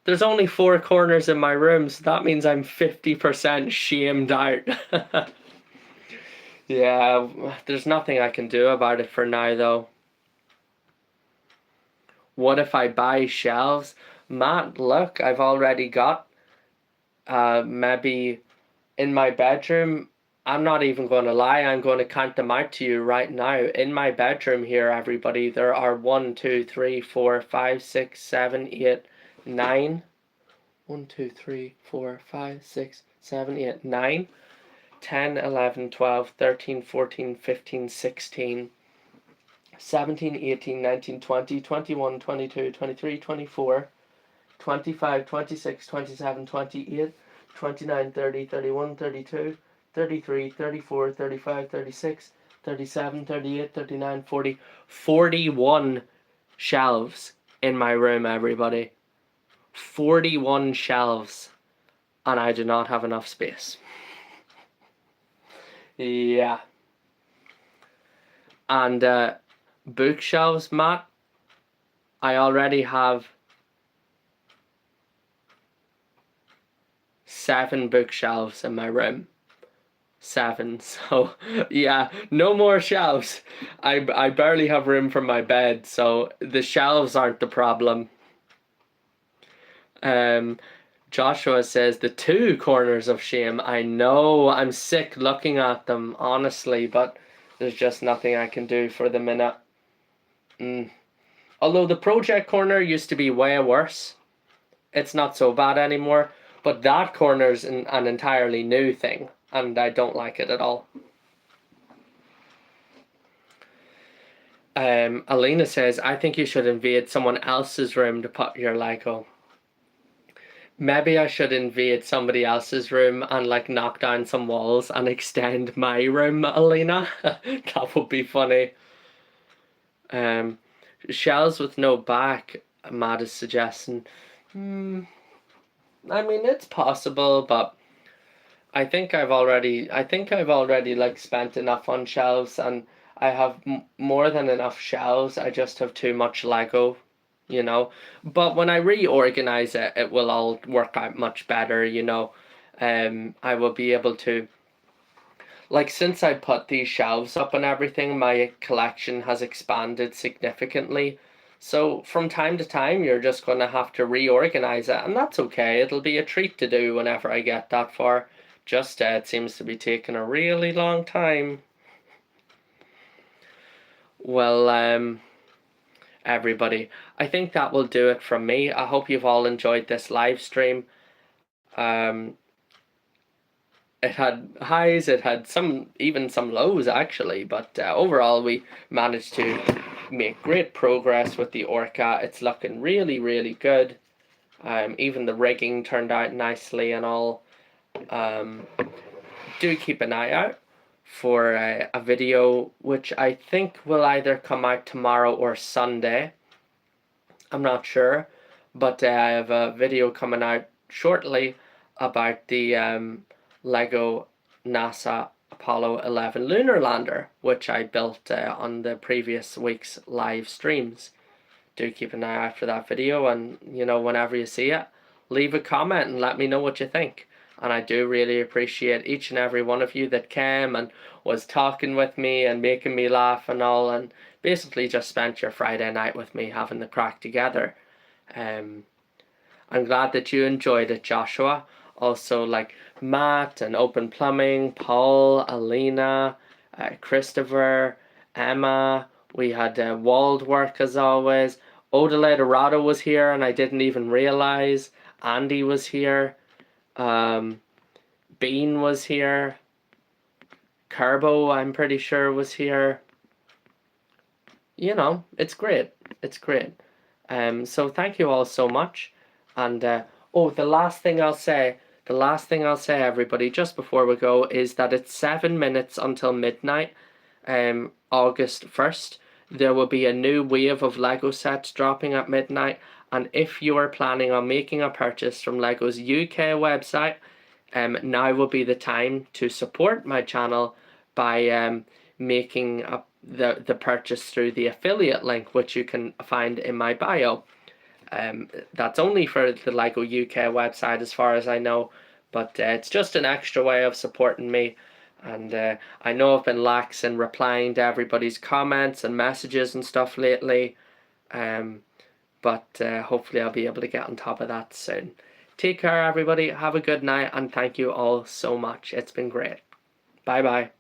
There's only 4 corners in my room, so that means I'm 50% shamed out. Yeah, there's nothing I can do about it for now, though. What if I buy shelves? Matt, look, I've already got maybe in my bedroom. I'm not even going to lie, I'm going to count them out to you right now. In my bedroom here, everybody, there are 1, 2, 3, 4, 5, 6, 7, 8, 9. 1, 2, 3, 4, 5, 6, 7, 8, 9. 10, 11, 12, 13, 14, 15, 16, 17, 18, 19, 20, 21, 22, 23, 24, 25, 26, 27, 28, 29, 30, 31, 32, 33, 34, 35, 36, 37, 38, 39, 40, 41 shelves in my room, everybody. 41 shelves, and I do not have enough space. Yeah. And bookshelves, Matt, I already have 7 bookshelves in my room. 7, so yeah, no more shelves. I barely have room for my bed, so the shelves aren't the problem. Joshua says the 2 corners of shame. I know, I'm sick looking at them, honestly, but there's just nothing I can do for the minute. Although the project corner used to be way worse. It's not so bad anymore, but that corner's an entirely new thing, and I don't like it at all. Alina says, I think you should invade someone else's room to put your Lego. Maybe I should invade somebody else's room and like knock down some walls and extend my room, Alina. That would be funny. Shells with no back, Matt is suggesting. I mean, it's possible, but I think I've already like spent enough on shelves, and I have more than enough shelves. I just have too much Lego, you know. But when I reorganize it, it will all work out much better, you know. I will be able to, like, since I put these shelves up and everything, my collection has expanded significantly. So from time to time, you're just going to have to reorganize it, and that's okay. It'll be a treat to do whenever I get that far. Just it seems to be taking a really long time. Well, everybody, I think that will do it from me. I hope you've all enjoyed this live stream. It had highs, it had even some lows actually, but overall we managed to make great progress with the Orca. It's looking really, really good. Even the rigging turned out nicely and all. Do keep an eye out for a video which I think will either come out tomorrow or Sunday. I'm not sure, but I have a video coming out shortly about the Lego NASA Apollo 11 lunar lander, which I built on the previous week's live streams. Do keep an eye out for that video, and you know, whenever you see it, leave a comment and let me know what you think. And I do really appreciate each and every one of you that came and was talking with me and making me laugh and all, and basically just spent your Friday night with me having the crack together. I'm glad that you enjoyed it, Joshua. Also, like Matt and Open Plumbing, Paul, Alina, Christopher, Emma. We had Wald work as always. Odile Dorado was here and I didn't even realize. Andy was here. Bean was here. Carbo, I'm pretty sure, was here. You know, it's great. It's great. So thank you all so much. And oh, the last thing I'll say, everybody, just before we go, is that it's 7 minutes until midnight, August 1st. There will be a new wave of Lego sets dropping at midnight. And if you are planning on making a purchase from Lego's UK website, now will be the time to support my channel by making the purchase through the affiliate link, which you can find in my bio. That's only for the Lego UK website as far as I know, but it's just an extra way of supporting me. And I know I've been lax in replying to everybody's comments and messages and stuff lately, but hopefully I'll be able to get on top of that soon. Take care, everybody. Have a good night, and thank you all so much. It's been great. Bye bye.